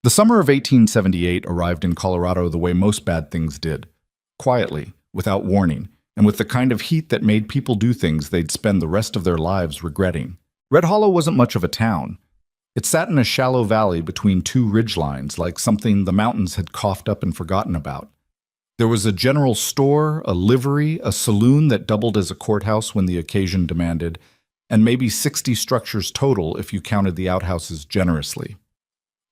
The summer of 1878 arrived in Colorado the way most bad things did, quietly, without warning, and with the kind of heat that made people do things they'd spend the rest of their lives regretting. Red Hollow wasn't much of a town. It sat in a shallow valley between two ridgelines, like something the mountains had coughed up and forgotten about. There was a general store, a livery, a saloon that doubled as a courthouse when the occasion demanded, and maybe 60 structures total if you counted the outhouses generously.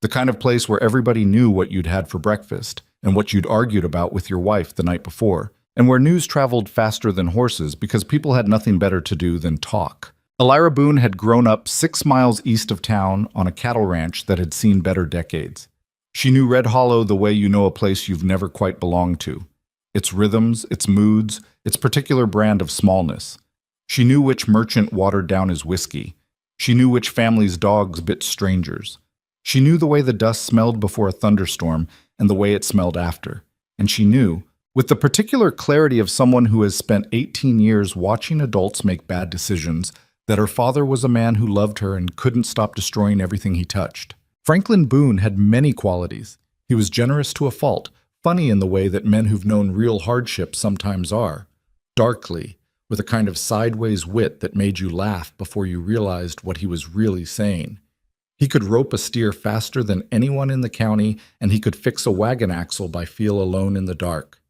The kind of place where everybody knew what you'd had for breakfast and what you'd argued about with your wife the night before, and where news traveled faster than horses because people had nothing better to do than talk. Elira Boone had grown up 6 miles east of town on a cattle ranch that had seen better decades. She knew Red Hollow the way you know a place you've never quite belonged to. Its rhythms, its moods, its particular brand of smallness. She knew which merchant watered down his whiskey. She knew which family's dogs bit strangers. She knew the way the dust smelled before a thunderstorm and the way it smelled after. And she knew, with the particular clarity of someone who has spent 18 years watching adults make bad decisions, that her father was a man who loved her and couldn't stop destroying everything he touched. Franklin Boone had many qualities. He was generous to a fault, funny in the way that men who've known real hardship sometimes are, darkly, with a kind of sideways wit that made you laugh before you realized what he was really saying. He could rope a steer faster than anyone in the county, and he could fix a wagon axle by feel alone in the dark.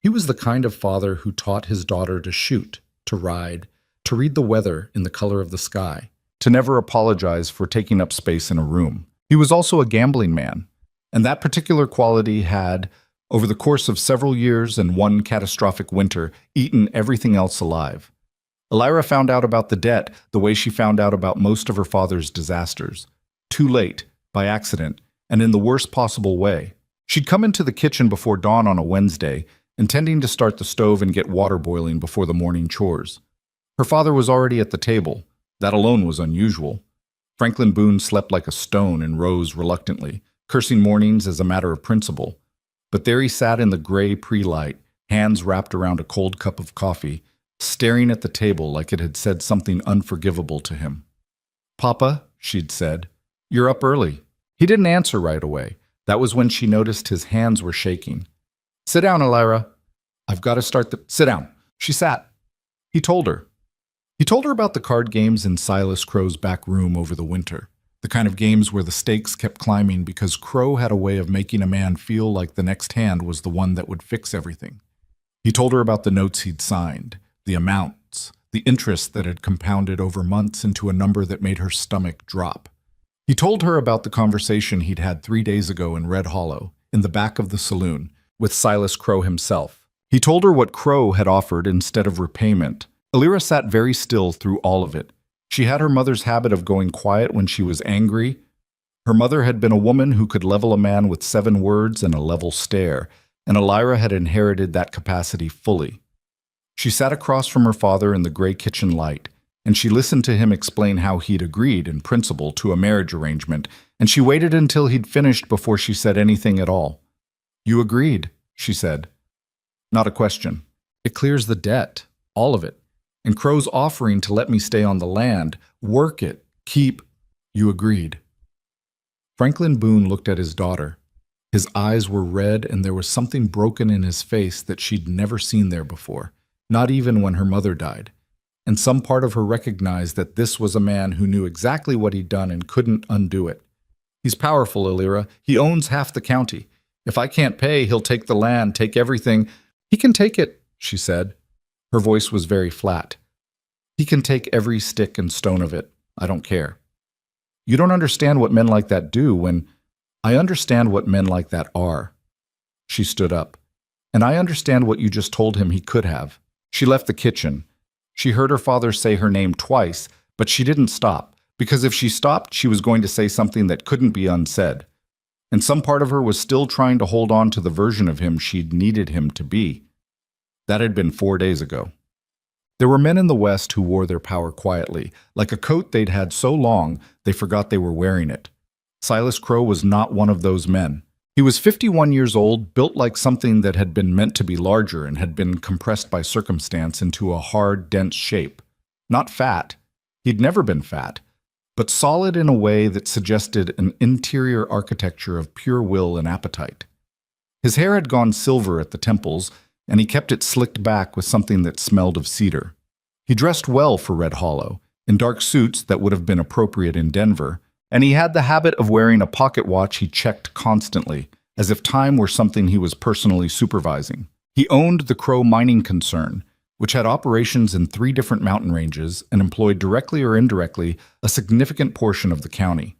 He was the kind of father who taught his daughter to shoot, to ride, to read the weather in the color of the sky, to never apologize for taking up space in a room. He was also a gambling man, and that particular quality had, over the course of several years and one catastrophic winter, eaten everything else alive. Elira found out about the debt the way she found out about most of her father's disasters. Too late, by accident, and in the worst possible way. She'd come into the kitchen before dawn on a Wednesday, intending to start the stove and get water boiling before the morning chores. Her father was already at the table. That alone was unusual. Franklin Boone slept like a stone and rose reluctantly, cursing mornings as a matter of principle. But there he sat in the gray pre-light, hands wrapped around a cold cup of coffee, staring at the table like it had said something unforgivable to him. "Papa," she'd said, "you're up early." He didn't answer right away. That was when she noticed his hands were shaking. "Sit down, Elira. I've got to start the—" "Sit down." She sat. He told her. He told her about the card games in Silas Crow's back room over the winter, the kind of games where the stakes kept climbing because Crow had a way of making a man feel like the next hand was the one that would fix everything. He told her about the notes he'd signed, the amounts, the interest that had compounded over months into a number that made her stomach drop. He told her about the conversation he'd had 3 days ago in Red Hollow, in the back of the saloon, with Silas Crow himself. He told her what Crow had offered instead of repayment. Elira sat very still through all of it. She had her mother's habit of going quiet when she was angry. Her mother had been a woman who could level a man with 7 words and a level stare, and Elira had inherited that capacity fully. She sat across from her father in the gray kitchen light, and she listened to him explain how he'd agreed in principle to a marriage arrangement, and she waited until he'd finished before she said anything at all. "You agreed," she said. "Not a question. It clears the debt, all of it. And Crow's offering to let me stay on the land, work it, keep—" "You agreed." Franklin Boone looked at his daughter. His eyes were red, and there was something broken in his face that she'd never seen there before, not even when her mother died. And some part of her recognized that this was a man who knew exactly what he'd done and couldn't undo it. "He's powerful, Elira. He owns half the county. If I can't pay, he'll take the land, take everything." "He can take it," she said. Her voice was very flat. "He can take every stick and stone of it. I don't care. You don't understand what men like that do when—" "I understand what men like that are." She stood up. "And I understand what you just told him he could have." She left the kitchen. She heard her father say her name twice, but she didn't stop, because if she stopped, she was going to say something that couldn't be unsaid. And some part of her was still trying to hold on to the version of him she'd needed him to be. That had been 4 days ago. There were men in the West who wore their power quietly, like a coat they'd had so long they forgot they were wearing it. Silas Crow was not one of those men. He was 51 years old, built like something that had been meant to be larger and had been compressed by circumstance into a hard, dense shape. Not fat. He'd never been fat. but solid in a way that suggested an interior architecture of pure will and appetite. His hair had gone silver at the temples, and he kept it slicked back with something that smelled of cedar. He dressed well for Red Hollow, in dark suits that would have been appropriate in Denver, and he had the habit of wearing a pocket watch he checked constantly, as if time were something he was personally supervising. He owned the Crow Mining Concern, which had operations in 3 different mountain ranges and employed directly or indirectly a significant portion of the county.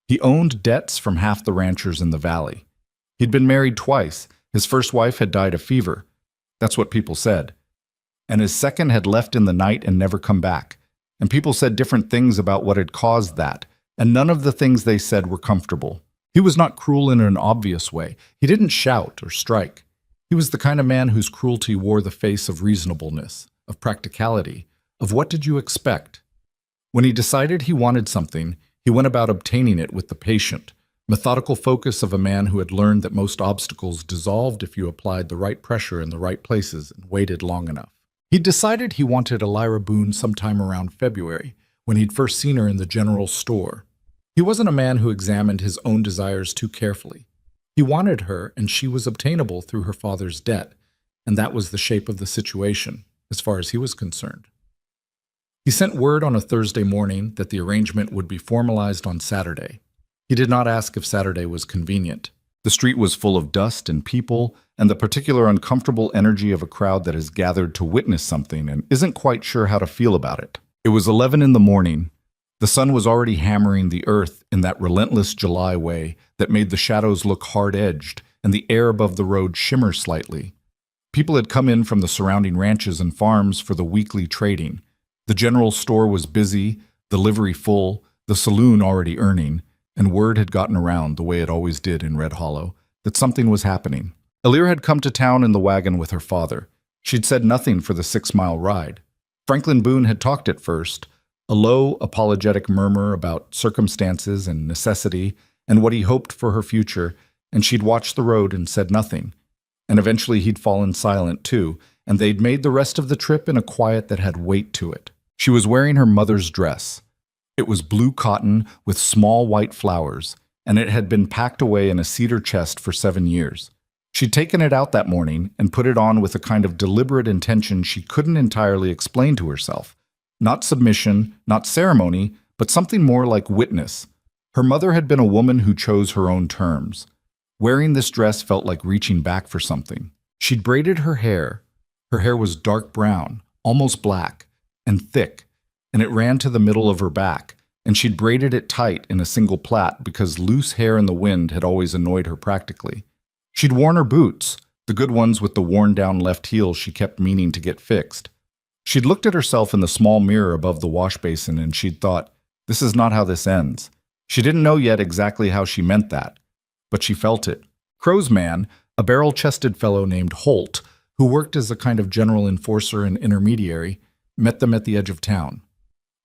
He owned debts from half the ranchers in the valley. He'd been married twice. His first wife had died of fever. That's what people said. And his second had left in the night and never come back. And people said different things about what had caused that, and none of the things they said were comfortable. He was not cruel in an obvious way. He didn't shout or strike. He was the kind of man whose cruelty wore the face of reasonableness, of practicality, of what did you expect. When he decided he wanted something, he went about obtaining it with the patient, methodical focus of a man who had learned that most obstacles dissolved if you applied the right pressure in the right places and waited long enough. He'd decided he wanted Elira Boone sometime around February, when he'd first seen her in the general store. He wasn't a man who examined his own desires too carefully. He wanted her, and she was obtainable through her father's debt, and that was the shape of the situation, as far as he was concerned. He sent word on a Thursday morning that the arrangement would be formalized on Saturday. He did not ask if Saturday was convenient. The street was full of dust and people, and the particular uncomfortable energy of a crowd that has gathered to witness something and isn't quite sure how to feel about it. It was 11 in the morning. The sun was already hammering the earth in that relentless July way that made the shadows look hard-edged and the air above the road shimmer slightly. People had come in from the surrounding ranches and farms for the weekly trading. The general store was busy, the livery full, the saloon already earning, and word had gotten around, the way it always did in Red Hollow, that something was happening. Elira had come to town in the wagon with her father. She'd said nothing for the 6-mile ride. Franklin Boone had talked at first, a low, apologetic murmur about circumstances and necessity and what he hoped for her future, and she'd watched the road and said nothing. And eventually he'd fallen silent too, and they'd made the rest of the trip in a quiet that had weight to it. She was wearing her mother's dress. It was blue cotton with small white flowers, and it had been packed away in a cedar chest for 7 years. She'd taken it out that morning and put it on with a kind of deliberate intention she couldn't entirely explain to herself. Not submission, not ceremony, but something more like witness. Her mother had been a woman who chose her own terms. Wearing this dress felt like reaching back for something. She'd braided her hair. Her hair was dark brown, almost black, and thick, and it ran to the middle of her back, and she'd braided it tight in a single plait because loose hair in the wind had always annoyed her practically. She'd worn her boots, the good ones with the worn-down left heel she kept meaning to get fixed. She'd looked at herself in the small mirror above the wash basin and she'd thought, this is not how this ends. She didn't know yet exactly how she meant that, but she felt it. Crow's man, a barrel-chested fellow named Holt, who worked as a kind of general enforcer and intermediary, met them at the edge of town.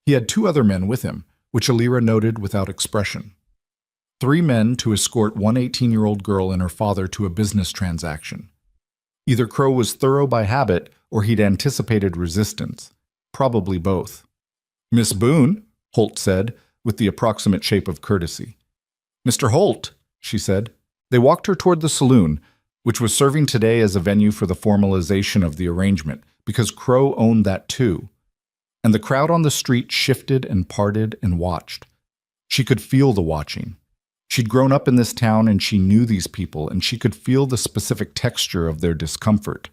He had 2 other men with him, which Elira noted without expression. 3 men to escort one 18-year-old girl and her father to a business transaction. Either Crow was thorough by habit or he'd anticipated resistance. Probably both. "Miss Boone," Holt said, with the approximate shape of courtesy. "Mr. Holt," she said. They walked her toward the saloon, which was serving today as a venue for the formalization of the arrangement, because Crow owned that too. And the crowd on the street shifted and parted and watched. She could feel the watching. She'd grown up in this town and she knew these people, and she could feel the specific texture of their discomfort.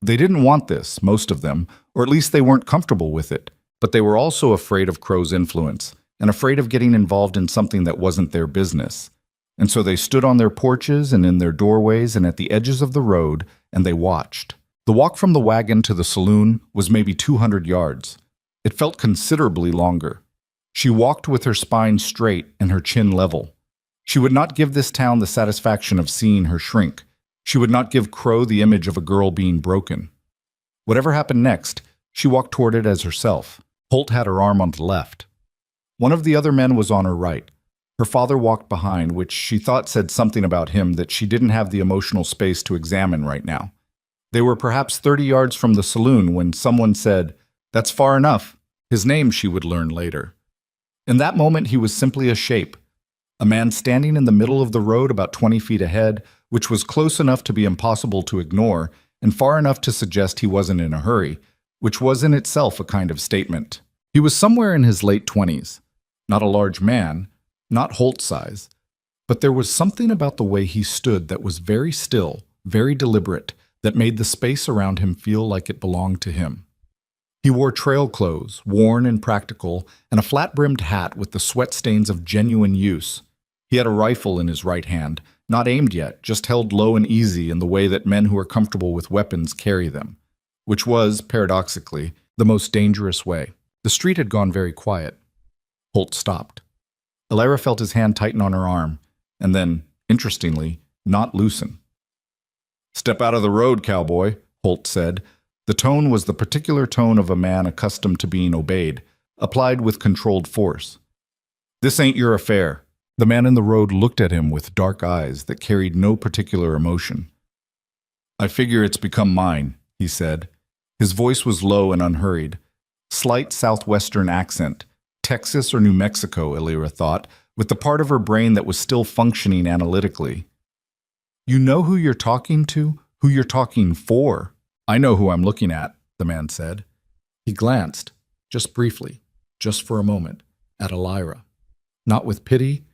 They didn't want this, most of them, or at least they weren't comfortable with it, but they were also afraid of Crow's influence and afraid of getting involved in something that wasn't their business. And so they stood on their porches and in their doorways and at the edges of the road, and they watched. The walk from the wagon to the saloon was maybe 200 yards. It felt considerably longer. She walked with her spine straight and her chin level. She would not give this town the satisfaction of seeing her shrink. She would not give Crow the image of a girl being broken. Whatever happened next, she walked toward it as herself. Holt had her arm on the left. One of the other men was on her right. Her father walked behind, which she thought said something about him that she didn't have the emotional space to examine right now. They were perhaps 30 yards from the saloon when someone said, "That's far enough." His name she would learn later. In that moment, he was simply a shape, a man standing in the middle of the road about 20 feet ahead, which was close enough to be impossible to ignore, and far enough to suggest he wasn't in a hurry, which was in itself a kind of statement. He was somewhere in his late 20s, not a large man, not Holt size, but there was something about the way he stood that was very still, very deliberate, that made the space around him feel like it belonged to him. He wore trail clothes, worn and practical, and a flat-brimmed hat with the sweat stains of genuine use. He had a rifle in his right hand, not aimed yet, just held low and easy in the way that men who are comfortable with weapons carry them, which was, paradoxically, the most dangerous way. The street had gone very quiet. Holt stopped. Elira felt his hand tighten on her arm, and then, interestingly, not loosen. "Step out of the road, cowboy," Holt said. The tone was the particular tone of a man accustomed to being obeyed, applied with controlled force. "This ain't your affair." The man in the road looked at him with dark eyes that carried no particular emotion. "I figure it's become mine," he said. His voice was low and unhurried. Slight southwestern accent, Texas or New Mexico, Elira thought, with the part of her brain that was still functioning analytically. "You know who you're talking to? Who you're talking for?" "I know who I'm looking at," the man said. He glanced, just briefly, just for a moment, at Elira. Not with pity,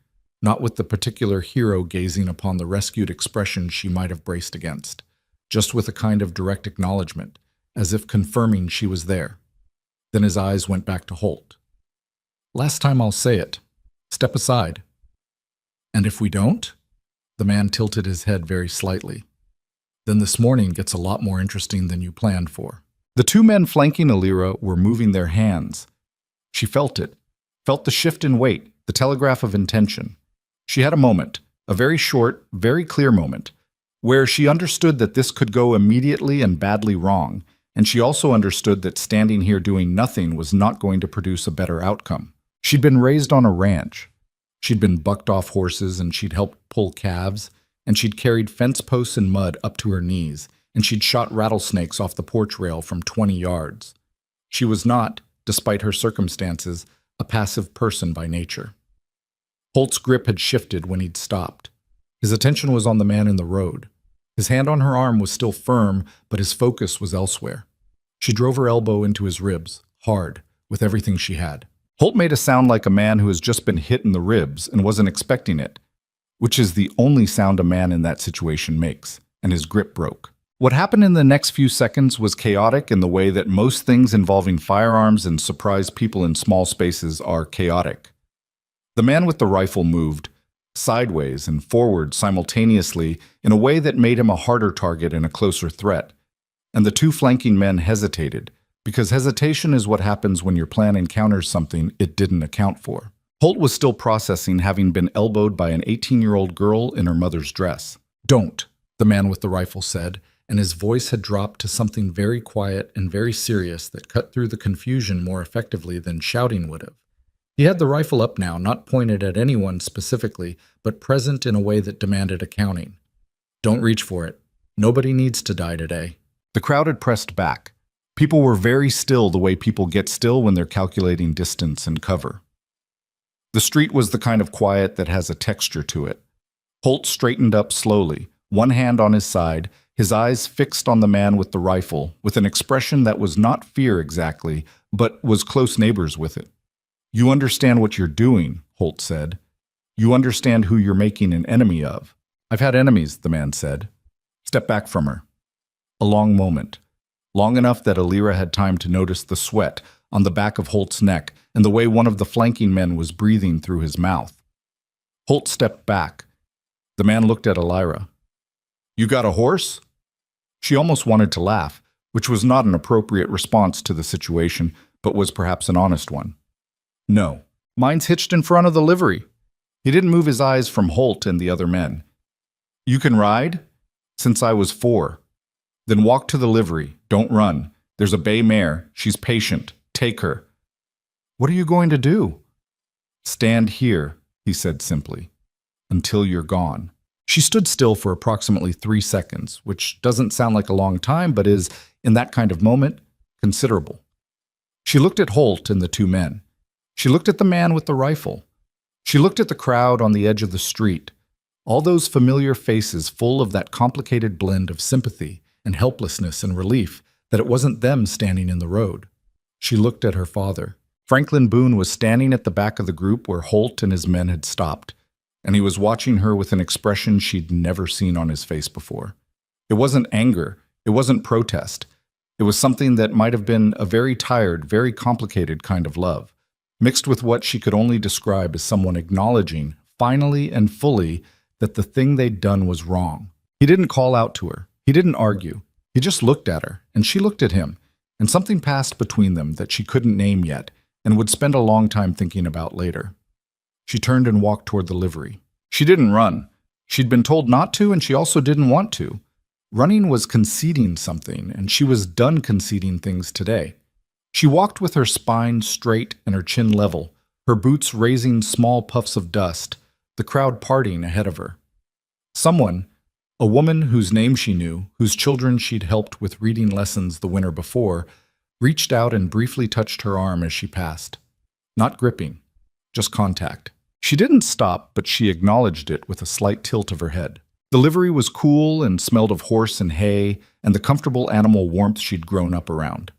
not with the particular hero gazing upon the rescued expression she might have braced against, just with a kind of direct acknowledgement, as if confirming she was there. Then his eyes went back to Holt. "Last time I'll say it. Step aside." "And if we don't?" The man tilted his head very slightly. "Then this morning gets a lot more interesting than you planned for." The two men flanking Elira were moving their hands. She felt it, felt the shift in weight, the telegraph of intention. She had a moment, a very short, very clear moment, where she understood that this could go immediately and badly wrong, and she also understood that standing here doing nothing was not going to produce a better outcome. She'd been raised on a ranch. She'd been bucked off horses, and she'd helped pull calves, and she'd carried fence posts in mud up to her knees, and she'd shot rattlesnakes off the porch rail from 20 yards. She was not, despite her circumstances, a passive person by nature. Holt's grip had shifted when he'd stopped. His attention was on the man in the road. His hand on her arm was still firm, but his focus was elsewhere. She drove her elbow into his ribs, hard, with everything she had. Holt made a sound like a man who has just been hit in the ribs and wasn't expecting it, which is the only sound a man in that situation makes, and his grip broke. What happened in the next few seconds was chaotic in the way that most things involving firearms and surprise people in small spaces are chaotic. The man with the rifle moved, sideways and forward simultaneously in a way that made him a harder target and a closer threat, and the two flanking men hesitated, because hesitation is what happens when your plan encounters something it didn't account for. Holt was still processing having been elbowed by an 18-year-old girl in her mother's dress. "Don't," the man with the rifle said, and his voice had dropped to something very quiet and very serious that cut through the confusion more effectively than shouting would have. He had the rifle up now, not pointed at anyone specifically, but present in a way that demanded accounting. "Don't reach for it. Nobody needs to die today." The crowd had pressed back. People were very still the way people get still when they're calculating distance and cover. The street was the kind of quiet that has a texture to it. Holt straightened up slowly, one hand on his side, his eyes fixed on the man with the rifle, with an expression that was not fear exactly, but was close neighbors with it. "You understand what you're doing," Holt said. "You understand who you're making an enemy of." "I've had enemies," the man said. "Step back from her." A long moment. Long enough that Elira had time to notice the sweat on the back of Holt's neck and the way one of the flanking men was breathing through his mouth. Holt stepped back. The man looked at Elira. "You got a horse?" She almost wanted to laugh, which was not an appropriate response to the situation, but was perhaps an honest one. "No. Mine's hitched in front of the livery." He didn't move his eyes from Holt and the other men. "You can ride?" "Since I was 4. "Then walk to the livery. Don't run. There's a bay mare. She's patient. Take her." "What are you going to do?" "Stand here," he said simply, "until you're gone." She stood still for approximately 3 seconds, which doesn't sound like a long time, but is, in that kind of moment, considerable. She looked at Holt and the two men. She looked at the man with the rifle. She looked at the crowd on the edge of the street, all those familiar faces full of that complicated blend of sympathy and helplessness and relief that it wasn't them standing in the road. She looked at her father. Franklin Boone was standing at the back of the group where Holt and his men had stopped, and he was watching her with an expression she'd never seen on his face before. It wasn't anger. It wasn't protest. It was something that might have been a very tired, very complicated kind of love, mixed with what she could only describe as someone acknowledging, finally and fully, that the thing they'd done was wrong. He didn't call out to her. He didn't argue. He just looked at her, and she looked at him, and something passed between them that she couldn't name yet and would spend a long time thinking about later. She turned and walked toward the livery. She didn't run. She'd been told not to, and she also didn't want to. Running was conceding something, and she was done conceding things today. She walked with her spine straight and her chin level, her boots raising small puffs of dust, the crowd parting ahead of her. Someone, a woman whose name she knew, whose children she'd helped with reading lessons the winter before, reached out and briefly touched her arm as she passed. Not gripping, just contact. She didn't stop, but she acknowledged it with a slight tilt of her head. The livery was cool and smelled of horse and hay and the comfortable animal warmth she'd grown up around.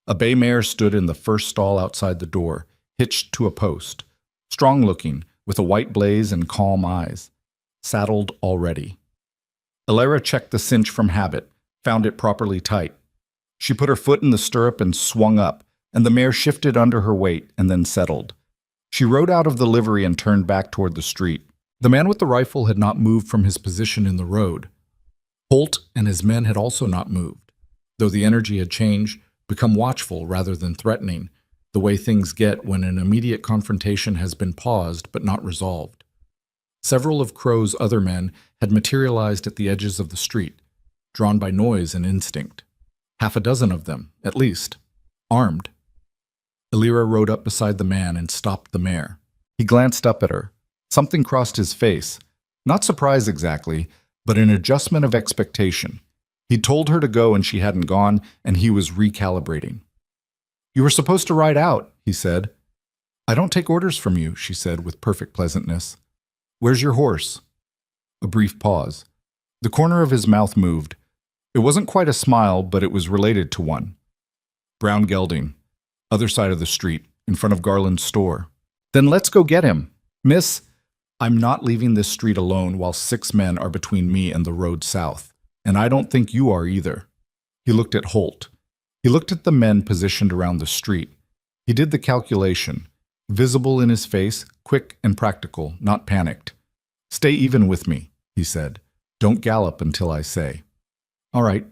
A bay mare stood in the first stall outside the door, hitched to a post, strong-looking, with a white blaze and calm eyes, saddled already. Elira checked the cinch from habit, found it properly tight. She put her foot in the stirrup and swung up, and the mare shifted under her weight and then settled. She rode out of the livery and turned back toward the street. The man with the rifle had not moved from his position in the road. Holt and his men had also not moved, though the energy had changed, become watchful rather than threatening, the way things get when an immediate confrontation has been paused but not resolved. Several of Crow's other men had materialized at the edges of the street, drawn by noise and instinct. Half a dozen of them, at least, armed. Elira rode up beside the man and stopped the mare. He glanced up at her. Something crossed his face. Not surprise exactly, but an adjustment of expectation. He'd told her to go and she hadn't gone, and he was recalibrating. "You were supposed to ride out," he said. "I don't take orders from you," she said with perfect pleasantness. "Where's your horse?" A brief pause. The corner of his mouth moved. It wasn't quite a smile, but it was related to one. "Brown gelding. Other side of the street, in front of Garland's store." "Then let's go get him. Miss, I'm not leaving this street alone while 6 men are between me and the road south, and I don't think you are either." He looked at Holt. He looked at the men positioned around the street. He did the calculation, visible in his face, quick and practical, not panicked. "Stay even with me," he said. "Don't gallop until I say." "All right."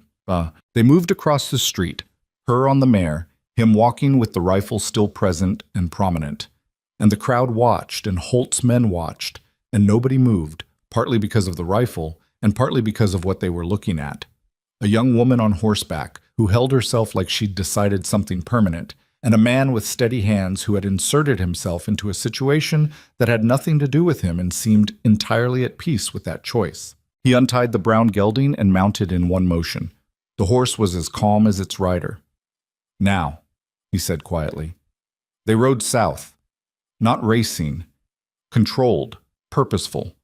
They moved across the street, her on the mare, him walking with the rifle still present and prominent. And the crowd watched, and Holt's men watched, and nobody moved, partly because of the rifle, and partly because of what they were looking at. A young woman on horseback, who held herself like she'd decided something permanent, and a man with steady hands who had inserted himself into a situation that had nothing to do with him and seemed entirely at peace with that choice. He untied the brown gelding and mounted in one motion. The horse was as calm as its rider. "Now," he said quietly. They rode south. Not racing, controlled, purposeful.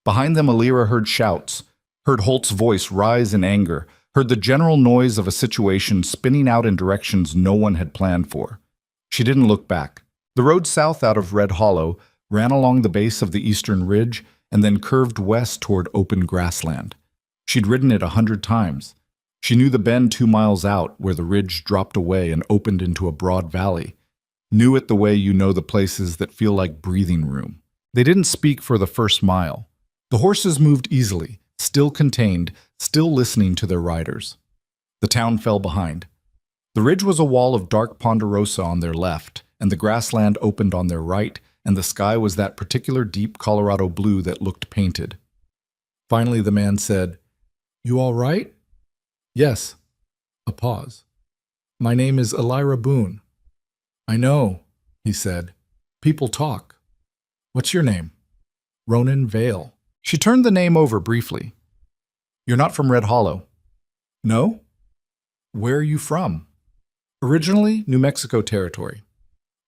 Behind them, Elira heard shouts, heard Holt's voice rise in anger, heard the general noise of a situation spinning out in directions no one had planned for. She didn't look back. The road south out of Red Hollow ran along the base of the eastern ridge and then curved west toward open grassland. She'd ridden it 100 times. She knew the bend 2 miles out where the ridge dropped away and opened into a broad valley. Knew it the way you know the places that feel like breathing room. They didn't speak for the first mile. The horses moved easily, still contained, still listening to their riders. The town fell behind. The ridge was a wall of dark ponderosa on their left, and the grassland opened on their right, and the sky was that particular deep Colorado blue that looked painted. Finally the man said, "You all right?" "Yes." A pause. "My name is Elira Boone." "I know," he said. "People talk. What's your name?" "Ronan Vale." She turned the name over briefly. "You're not from Red Hollow?" "No." "Where are you from?" "Originally, New Mexico territory."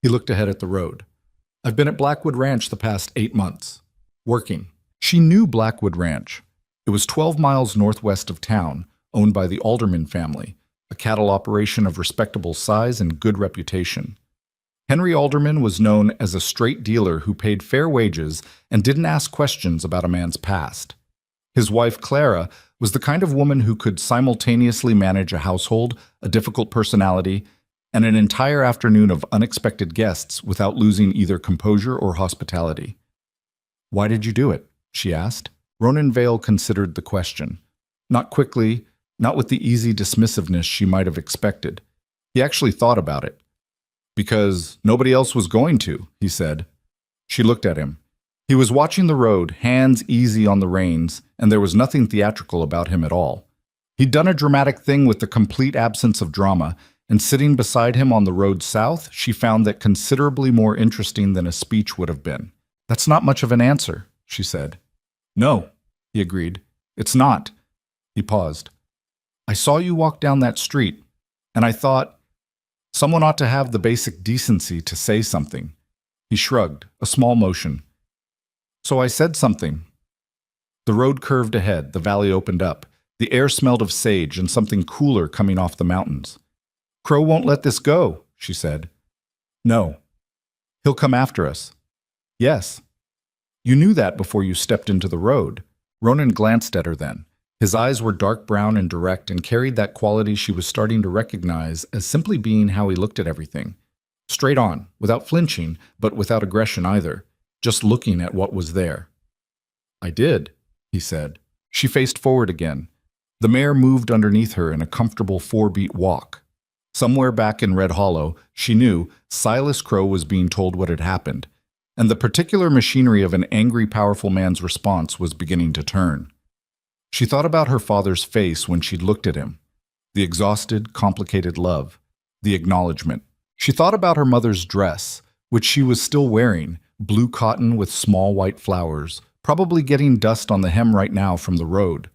He looked ahead at the road. I've been at Blackwood Ranch the past 8 months, working. She knew Blackwood Ranch. It was 12 miles northwest of town, owned by the Alderman family, a cattle operation of respectable size and good reputation. Henry Alderman was known as a straight dealer who paid fair wages and didn't ask questions about a man's past. His wife, Clara, was the kind of woman who could simultaneously manage a household, a difficult personality, and an entire afternoon of unexpected guests without losing either composure or hospitality. "Why did you do it?" she asked. Ronan Vale considered the question. Not quickly, not with the easy dismissiveness she might have expected. He actually thought about it. "Because nobody else was going to," he said. She looked at him. He was watching the road, hands easy on the reins, and there was nothing theatrical about him at all. He'd done a dramatic thing with the complete absence of drama, and sitting beside him on the road south, she found that considerably more interesting than a speech would have been. "That's not much of an answer," she said. "No," he agreed. "It's not." He paused. "I saw you walk down that street, and I thought, someone ought to have the basic decency to say something." He shrugged, a small motion. "So I said something." The road curved ahead, the valley opened up. The air smelled of sage and something cooler coming off the mountains. "Crow won't let this go," she said. "No. He'll come after us." "Yes." "You knew that before you stepped into the road." Ronan glanced at her then. His eyes were dark brown and direct and carried that quality she was starting to recognize as simply being how he looked at everything. Straight on, without flinching, but without aggression either, just looking at what was there. "I did," he said. She faced forward again. The mare moved underneath her in a comfortable 4-beat walk. Somewhere back in Red Hollow, she knew Silas Crow was being told what had happened, and the particular machinery of an angry, powerful man's response was beginning to turn. She thought about her father's face when she'd looked at him, the exhausted, complicated love, the acknowledgement. She thought about her mother's dress, which she was still wearing, blue cotton with small white flowers, probably getting dust on the hem right now from the road.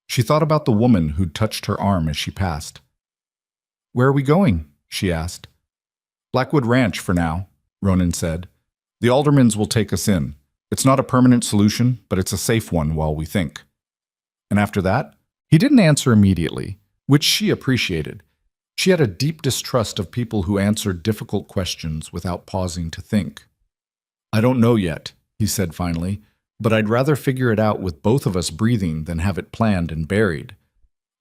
She thought about the woman who'd touched her arm as she passed. "Where are we going?" she asked. "Blackwood Ranch for now," Ronan said. "The Aldermans will take us in. It's not a permanent solution, but it's a safe one while we think." "And after that?" He didn't answer immediately, which she appreciated. She had a deep distrust of people who answered difficult questions without pausing to think. "I don't know yet," he said finally, "but I'd rather figure it out with both of us breathing than have it planned and buried."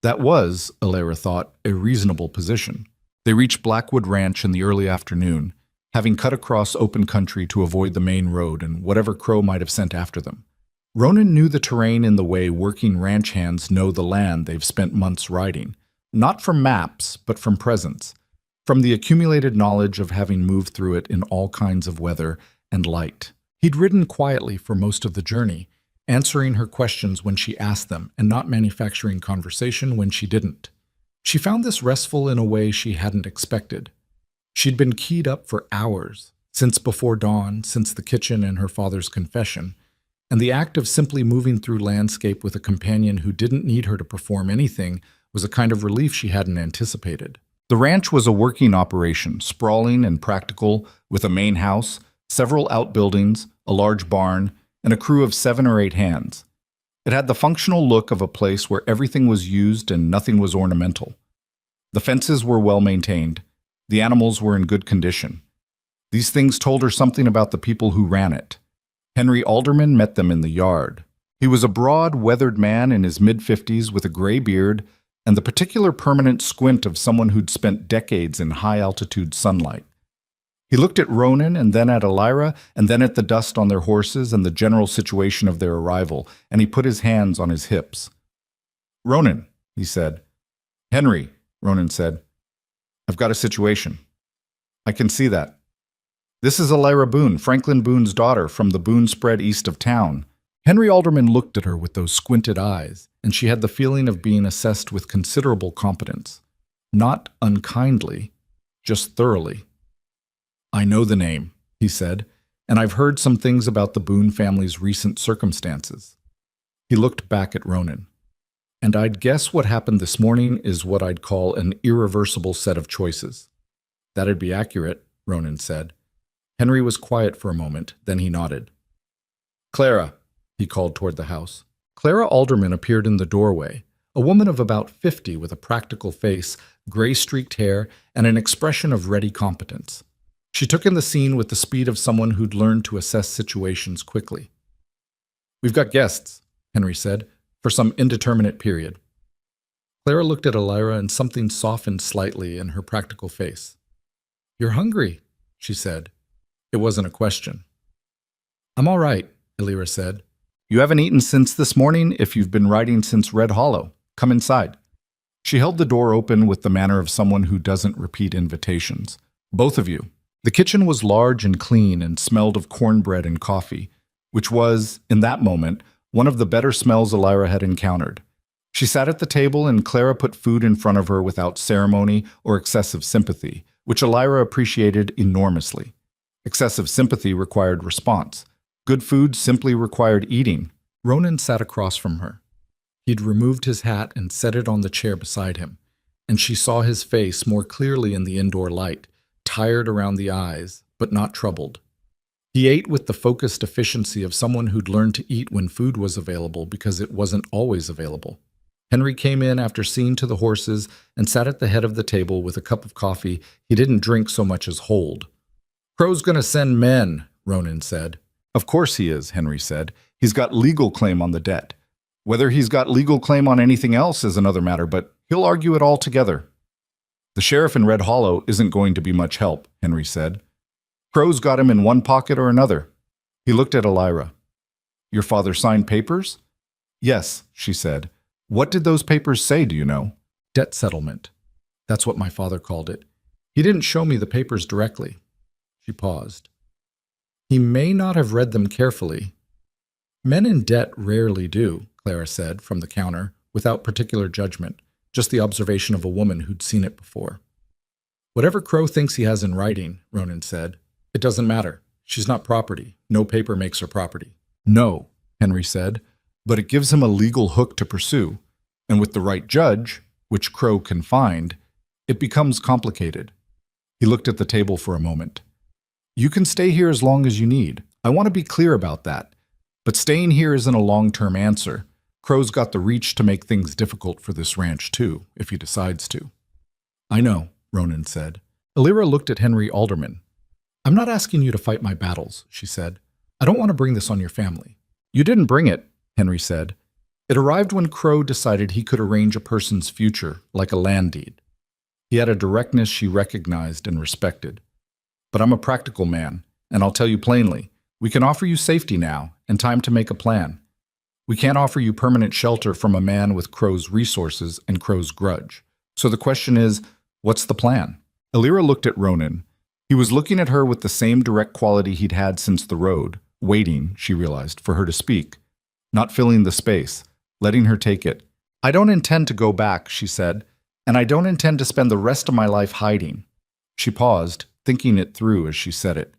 That was, Alara thought, a reasonable position. They reached Blackwood Ranch in the early afternoon, having cut across open country to avoid the main road and whatever Crow might have sent after them. Ronan knew the terrain in the way working ranch hands know the land they've spent months riding, not from maps, but from presence, from the accumulated knowledge of having moved through it in all kinds of weather and light. He'd ridden quietly for most of the journey, answering her questions when she asked them and not manufacturing conversation when she didn't. She found this restful in a way she hadn't expected. She'd been keyed up for hours, since before dawn, since the kitchen and her father's confession, and the act of simply moving through landscape with a companion who didn't need her to perform anything was a kind of relief she hadn't anticipated. The ranch was a working operation, sprawling and practical, with a main house, several outbuildings, a large barn, and a crew of 7 or 8 hands. It had the functional look of a place where everything was used and nothing was ornamental. The fences were well maintained. The animals were in good condition. These things told her something about the people who ran it. Henry Alderman met them in the yard. He was a broad, weathered man in his mid-50s with a gray beard and the particular permanent squint of someone who'd spent decades in high-altitude sunlight. He looked at Ronan and then at Alara and then at the dust on their horses and the general situation of their arrival, and he put his hands on his hips. "Ronan," he said. "Henry," Ronan said. "I've got a situation." "I can see that." "This is Alara Boone, Franklin Boone's daughter, from the Boone spread east of town." Henry Alderman looked at her with those squinted eyes, and she had the feeling of being assessed with considerable competence. Not unkindly, just thoroughly. "I know the name," he said, "and I've heard some things about the Boone family's recent circumstances." He looked back at Ronan. "And I'd guess what happened this morning is what I'd call an irreversible set of choices." "That'd be accurate," Ronan said. Henry was quiet for a moment, then he nodded. Clara, he called toward the house. Clara Alderman appeared in the doorway, a woman of about 50 with a practical face, gray-streaked hair, and an expression of ready competence. She took in the scene with the speed of someone who'd learned to assess situations quickly. We've got guests, Henry said, for some indeterminate period. Clara looked at Elira and something softened slightly in her practical face. You're hungry, she said. It wasn't a question. I'm all right, Elira said. You haven't eaten since this morning if you've been riding since Red Hollow. Come inside. She held the door open with the manner of someone who doesn't repeat invitations. Both of you. The kitchen was large and clean and smelled of cornbread and coffee, which was, in that moment, one of the better smells Elira had encountered. She sat at the table and Clara put food in front of her without ceremony or excessive sympathy, which Elira appreciated enormously. Excessive sympathy required response. Good food simply required eating. Ronan sat across from her. He'd removed his hat and set it on the chair beside him, and she saw his face more clearly in the indoor light, tired around the eyes, but not troubled. He ate with the focused efficiency of someone who'd learned to eat when food was available because it wasn't always available. Henry came in after seeing to the horses and sat at the head of the table with a cup of coffee he didn't drink so much as hold. Crow's gonna send men, Ronan said. Of course he is, Henry said. He's got legal claim on the debt. Whether he's got legal claim on anything else is another matter, but he'll argue it all together. The sheriff in Red Hollow isn't going to be much help, Henry said. Crow's got him in one pocket or another. He looked at Elira. Your father signed papers? Yes, she said. What did those papers say, do you know? Debt settlement. That's what my father called it. He didn't show me the papers directly. She paused. He may not have read them carefully. Men in debt rarely do, Clara said from the counter, without particular judgment, just the observation of a woman who'd seen it before. Whatever Crow thinks he has in writing, Ronan said, it doesn't matter. She's not property. No paper makes her property. No, Henry said, but it gives him a legal hook to pursue, and with the right judge, which Crow can find, it becomes complicated. He looked at the table for a moment. You can stay here as long as you need. I want to be clear about that. But staying here isn't a long-term answer. Crow's got the reach to make things difficult for this ranch, too, if he decides to. I know, Ronan said. Elira looked at Henry Alderman. I'm not asking you to fight my battles, she said. I don't want to bring this on your family. You didn't bring it, Henry said. It arrived when Crow decided he could arrange a person's future, like a land deed. He had a directness she recognized and respected. But I'm a practical man, and I'll tell you plainly, we can offer you safety now and time to make a plan. We can't offer you permanent shelter from a man with Crow's resources and Crow's grudge. So the question is, what's the plan? Elira looked at Ronan. He was looking at her with the same direct quality he'd had since the road, waiting, she realized, for her to speak, not filling the space, letting her take it. I don't intend to go back, she said, and I don't intend to spend the rest of my life hiding. She paused, thinking it through as she said it.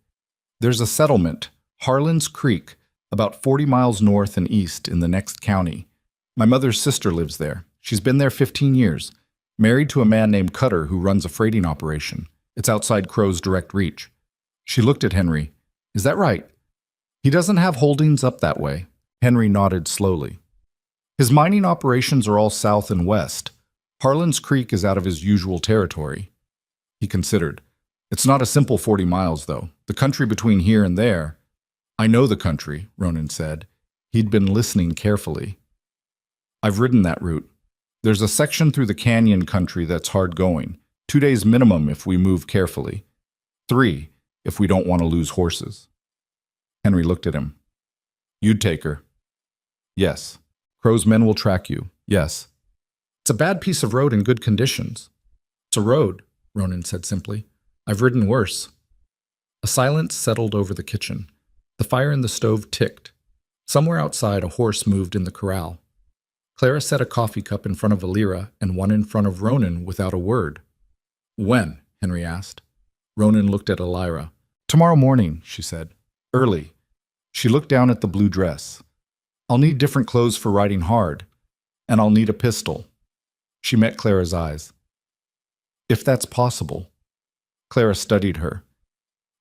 There's a settlement, Harlan's Creek, about 40 miles north and east in the next county. My mother's sister lives there. She's been there 15 years, married to a man named Cutter who runs a freighting operation. It's outside Crow's direct reach. She looked at Henry. Is that right? He doesn't have holdings up that way. Henry nodded slowly. His mining operations are all south and west. Harlan's Creek is out of his usual territory. He considered. It's not a simple 40 miles, though. The country between here and there. I know the country, Ronan said. He'd been listening carefully. I've ridden that route. There's a section through the canyon country that's hard going. 2 days minimum if we move carefully. 3 if we don't want to lose horses. Henry looked at him. You'd take her. Yes. Crow's men will track you. Yes. It's a bad piece of road in good conditions. It's a road, Ronan said simply. I've ridden worse. A silence settled over the kitchen. The fire in the stove ticked. Somewhere outside, a horse moved in the corral. Clara set a coffee cup in front of Elira and one in front of Ronan without a word. When? Henry asked. Ronan looked at Elira. Tomorrow morning, she said. Early. She looked down at the blue dress. I'll need different clothes for riding hard, and I'll need a pistol. She met Clara's eyes. If that's possible. Clara studied her.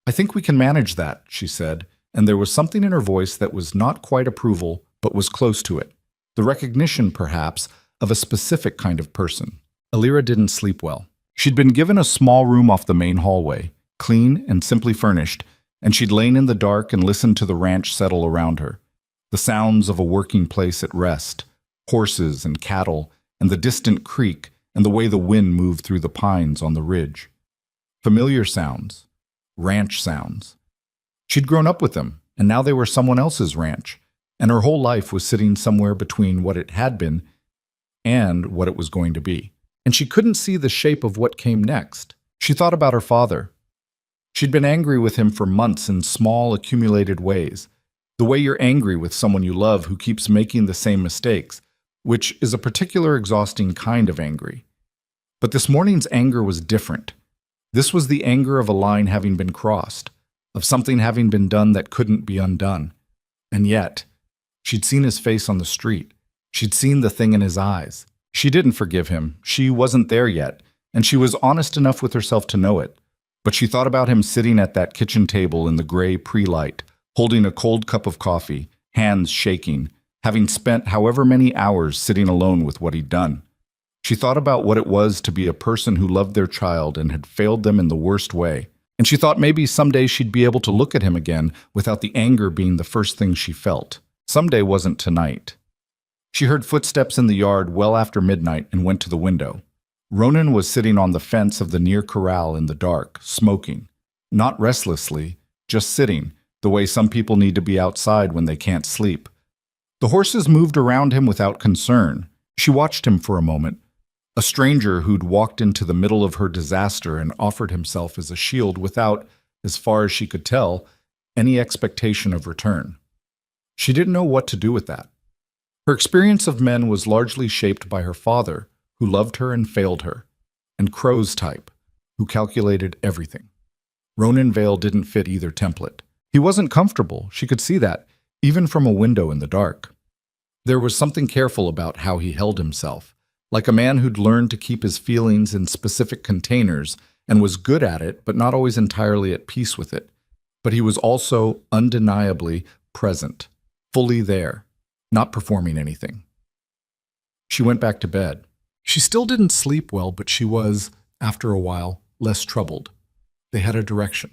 "I think we can manage that," she said, and there was something in her voice that was not quite approval, but was close to it. The recognition, perhaps, of a specific kind of person. Alira didn't sleep well. She'd been given a small room off the main hallway, clean and simply furnished, and she'd lain in the dark and listened to the ranch settle around her. The sounds of a working place at rest, horses and cattle, and the distant creek, and the way the wind moved through the pines on the ridge. Familiar sounds, ranch sounds. She'd grown up with them, and now they were someone else's ranch, and her whole life was sitting somewhere between what it had been and what it was going to be. And she couldn't see the shape of what came next. She thought about her father. She'd been angry with him for months in small, accumulated ways. The way you're angry with someone you love who keeps making the same mistakes, which is a particular exhausting kind of angry. But this morning's anger was different. This was the anger of a line having been crossed, of something having been done that couldn't be undone. And yet, she'd seen his face on the street. She'd seen the thing in his eyes. She didn't forgive him. She wasn't there yet, and she was honest enough with herself to know it. But she thought about him sitting at that kitchen table in the gray pre-light, holding a cold cup of coffee, hands shaking, having spent however many hours sitting alone with what he'd done. She thought about what it was to be a person who loved their child and had failed them in the worst way. And she thought maybe someday she'd be able to look at him again without the anger being the first thing she felt. Someday wasn't tonight. She heard footsteps in the yard well after midnight and went to the window. Ronan was sitting on the fence of the near corral in the dark, smoking. Not restlessly, just sitting, the way some people need to be outside when they can't sleep. The horses moved around him without concern. She watched him for a moment. A stranger who'd walked into the middle of her disaster and offered himself as a shield without, as far as she could tell, any expectation of return. She didn't know what to do with that. Her experience of men was largely shaped by her father, who loved her and failed her, and Crow's type, who calculated everything. Ronan Vale didn't fit either template. He wasn't comfortable, she could see that, even from a window in the dark. There was something careful about how he held himself, like a man who'd learned to keep his feelings in specific containers and was good at it, but not always entirely at peace with it. But he was also undeniably present, fully there, not performing anything. She went back to bed. She still didn't sleep well, but she was, after a while, less troubled. They had a direction.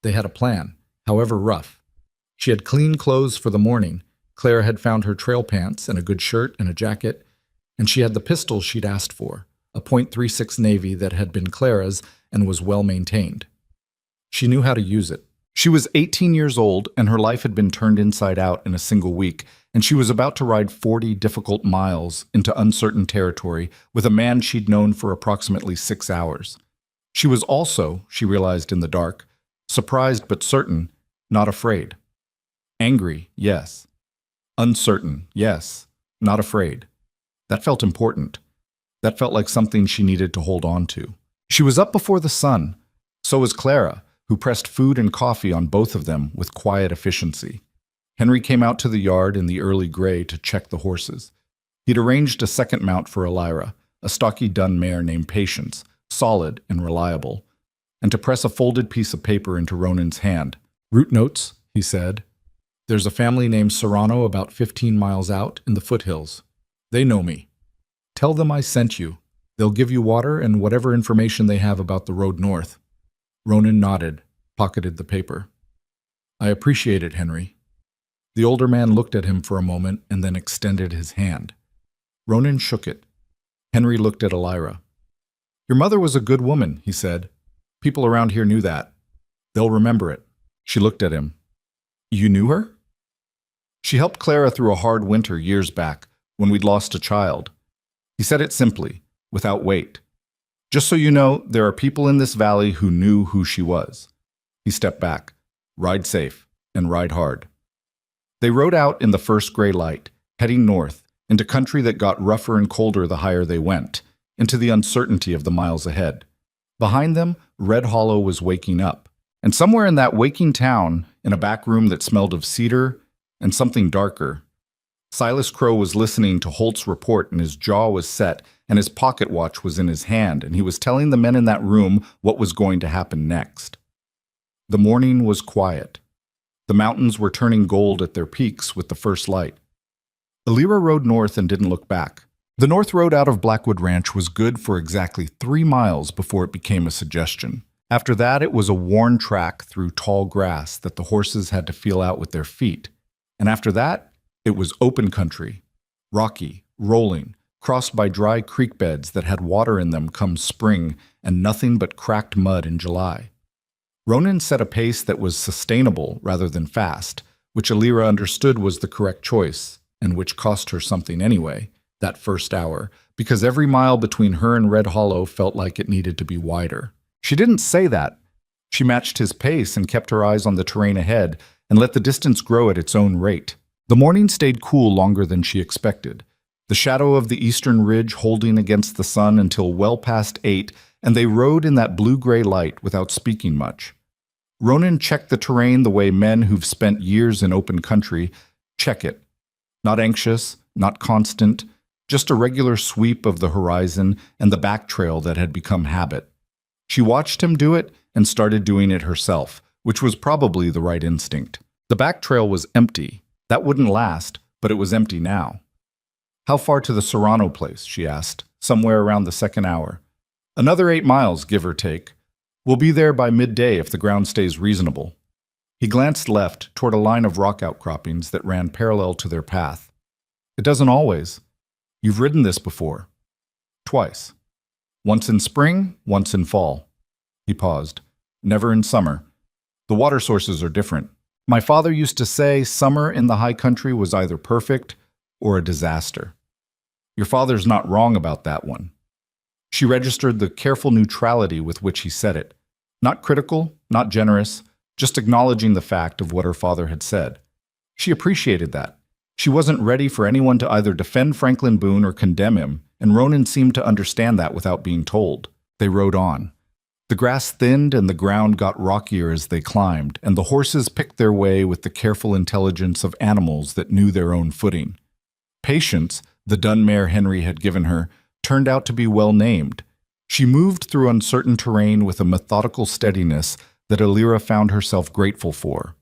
They had a plan, however rough. She had clean clothes for the morning. Clara had found her trail pants and a good shirt and a jacket, and she had the pistol she'd asked for, a .36 Navy that had been Clara's and was well maintained. She knew how to use it. She was 18 years old, and her life had been turned inside out in a single week, and she was about to ride 40 difficult miles into uncertain territory with a man she'd known for approximately 6 hours. She was also, she realized in the dark, surprised but certain, not afraid. Angry, yes. Uncertain, yes. Not afraid. That felt important. That felt like something she needed to hold on to. She was up before the sun. So was Clara, who pressed food and coffee on both of them with quiet efficiency. Henry came out to the yard in the early gray to check the horses. He'd arranged a second mount for Alira, a stocky dun mare named Patience, solid and reliable, and to press a folded piece of paper into Ronan's hand. "Route notes," he said. "There's a family named Serrano about 15 miles out in the foothills. They know me. Tell them I sent you. They'll give you water and whatever information they have about the road north." Ronan nodded, pocketed the paper. "I appreciate it, Henry." The older man looked at him for a moment and then extended his hand. Ronan shook it. Henry looked at Alira. "Your mother was a good woman," he said. "People around here knew that. They'll remember it." She looked at him. "You knew her?" "She helped Clara through a hard winter years back, when we'd lost a child." He said it simply, without weight. "Just so you know, there are people in this valley who knew who she was." He stepped back. "Ride safe, and ride hard." They rode out in the first gray light, heading north, into country that got rougher and colder the higher they went, into the uncertainty of the miles ahead. Behind them, Red Hollow was waking up, and somewhere in that waking town, in a back room that smelled of cedar and something darker, Silas Crow was listening to Holt's report, and his jaw was set, and his pocket watch was in his hand, and he was telling the men in that room what was going to happen next. The morning was quiet. The mountains were turning gold at their peaks with the first light. Alira rode north and didn't look back. The north road out of Blackwood Ranch was good for exactly 3 miles before it became a suggestion. After that, it was a worn track through tall grass that the horses had to feel out with their feet. And after that, it was open country, rocky, rolling, crossed by dry creek beds that had water in them come spring and nothing but cracked mud in July. Ronan set a pace that was sustainable rather than fast, which Alira understood was the correct choice, and which cost her something anyway, that first hour, because every mile between her and Red Hollow felt like it needed to be wider. She didn't say that. She matched his pace and kept her eyes on the terrain ahead and let the distance grow at its own rate. The morning stayed cool longer than she expected, the shadow of the eastern ridge holding against the sun until well past 8, and they rode in that blue-gray light without speaking much. Ronan checked the terrain the way men who've spent years in open country check it. Not anxious, not constant, just a regular sweep of the horizon and the back trail that had become habit. She watched him do it and started doing it herself, which was probably the right instinct. The back trail was empty. That wouldn't last, but it was empty now. "How far to the Serrano place?" she asked, somewhere around the second hour. "Another 8 miles, give or take. We'll be there by midday if the ground stays reasonable." He glanced left toward a line of rock outcroppings that ran parallel to their path. "It doesn't always. You've ridden this before." "Twice. Once in spring, once in fall." He paused. "Never in summer. The water sources are different. My father used to say summer in the high country was either perfect or a disaster." "Your father's not wrong about that one." She registered the careful neutrality with which he said it. Not critical, not generous, just acknowledging the fact of what her father had said. She appreciated that. She wasn't ready for anyone to either defend Franklin Boone or condemn him, and Ronan seemed to understand that without being told. They rode on. The grass thinned and the ground got rockier as they climbed, and the horses picked their way with the careful intelligence of animals that knew their own footing. Patience, the dun mare Henry had given her, turned out to be well named. She moved through uncertain terrain with a methodical steadiness that Alira found herself grateful for.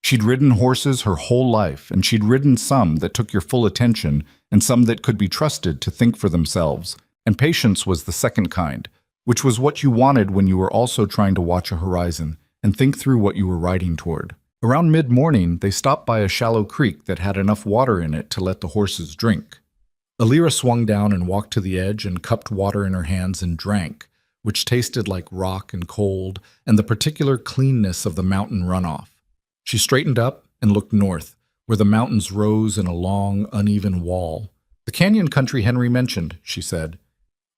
She'd ridden horses her whole life, and she'd ridden some that took your full attention and some that could be trusted to think for themselves, and patience was the second kind, which was what you wanted when you were also trying to watch a horizon and think through what you were riding toward. Around mid-morning, they stopped by a shallow creek that had enough water in it to let the horses drink. Alira swung down and walked to the edge and cupped water in her hands and drank, which tasted like rock and cold and the particular cleanness of the mountain runoff. She straightened up and looked north, where the mountains rose in a long, uneven wall. "The canyon country Henry mentioned," she said.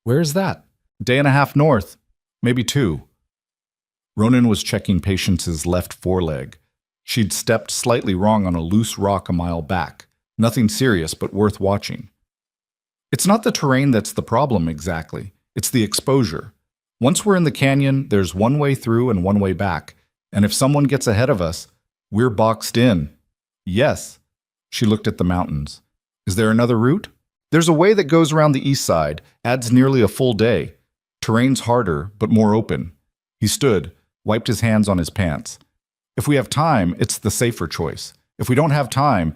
"Where is that?" "Day and a half north, maybe 2. Ronan was checking Patience's left foreleg. She'd stepped slightly wrong on a loose rock a mile back. Nothing serious, but worth watching. "It's not the terrain that's the problem exactly. It's the exposure. Once we're in the canyon, there's one way through and one way back. And if someone gets ahead of us, we're boxed in." "Yes." She looked at the mountains. "Is there another route?" "There's a way that goes around the east side, adds nearly a full day. Terrain's harder, but more open." He stood, wiped his hands on his pants. "If we have time, it's the safer choice. If we don't have time,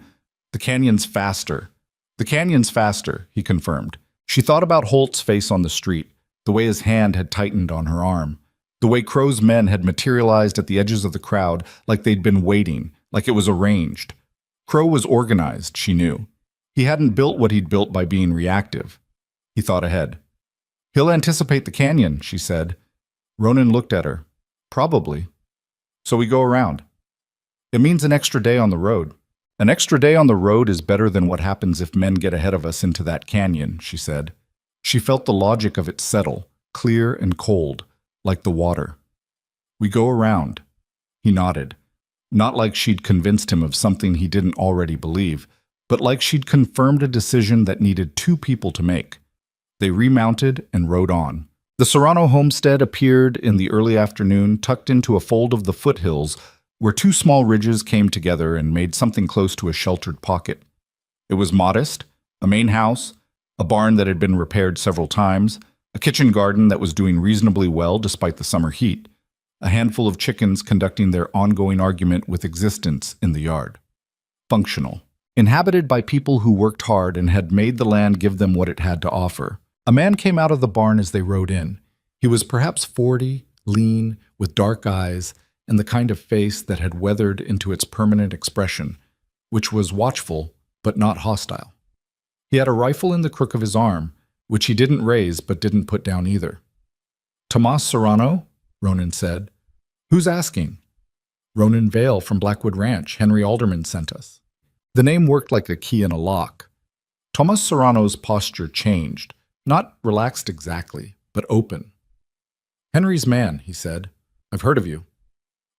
the canyon's faster." "The canyon's faster," he confirmed. She thought about Holt's face on the street, the way his hand had tightened on her arm, the way Crow's men had materialized at the edges of the crowd like they'd been waiting, like it was arranged. Crow was organized, she knew. He hadn't built what he'd built by being reactive. He thought ahead. "He'll anticipate the canyon," she said. Ronan looked at her. "Probably. So we go around." "It means an extra day on the road." "An extra day on the road is better than what happens if men get ahead of us into that canyon," she said. She felt the logic of it settle, clear and cold, like the water. "We go around." He nodded. Not like she'd convinced him of something he didn't already believe, but like she'd confirmed a decision that needed 2 people to make. They remounted and rode on. The Serrano homestead appeared in the early afternoon, tucked into a fold of the foothills, where 2 small ridges came together and made something close to a sheltered pocket. It was modest, a main house, a barn that had been repaired several times, a kitchen garden that was doing reasonably well despite the summer heat. a handful of chickens conducting their ongoing argument with existence in the yard. Functional. Inhabited by people who worked hard and had made the land give them what it had to offer. A man came out of the barn as they rode in. He was perhaps 40, lean, with dark eyes, and the kind of face that had weathered into its permanent expression, which was watchful but not hostile. He had a rifle in the crook of his arm, which he didn't raise but didn't put down either. "Tomas Serrano?" Ronan said. "Who's asking?" "Ronan Vale from Blackwood Ranch. Henry Alderman sent us." The name worked like a key in a lock. Tomas Serrano's posture changed, not relaxed exactly, but open. "Henry's man," he said. "I've heard of you."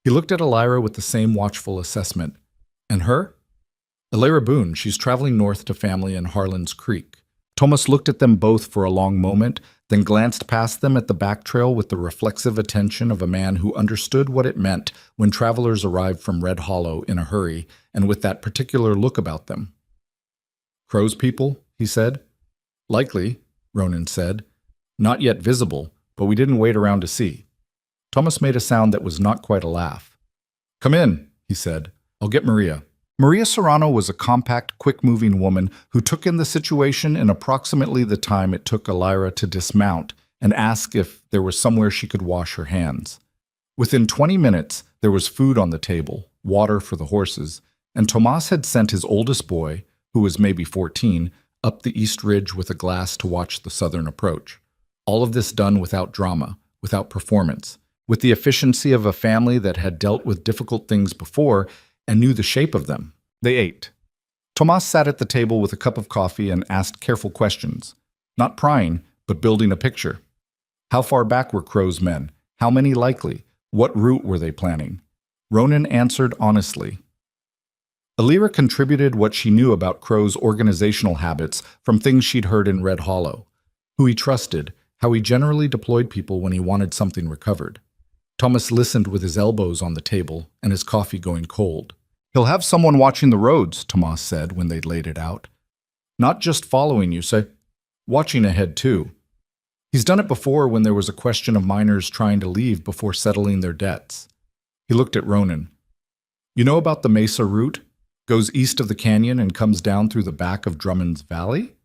He looked at Elira with the same watchful assessment. "And her?" "Elira Boone. She's traveling north to family in Harlan's Creek." Thomas looked at them both for a long moment, then glanced past them at the back trail with the reflexive attention of a man who understood what it meant when travelers arrived from Red Hollow in a hurry and with that particular look about them. "Crow's people?" he said. "Likely," Ronan said. "Not yet visible, but we didn't wait around to see." Thomas made a sound that was not quite a laugh. "Come in," he said. "I'll get Maria." Maria Serrano was a compact, quick-moving woman who took in the situation in approximately the time it took Elira to dismount and ask if there was somewhere she could wash her hands. Within 20 minutes, there was food on the table, water for the horses, and Tomas had sent his oldest boy, who was maybe 14, up the East Ridge with a glass to watch the southern approach. All of this done without drama, without performance, with the efficiency of a family that had dealt with difficult things before and knew the shape of them. They ate. Tomas sat at the table with a cup of coffee and asked careful questions, not prying, but building a picture. How far back were Crow's men? How many likely? What route were they planning? Ronan answered honestly. Elira contributed what she knew about Crow's organizational habits from things she'd heard in Red Hollow, who he trusted, how he generally deployed people when he wanted something recovered. Thomas listened with his elbows on the table and his coffee going cold. "He'll have someone watching the roads," Tomas said when they'd laid it out. "Not just following you, say, watching ahead too. He's done it before when there was a question of miners trying to leave before settling their debts." He looked at Ronan. "You know about the Mesa route? Goes east of the canyon and comes down through the back of Drummond's Valley?"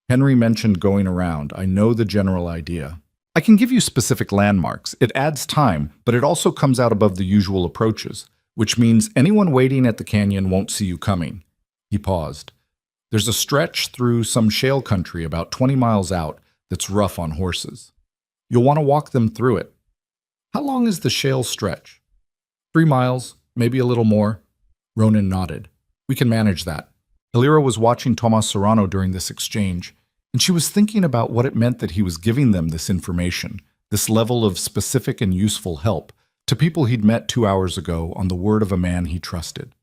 Henry mentioned going around. "I know the general idea. I can give you specific landmarks. It adds time, but it also comes out above the usual approaches, which means anyone waiting at the canyon won't see you coming." He paused. "There's a stretch through some shale country about 20 miles out that's rough on horses. You'll want to walk them through it." "How long is the shale stretch?" 3 miles, maybe a little more." Ronan nodded. "We can manage that." Elira was watching Tomas Serrano during this exchange, and she was thinking about what it meant that he was giving them this information, this level of specific and useful help, to people he'd met 2 hours ago on the word of a man he trusted.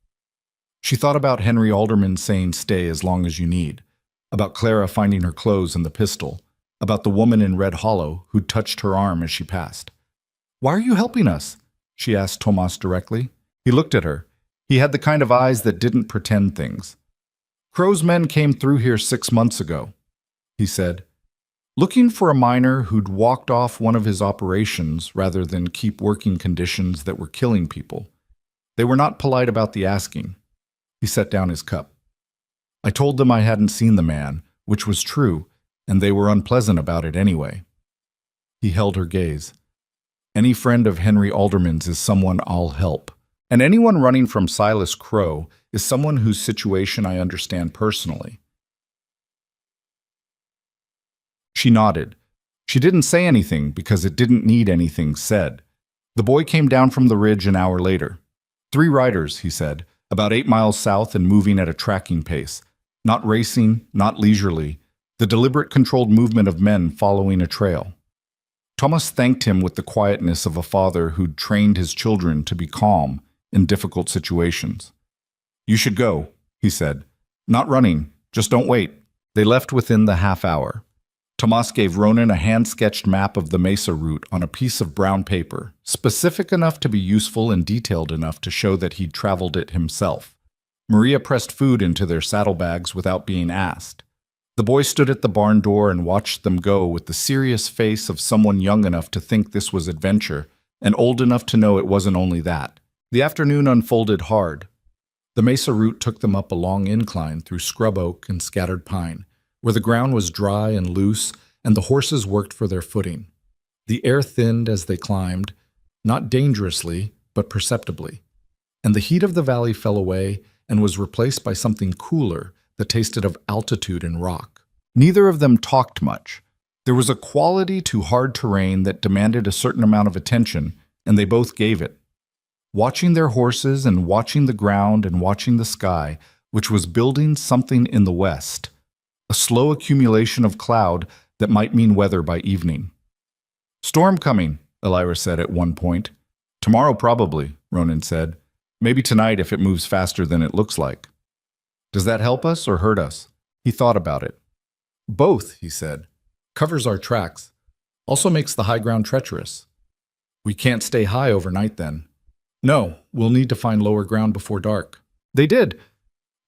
She thought about Henry Alderman saying stay as long as you need, about Clara finding her clothes and the pistol, about the woman in Red Hollow who'd touched her arm as she passed. "Why are you helping us?" she asked Tomas directly. He looked at her. He had the kind of eyes that didn't pretend things. "Crow's men came through here 6 months ago," he said, "looking for a miner who'd walked off one of his operations rather than keep working conditions that were killing people. They were not polite about the asking." He set down his cup. "I told them I hadn't seen the man, which was true, and they were unpleasant about it anyway." He held her gaze. "Any friend of Henry Alderman's is someone I'll help. And anyone running from Silas Crow is someone whose situation I understand personally." She nodded. She didn't say anything because it didn't need anything said. The boy came down from the ridge an hour later. 3 riders, he said, about 8 miles south and moving at a tracking pace. Not racing, not leisurely. The deliberate controlled movement of men following a trail. Thomas thanked him with the quietness of a father who'd trained his children to be calm in difficult situations. "You should go," he said. "Not running, just don't wait." They left within the half hour. Tomas gave Ronan a hand-sketched map of the Mesa route on a piece of brown paper, specific enough to be useful and detailed enough to show that he'd traveled it himself. Maria pressed food into their saddlebags without being asked. The boy stood at the barn door and watched them go with the serious face of someone young enough to think this was adventure, and old enough to know it wasn't only that. The afternoon unfolded hard. The mesa route took them up a long incline through scrub oak and scattered pine, where the ground was dry and loose and the horses worked for their footing. The air thinned as they climbed, not dangerously, but perceptibly, and the heat of the valley fell away and was replaced by something cooler that tasted of altitude and rock. Neither of them talked much. There was a quality to hard terrain that demanded a certain amount of attention, and they both gave it. Watching their horses and watching the ground and watching the sky, which was building something in the west, a slow accumulation of cloud that might mean weather by evening. "Storm coming," Elira said at one point. "Tomorrow probably," Ronan said. "Maybe tonight if it moves faster than it looks like." "Does that help us or hurt us?" He thought about it. "Both," he said. "Covers our tracks. Also makes the high ground treacherous." "We can't stay high overnight then." "No, we'll need to find lower ground before dark." They did.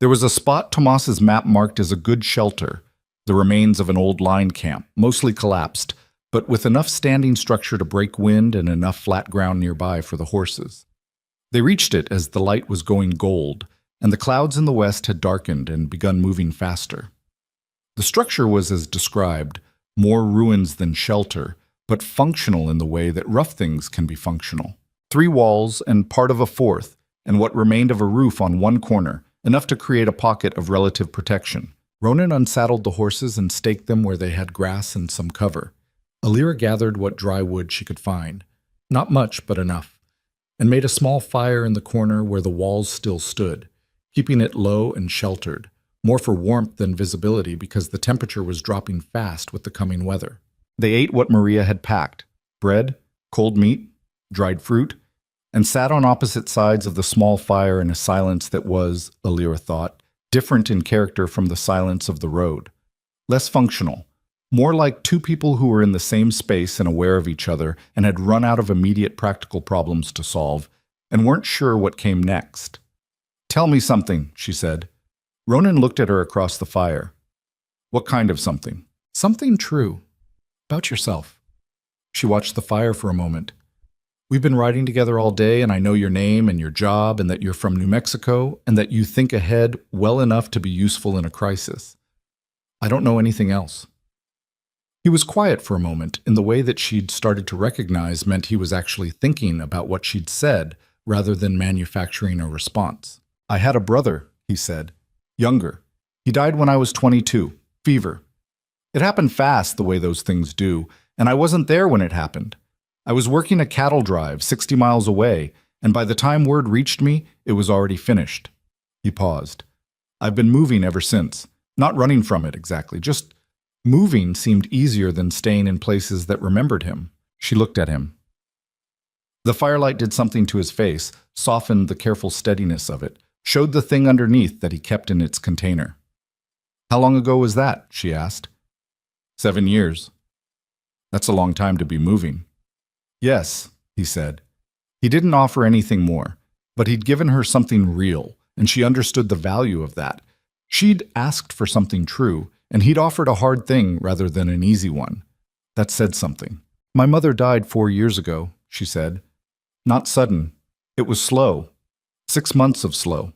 There was a spot Tomas's map marked as a good shelter, the remains of an old line camp, mostly collapsed, but with enough standing structure to break wind and enough flat ground nearby for the horses. They reached it as the light was going gold, and the clouds in the west had darkened and begun moving faster. The structure was as described, more ruins than shelter, but functional in the way that rough things can be functional. 3 walls and part of a 4th, and what remained of a roof on one corner, enough to create a pocket of relative protection. Ronan unsaddled the horses and staked them where they had grass and some cover. Elira gathered what dry wood she could find, not much but enough, and made a small fire in the corner where the walls still stood, keeping it low and sheltered, more for warmth than visibility because the temperature was dropping fast with the coming weather. They ate what Maria had packed, bread, cold meat, dried fruit, and sat on opposite sides of the small fire in a silence that was, Elira thought, different in character from the silence of the road. Less functional, more like 2 people who were in the same space and aware of each other and had run out of immediate practical problems to solve and weren't sure what came next. "Tell me something," she said. Ronan looked at her across the fire. "What kind of something?" "Something true. About yourself." She watched the fire for a moment. "We've been riding together all day, and I know your name and your job and that you're from New Mexico and that you think ahead well enough to be useful in a crisis. I don't know anything else." He was quiet for a moment in the way that she'd started to recognize meant he was actually thinking about what she'd said rather than manufacturing a response. "I had a brother," he said. "Younger. He died when I was 22. Fever. It happened fast the way those things do, and I wasn't there when it happened. I was working a cattle drive 60 miles away, and by the time word reached me, it was already finished." He paused. "I've been moving ever since. Not running from it exactly, just moving seemed easier than staying in places that remembered him." She looked at him. The firelight did something to his face, softened the careful steadiness of it, showed the thing underneath that he kept in its container. "How long ago was that?" she asked. 7 years. That's a long time to be moving." "Yes," he said. He didn't offer anything more, but he'd given her something real, and she understood the value of that. She'd asked for something true, and he'd offered a hard thing rather than an easy one. That said something. "My mother died 4 years ago," she said. "Not sudden. It was slow. 6 months of slow.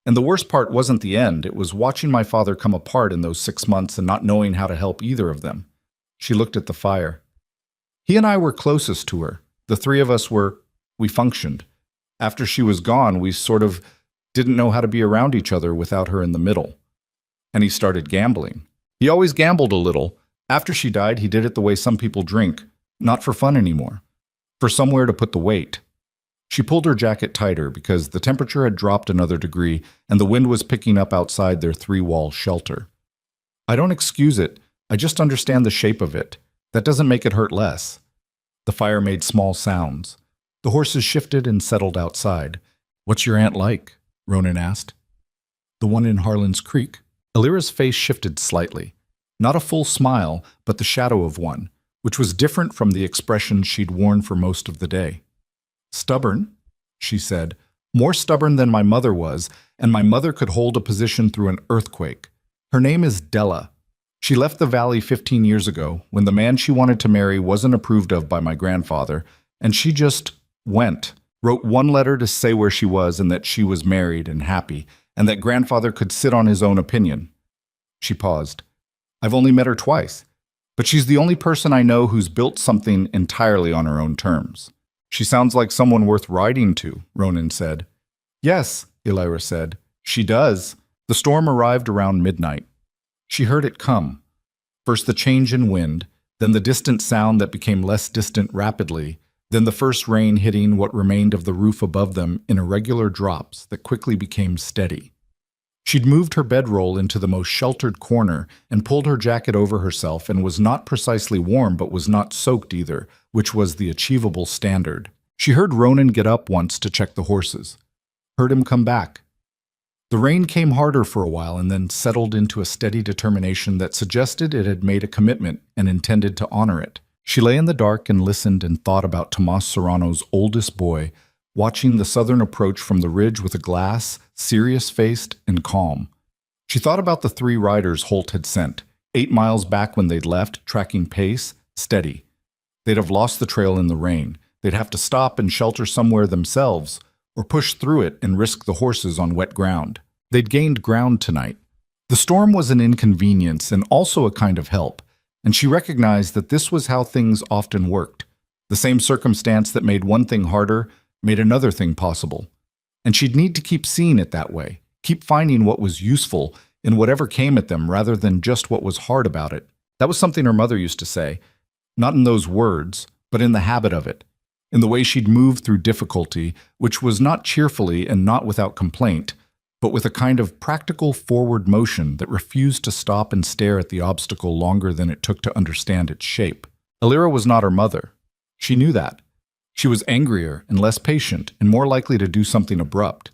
And the worst part wasn't the end. It was watching my father come apart in those 6 months and not knowing how to help either of them." She looked at the fire. "He and I were closest to her. The 3 of us we functioned. After she was gone, we sort of didn't know how to be around each other without her in the middle. And he started gambling. He always gambled a little. After she died, he did it the way some people drink, not for fun anymore, for somewhere to put the weight." She pulled her jacket tighter because the temperature had dropped another degree and the wind was picking up outside their 3-wall shelter. "I don't excuse it. I just understand the shape of it. That doesn't make it hurt less." The fire made small sounds. The horses shifted and settled outside. "What's your aunt like?" Ronan asked. "The one in Harlan's Creek." Elira's face shifted slightly. Not a full smile, but the shadow of one, which was different from the expression she'd worn for most of the day. "Stubborn," she said. "More stubborn than my mother was, and my mother could hold a position through an earthquake. Her name is Della. She left the valley 15 years ago, when the man she wanted to marry wasn't approved of by my grandfather, And she just went, wrote one letter to say where she was and that she was married and happy, and that grandfather could sit on his own opinion. She paused. I've only met her twice, but she's the only person I know who's built something entirely on her own terms. She sounds like someone worth writing to, Ronan said. Yes, Elira said. She does. The storm arrived around midnight. She heard it come. First the change in wind, then the distant sound that became less distant rapidly, then the first rain hitting what remained of the roof above them in irregular drops that quickly became steady. She'd moved her bedroll into the most sheltered corner and pulled her jacket over herself and was not precisely warm but was not soaked either, which was the achievable standard. She heard Ronan get up once to check the horses. Heard him come back. The rain came harder for a while and then settled into a steady determination that suggested it had made a commitment and intended to honor it. She lay in the dark and listened and thought about Tomas Serrano's oldest boy, watching the southern approach from the ridge with a glass, serious-faced and calm. She thought about the 3 riders Holt had sent, 8 miles back when they'd left, tracking pace, steady. They'd have lost the trail in the rain. They'd have to stop and shelter somewhere themselves, or push through it and risk the horses on wet ground. They'd gained ground tonight. The storm was an inconvenience and also a kind of help, and she recognized that this was how things often worked. The same circumstance that made one thing harder made another thing possible. And she'd need to keep seeing it that way, keep finding what was useful in whatever came at them rather than just what was hard about it. That was something her mother used to say, not in those words, but in the habit of it, in the way she'd move through difficulty, which was not cheerfully and not without complaint, but with a kind of practical forward motion that refused to stop and stare at the obstacle longer than it took to understand its shape. Elira was not her mother. She knew that. She was angrier and less patient and more likely to do something abrupt.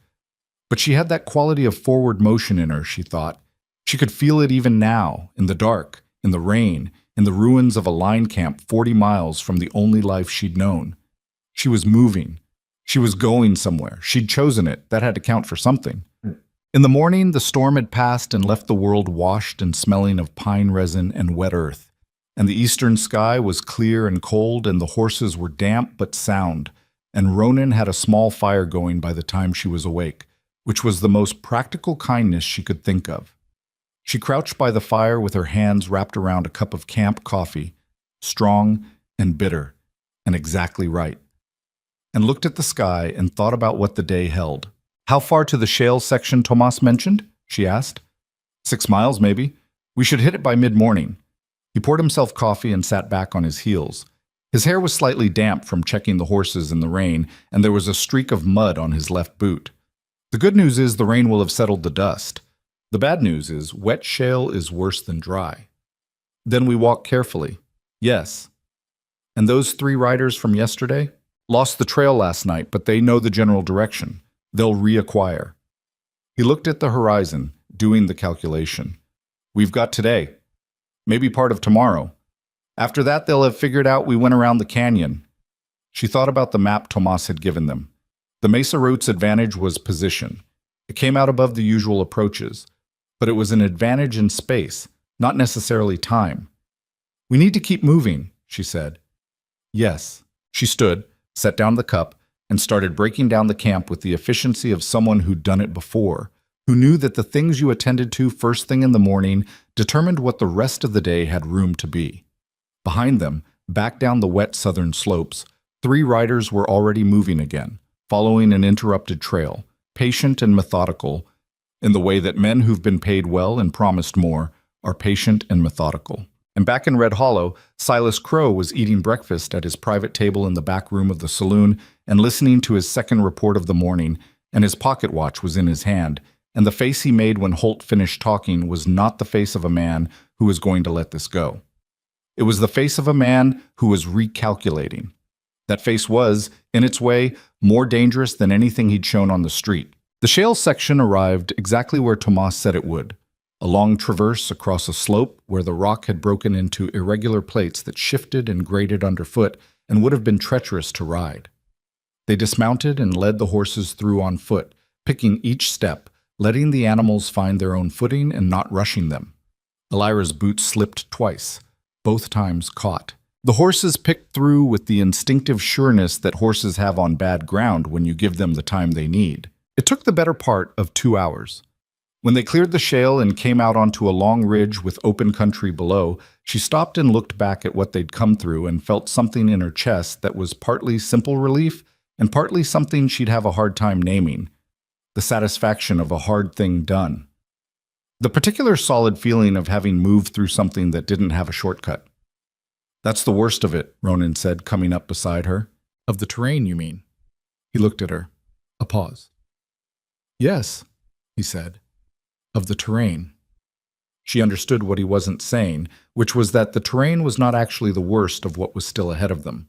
But she had that quality of forward motion in her, she thought. She could feel it even now, in the dark, in the rain, in the ruins of a line camp 40 miles from the only life she'd known. She was moving. She was going somewhere. She'd chosen it. That had to count for something. In the morning, the storm had passed and left the world washed and smelling of pine resin and wet earth. And the eastern sky was clear and cold, and the horses were damp but sound, and Ronan had a small fire going by the time she was awake, which was the most practical kindness she could think of. She crouched by the fire with her hands wrapped around a cup of camp coffee, strong and bitter, and exactly right, and looked at the sky and thought about what the day held. How far to the shale section Tomas mentioned? She asked. 6 miles, maybe. We should hit it by mid-morning. He poured himself coffee and sat back on his heels. His hair was slightly damp from checking the horses in the rain, and there was a streak of mud on his left boot. The good news is the rain will have settled the dust. The bad news is wet shale is worse than dry. Then we walk carefully. Yes. And those 3 riders from yesterday? Lost the trail last night, but they know the general direction. They'll reacquire. He looked at the horizon, doing the calculation. We've got today. Maybe part of tomorrow. After that, they'll have figured out we went around the canyon. She thought about the map Tomas had given them. The Mesa route's advantage was position. It came out above the usual approaches, but it was an advantage in space, not necessarily time. We need to keep moving, she said. Yes. She stood, set down the cup, and started breaking down the camp with the efficiency of someone who'd done it before, who knew that the things you attended to first thing in the morning determined what the rest of the day had room to be. Behind them, back down the wet southern slopes, 3 riders were already moving again, following an interrupted trail, patient and methodical, in the way that men who've been paid well and promised more are patient and methodical. And back in Red Hollow, Silas Crow was eating breakfast at his private table in the back room of the saloon and listening to his second report of the morning, and his pocket watch was in his hand, and the face he made when Holt finished talking was not the face of a man who was going to let this go. It was the face of a man who was recalculating. That face was, in its way, more dangerous than anything he'd shown on the street. The shale section arrived exactly where Tomas said it would, a long traverse across a slope where the rock had broken into irregular plates that shifted and grated underfoot and would have been treacherous to ride. They dismounted and led the horses through on foot, picking each step, letting the animals find their own footing and not rushing them. Elira's boots slipped twice, both times caught. The horses picked through with the instinctive sureness that horses have on bad ground when you give them the time they need. It took the better part of 2 hours. When they cleared the shale and came out onto a long ridge with open country below, she stopped and looked back at what they'd come through and felt something in her chest that was partly simple relief and partly something she'd have a hard time naming: the satisfaction of a hard thing done. The particular solid feeling of having moved through something that didn't have a shortcut. "That's the worst of it," Ronan said, coming up beside her. "Of the terrain, you mean?" He looked at her. A pause. "Yes," he said. "Of the terrain." She understood what he wasn't saying, which was that the terrain was not actually the worst of what was still ahead of them.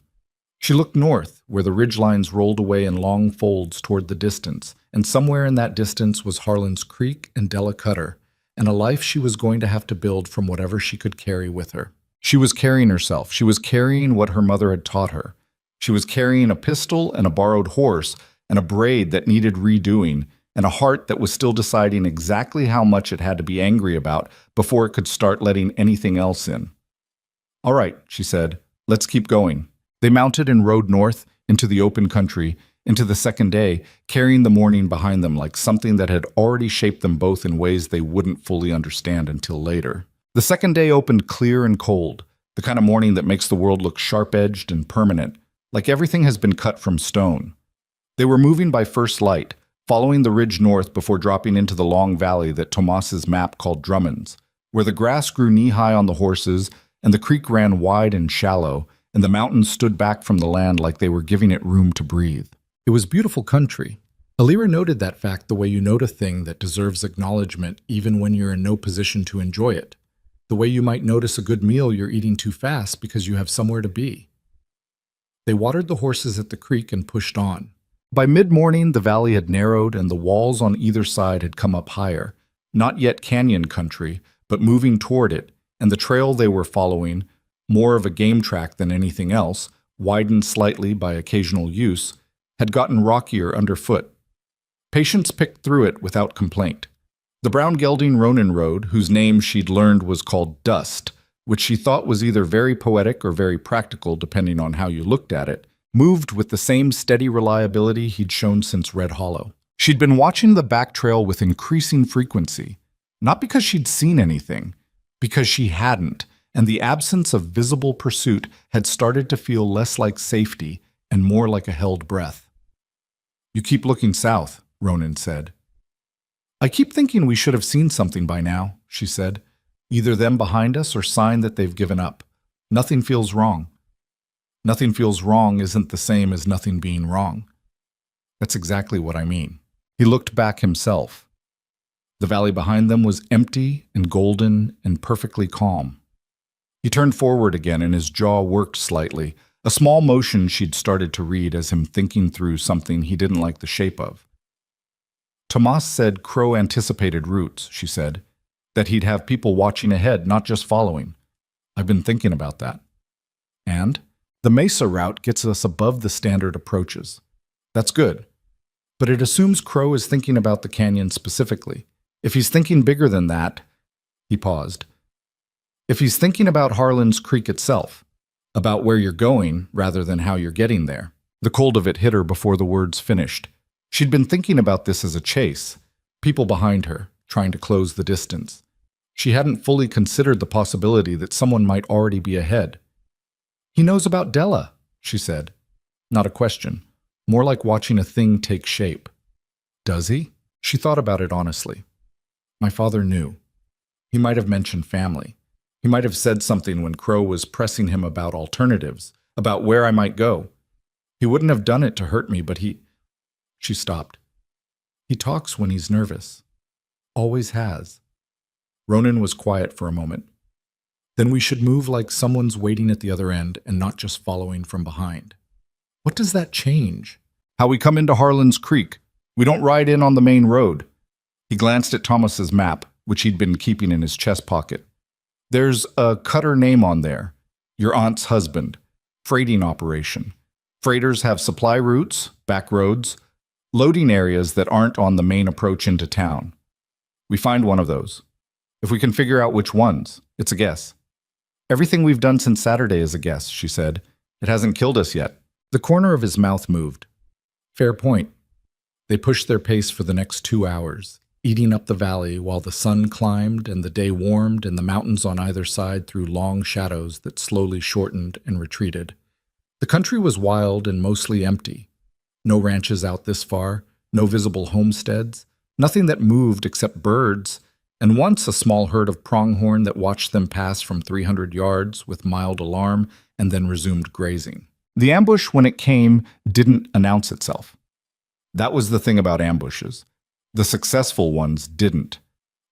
She looked north, where the ridgelines rolled away in long folds toward the distance, and somewhere in that distance was Harlan's Creek and Della Cutter, and a life she was going to have to build from whatever she could carry with her. She was carrying herself. She was carrying what her mother had taught her. She was carrying a pistol and a borrowed horse and a braid that needed redoing, and a heart that was still deciding exactly how much it had to be angry about before it could start letting anything else in. "All right," she said, "let's keep going." They mounted and rode north into the open country, into the second day, carrying the morning behind them like something that had already shaped them both in ways they wouldn't fully understand until later. The second day opened clear and cold, the kind of morning that makes the world look sharp-edged and permanent, like everything has been cut from stone. They were moving by first light, following the ridge north before dropping into the long valley that Tomas's map called Drummond's, where the grass grew knee-high on the horses, and the creek ran wide and shallow, and the mountains stood back from the land like they were giving it room to breathe. It was beautiful country. Alira noted that fact the way you note a thing that deserves acknowledgement even when you're in no position to enjoy it. The way you might notice a good meal you're eating too fast because you have somewhere to be. They watered the horses at the creek and pushed on. By mid-morning, the valley had narrowed and the walls on either side had come up higher, not yet canyon country, but moving toward it, and the trail they were following, more of a game track than anything else, widened slightly by occasional use, had gotten rockier underfoot. Patience picked through it without complaint. The brown gelding Ronan rode, whose name she'd learned was called Dust, which she thought was either very poetic or very practical depending on how you looked at it, moved with the same steady reliability he'd shown since Red Hollow. She'd been watching the back trail with increasing frequency, not because she'd seen anything, because she hadn't, and the absence of visible pursuit had started to feel less like safety and more like a held breath. "You keep looking south," Ronan said. "I keep thinking we should have seen something by now," she said. "Either them behind us or sign that they've given up. Nothing feels wrong." "Nothing feels wrong" isn't the same as nothing being wrong. That's exactly what I mean. He looked back himself. The valley behind them was empty and golden and perfectly calm. He turned forward again and his jaw worked slightly, a small motion she'd started to read as him thinking through something he didn't like the shape of. "Tomas said Crow anticipated routes," she said, "that he'd have people watching ahead, not just following. I've been thinking about that. And the Mesa route gets us above the standard approaches. That's good. But it assumes Crow is thinking about the canyon specifically. If he's thinking bigger than that," he paused. "If he's thinking about Harlan's Creek itself, about where you're going rather than how you're getting there." The cold of it hit her before the words finished. She'd been thinking about this as a chase, people behind her, trying to close the distance. She hadn't fully considered the possibility that someone might already be ahead. "He knows about Della," she said. Not a question, more like watching a thing take shape. "Does he?" She thought about it honestly. My father knew. He might have mentioned family. He might have said something when Crow was pressing him about alternatives, about where I might go. He wouldn't have done it to hurt me, but he... She stopped. "He talks when he's nervous. Always has." Ronan was quiet for a moment. "Then we should move like someone's waiting at the other end and not just following from behind." "What does that change?" "How we come into Harlan's Creek. We don't ride in on the main road." He glanced at Thomas's map, which he'd been keeping in his chest pocket. "There's a Cutter name on there. Your aunt's husband. Freighting operation. Freighters have supply routes, back roads, loading areas that aren't on the main approach into town. We find one of those. If we can figure out which ones, it's a guess." Everything we've done since Saturday is a guess, she said. It hasn't killed us yet. The corner of his mouth moved. Fair point. They pushed their pace for the next 2 hours, eating up the valley while the sun climbed and the day warmed and the mountains on either side threw long shadows that slowly shortened and retreated. The country was wild and mostly empty. No ranches out this far, no visible homesteads, nothing that moved except birds, and once a small herd of pronghorn that watched them pass from 300 yards with mild alarm and then resumed grazing. The ambush, when it came, didn't announce itself. That was the thing about ambushes. The successful ones didn't.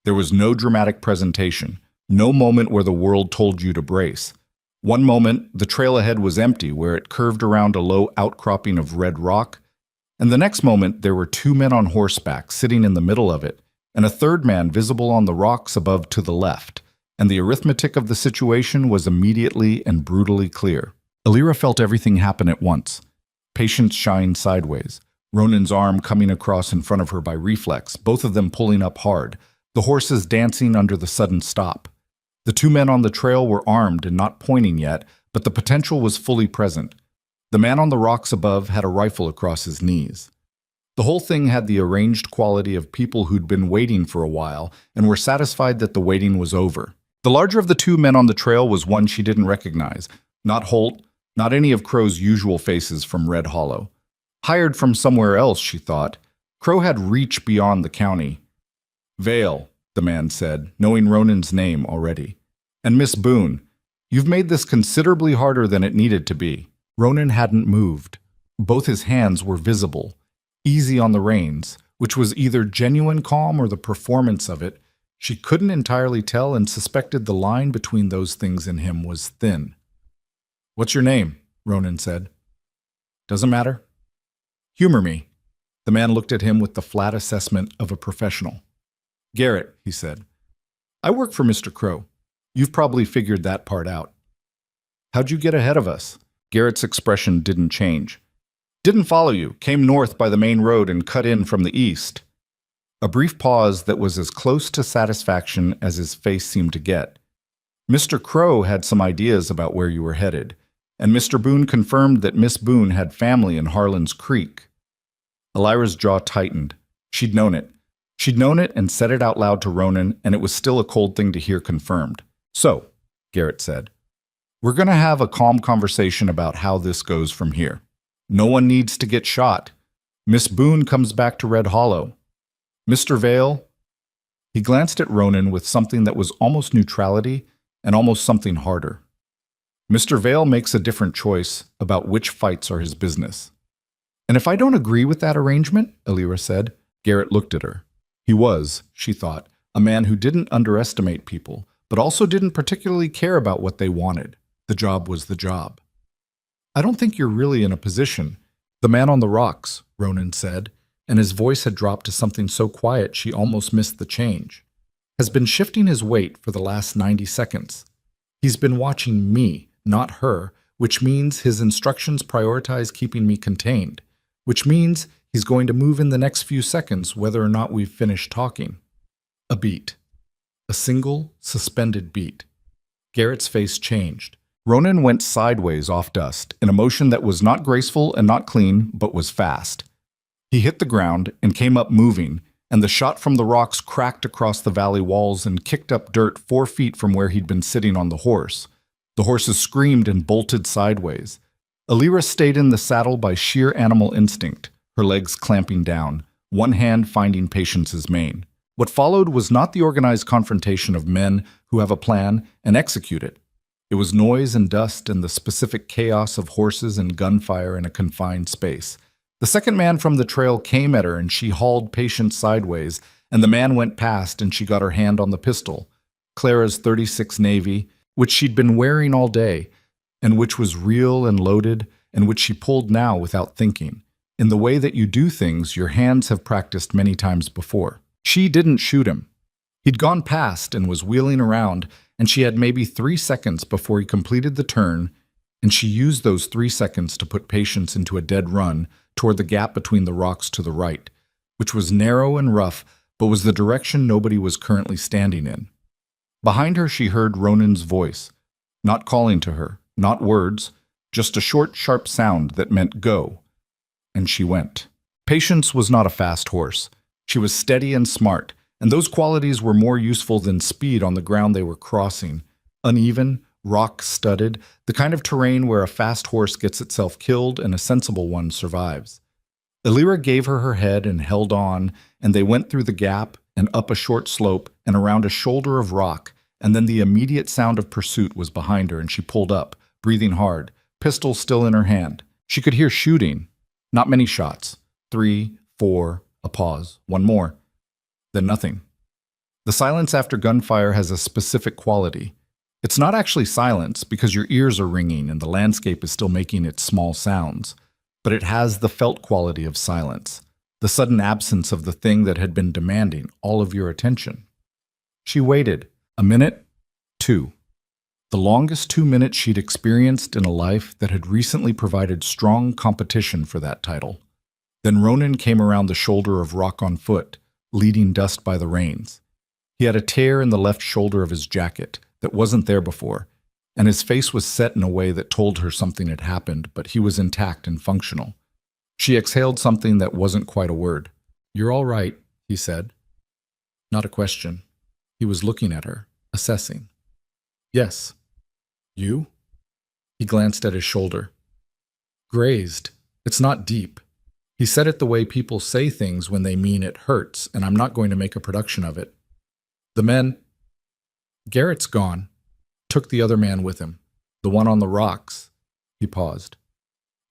There was no dramatic presentation, no moment where the world told you to brace. One moment, the trail ahead was empty where it curved around a low outcropping of red rock, and the next moment there were 2 men on horseback sitting in the middle of it, and a third man visible on the rocks above to the left, and the arithmetic of the situation was immediately and brutally clear. Alira felt everything happen at once. Patience shine sideways. Ronan's arm coming across in front of her by reflex, both of them pulling up hard, the horses dancing under the sudden stop. The 2 men on the trail were armed and not pointing yet, but the potential was fully present. The man on the rocks above had a rifle across his knees. The whole thing had the arranged quality of people who'd been waiting for a while and were satisfied that the waiting was over. The larger of the 2 men on the trail was one she didn't recognize, not Holt, not any of Crow's usual faces from Red Hollow. Hired from somewhere else, she thought. Crow had reach beyond the county. Vale, the man said, knowing Ronan's name already. And Miss Boone, you've made this considerably harder than it needed to be. Ronan hadn't moved. Both his hands were visible, easy on the reins, which was either genuine calm or the performance of it. She couldn't entirely tell and suspected the line between those things in him was thin. What's your name? Ronan said. Doesn't matter. Humor me. The man looked at him with the flat assessment of a professional. Garrett, he said. I work for Mr. Crow. You've probably figured that part out. How'd you get ahead of us? Garrett's expression didn't change. Didn't follow you, came north by the main road and cut in from the east. A brief pause that was as close to satisfaction as his face seemed to get. Mr. Crow had some ideas about where you were headed, and Mr. Boone confirmed that Miss Boone had family in Harlan's Creek. Alira's jaw tightened. She'd known it. She'd known it and said it out loud to Ronan, and it was still a cold thing to hear confirmed. So, Garrett said, we're going to have a calm conversation about how this goes from here. No one needs to get shot. Miss Boone comes back to Red Hollow. Mr. Vale? He glanced at Ronan with something that was almost neutrality and almost something harder. Mr. Vale makes a different choice about which fights are his business. And if I don't agree with that arrangement, Alira said. Garrett looked at her. He was, she thought, a man who didn't underestimate people, but also didn't particularly care about what they wanted. The job was the job. I don't think you're really in a position. The man on the rocks, Ronan said, and his voice had dropped to something so quiet she almost missed the change, has been shifting his weight for the last 90 seconds. He's been watching me, not her, which means his instructions prioritize keeping me contained, which means he's going to move in the next few seconds whether or not we've finished talking. A beat. A single, suspended beat. Garrett's face changed. Ronan went sideways off dust, in a motion that was not graceful and not clean, but was fast. He hit the ground and came up moving, and the shot from the rocks cracked across the valley walls and kicked up dirt 4 feet from where he'd been sitting on the horse. The horses screamed and bolted sideways. Alira stayed in the saddle by sheer animal instinct, her legs clamping down, one hand finding Patience's mane. What followed was not the organized confrontation of men who have a plan and execute it. It was noise and dust and the specific chaos of horses and gunfire in a confined space. The second man from the trail came at her and she hauled Patience sideways, and the man went past and she got her hand on the pistol, Clara's .36 Navy, which she'd been wearing all day, and which was real and loaded, and which she pulled now without thinking. In the way that you do things your hands have practiced many times before. She didn't shoot him. He'd gone past and was wheeling around, and she had maybe 3 seconds before he completed the turn, and she used those 3 seconds to put Patience into a dead run toward the gap between the rocks to the right, which was narrow and rough, but was the direction nobody was currently standing in. Behind her she heard Ronan's voice. not calling to her, not words, just a short, sharp sound that meant go. And she went. Patience was not a fast horse. She was steady and smart, and those qualities were more useful than speed on the ground they were crossing. Uneven, rock-studded, the kind of terrain where a fast horse gets itself killed and a sensible one survives. Elira gave her her head and held on, and they went through the gap and up a short slope and around a shoulder of rock, and then the immediate sound of pursuit was behind her, and she pulled up, breathing hard, pistol still in her hand. She could hear shooting. Not many shots. 3, 4, a pause, one more. Then nothing. The silence after gunfire has a specific quality. It's not actually silence because your ears are ringing and the landscape is still making its small sounds, but it has the felt quality of silence, the sudden absence of the thing that had been demanding all of your attention. She waited. A minute, 2. The longest 2 minutes she'd experienced in a life that had recently provided strong competition for that title. Then Ronan came around the shoulder of rock on foot, leading dust by the reins. He had a tear in the left shoulder of his jacket that wasn't there before, and his face was set in a way that told her something had happened, but he was intact and functional. She exhaled something that wasn't quite a word. "You're all right," he said. Not a question. He was looking at her, assessing. "Yes. You?" He glanced at his shoulder. "Grazed. It's not deep." He said it the way people say things when they mean it hurts, and I'm not going to make a production of it. The men... Garrett's gone. Took the other man with him. The one on the rocks. He paused.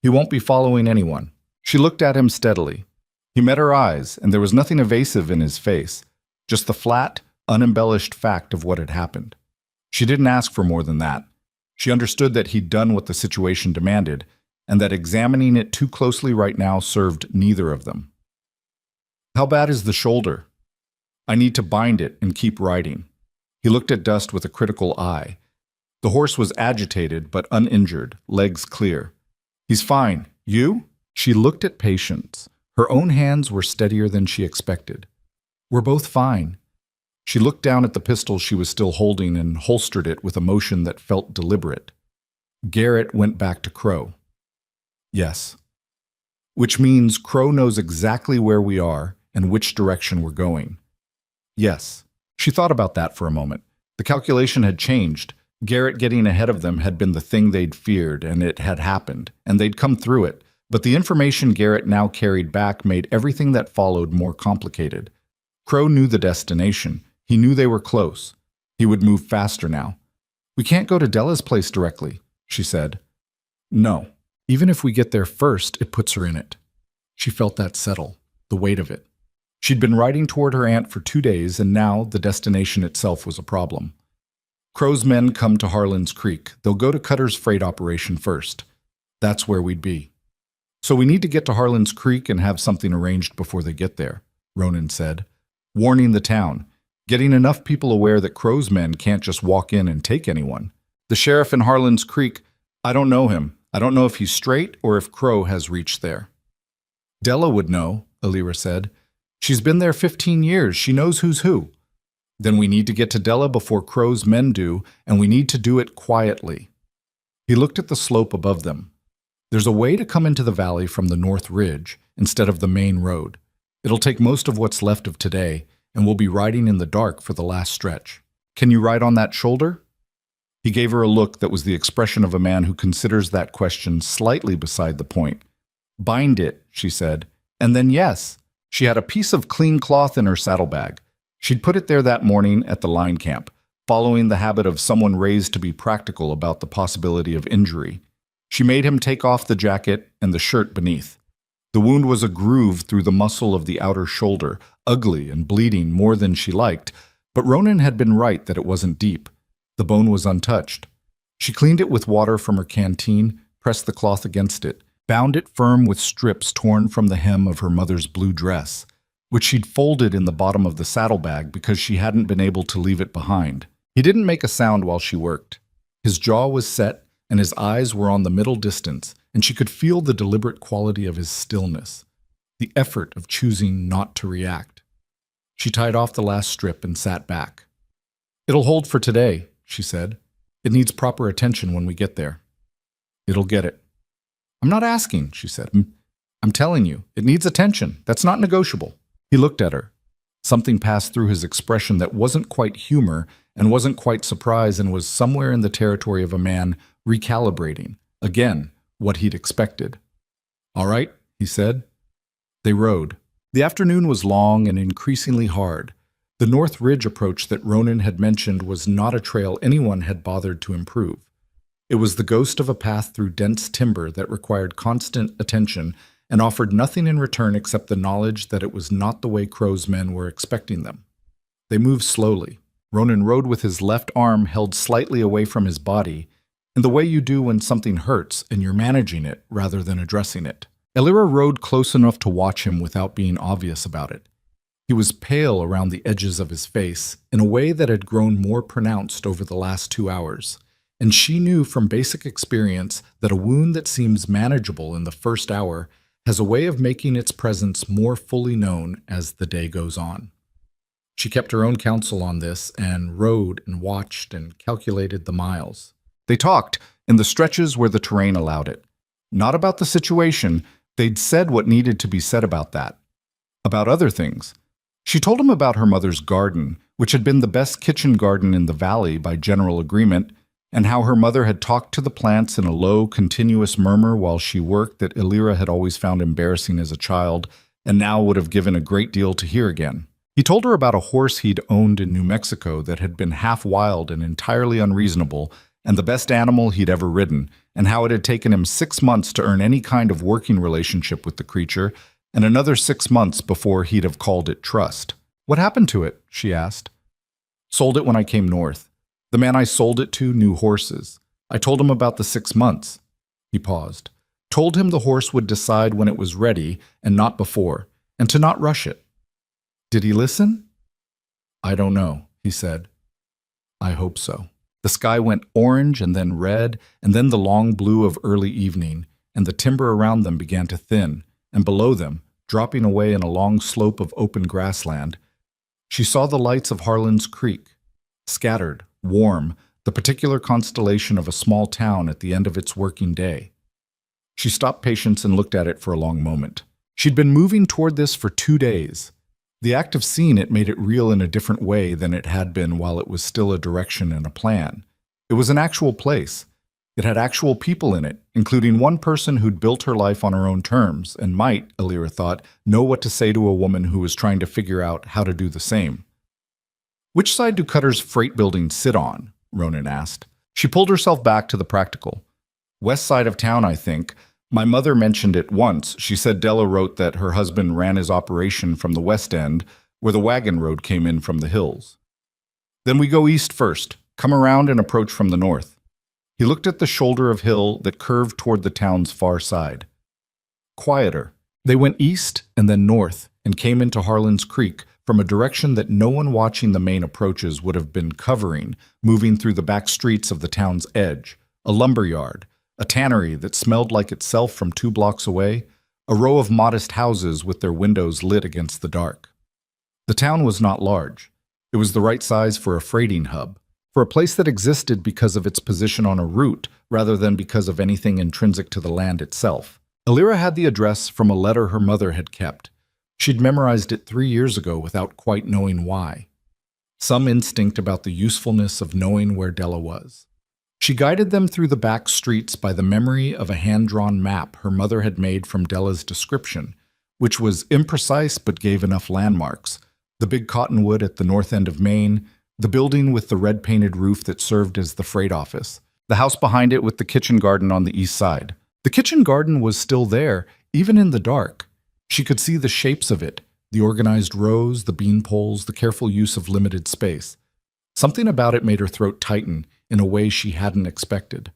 He won't be following anyone. She looked at him steadily. He met her eyes, and there was nothing evasive in his face, just the flat, unembellished fact of what had happened. She didn't ask for more than that. She understood that he'd done what the situation demanded, and that examining it too closely right now served neither of them. "How bad is the shoulder?" "I need to bind it and keep riding." He looked at Dust with a critical eye. The horse was agitated but uninjured, legs clear. "He's fine. You?" She looked at Patience. Her own hands were steadier than she expected. "We're both fine." She looked down at the pistol she was still holding and holstered it with a motion that felt deliberate. Garrett went back to Crow. "Yes." "Which means Crow knows exactly where we are and which direction we're going." "Yes." She thought about that for a moment. The calculation had changed. Garrett getting ahead of them had been the thing they'd feared, and it had happened, and they'd come through it. But the information Garrett now carried back made everything that followed more complicated. Crow knew the destination. He knew they were close. He would move faster now. "We can't go to Della's place directly," she said. "No. Even if we get there first, it puts her in it." She felt that settle, the weight of it. She'd been riding toward her aunt for 2 days, and now the destination itself was a problem. "Crow's men come to Harlan's Creek. They'll go to Cutter's freight operation first. That's where we'd be." "So we need to get to Harlan's Creek and have something arranged before they get there," Ronan said. "Warning the town. Getting enough people aware that Crow's men can't just walk in and take anyone. The sheriff in Harlan's Creek, I don't know him. I don't know if he's straight or if Crow has reached there." "Della would know," Elira said. "She's been there 15 years. She knows who's who." "Then we need to get to Della before Crow's men do, and we need to do it quietly." He looked at the slope above them. "There's a way to come into the valley from the North Ridge instead of the main road. It'll take most of what's left of today, and we'll be riding in the dark for the last stretch. Can you ride on that shoulder?" He gave her a look that was the expression of a man who considers that question slightly beside the point. "Bind it," she said, and then yes. She had a piece of clean cloth in her saddlebag. She'd put it there that morning at the line camp, following the habit of someone raised to be practical about the possibility of injury. She made him take off the jacket and the shirt beneath. The wound was a groove through the muscle of the outer shoulder, ugly and bleeding more than she liked, but Ronan had been right that it wasn't deep. The bone was untouched. She cleaned it with water from her canteen, pressed the cloth against it, bound it firm with strips torn from the hem of her mother's blue dress, which she'd folded in the bottom of the saddlebag because she hadn't been able to leave it behind. He didn't make a sound while she worked. His jaw was set, and his eyes were on the middle distance, and she could feel the deliberate quality of his stillness, the effort of choosing not to react. She tied off the last strip and sat back. "It'll hold for today," she said. It needs proper attention when we get there. It'll get it. I'm not asking, she said. I'm telling you, it needs attention. That's not negotiable. He looked at her. Something passed through his expression that wasn't quite humor and wasn't quite surprise and was somewhere in the territory of a man recalibrating, again, what he'd expected. All right, he said. They rode. The afternoon was long and increasingly hard. The North Ridge approach that Ronan had mentioned was not a trail anyone had bothered to improve. It was the ghost of a path through dense timber that required constant attention and offered nothing in return except the knowledge that it was not the way Crow's men were expecting them. They moved slowly. Ronan rode with his left arm held slightly away from his body, in the way you do when something hurts and you're managing it rather than addressing it. Elira rode close enough to watch him without being obvious about it. He was pale around the edges of his face in a way that had grown more pronounced over the last 2 hours, and she knew from basic experience that a wound that seems manageable in the first hour has a way of making its presence more fully known as the day goes on. She kept her own counsel on this and rode and watched and calculated the miles. They talked in the stretches where the terrain allowed it. Not about the situation, they'd said what needed to be said about that. About other things. She told him about her mother's garden, which had been the best kitchen garden in the valley by general agreement, and how her mother had talked to the plants in a low, continuous murmur while she worked that Elira had always found embarrassing as a child, and now would have given a great deal to hear again. He told her about a horse he'd owned in New Mexico that had been half wild and entirely unreasonable, and the best animal he'd ever ridden, and how it had taken him 6 months to earn any kind of working relationship with the creature, and another 6 months before he'd have called it trust. What happened to it? She asked. Sold it when I came north. The man I sold it to knew horses. I told him about the 6 months. He paused. Told him the horse would decide when it was ready and not before, and to not rush it. Did he listen? I don't know, he said. I hope so. The sky went orange and then red and then the long blue of early evening, and the timber around them began to thin, and below them, dropping away in a long slope of open grassland, she saw the lights of Harlan's Creek, scattered, warm, the particular constellation of a small town at the end of its working day. She stopped Patience and looked at it for a long moment. She'd been moving toward this for 2 days. The act of seeing it made it real in a different way than it had been while it was still a direction and a plan. It was an actual place. It had actual people in it, including one person who'd built her life on her own terms and might, Elira thought, know what to say to a woman who was trying to figure out how to do the same. Which side do Cutter's freight buildings sit on? Ronan asked. She pulled herself back to the practical. West side of town, I think. My mother mentioned it once. She said Della wrote that her husband ran his operation from the west end, where the wagon road came in from the hills. Then we go east first, come around and approach from the north. He looked at the shoulder of hill that curved toward the town's far side. Quieter. They went east and then north and came into Harlan's Creek from a direction that no one watching the main approaches would have been covering, moving through the back streets of the town's edge, a lumber yard, a tannery that smelled like itself from 2 blocks away, a row of modest houses with their windows lit against the dark. The town was not large. It was the right size for a freighting hub, for a place that existed because of its position on a route rather than because of anything intrinsic to the land itself. Elira had the address from a letter her mother had kept. She'd memorized it 3 years ago without quite knowing why. Some instinct about the usefulness of knowing where Della was. She guided them through the back streets by the memory of a hand-drawn map her mother had made from Della's description, which was imprecise but gave enough landmarks. The big cottonwood at the north end of Maine, the building with the red-painted roof that served as the freight office, the house behind it with the kitchen garden on the east side. The kitchen garden was still there, even in the dark. She could see the shapes of it, the organized rows, the bean poles, the careful use of limited space. Something about it made her throat tighten in a way she hadn't expected.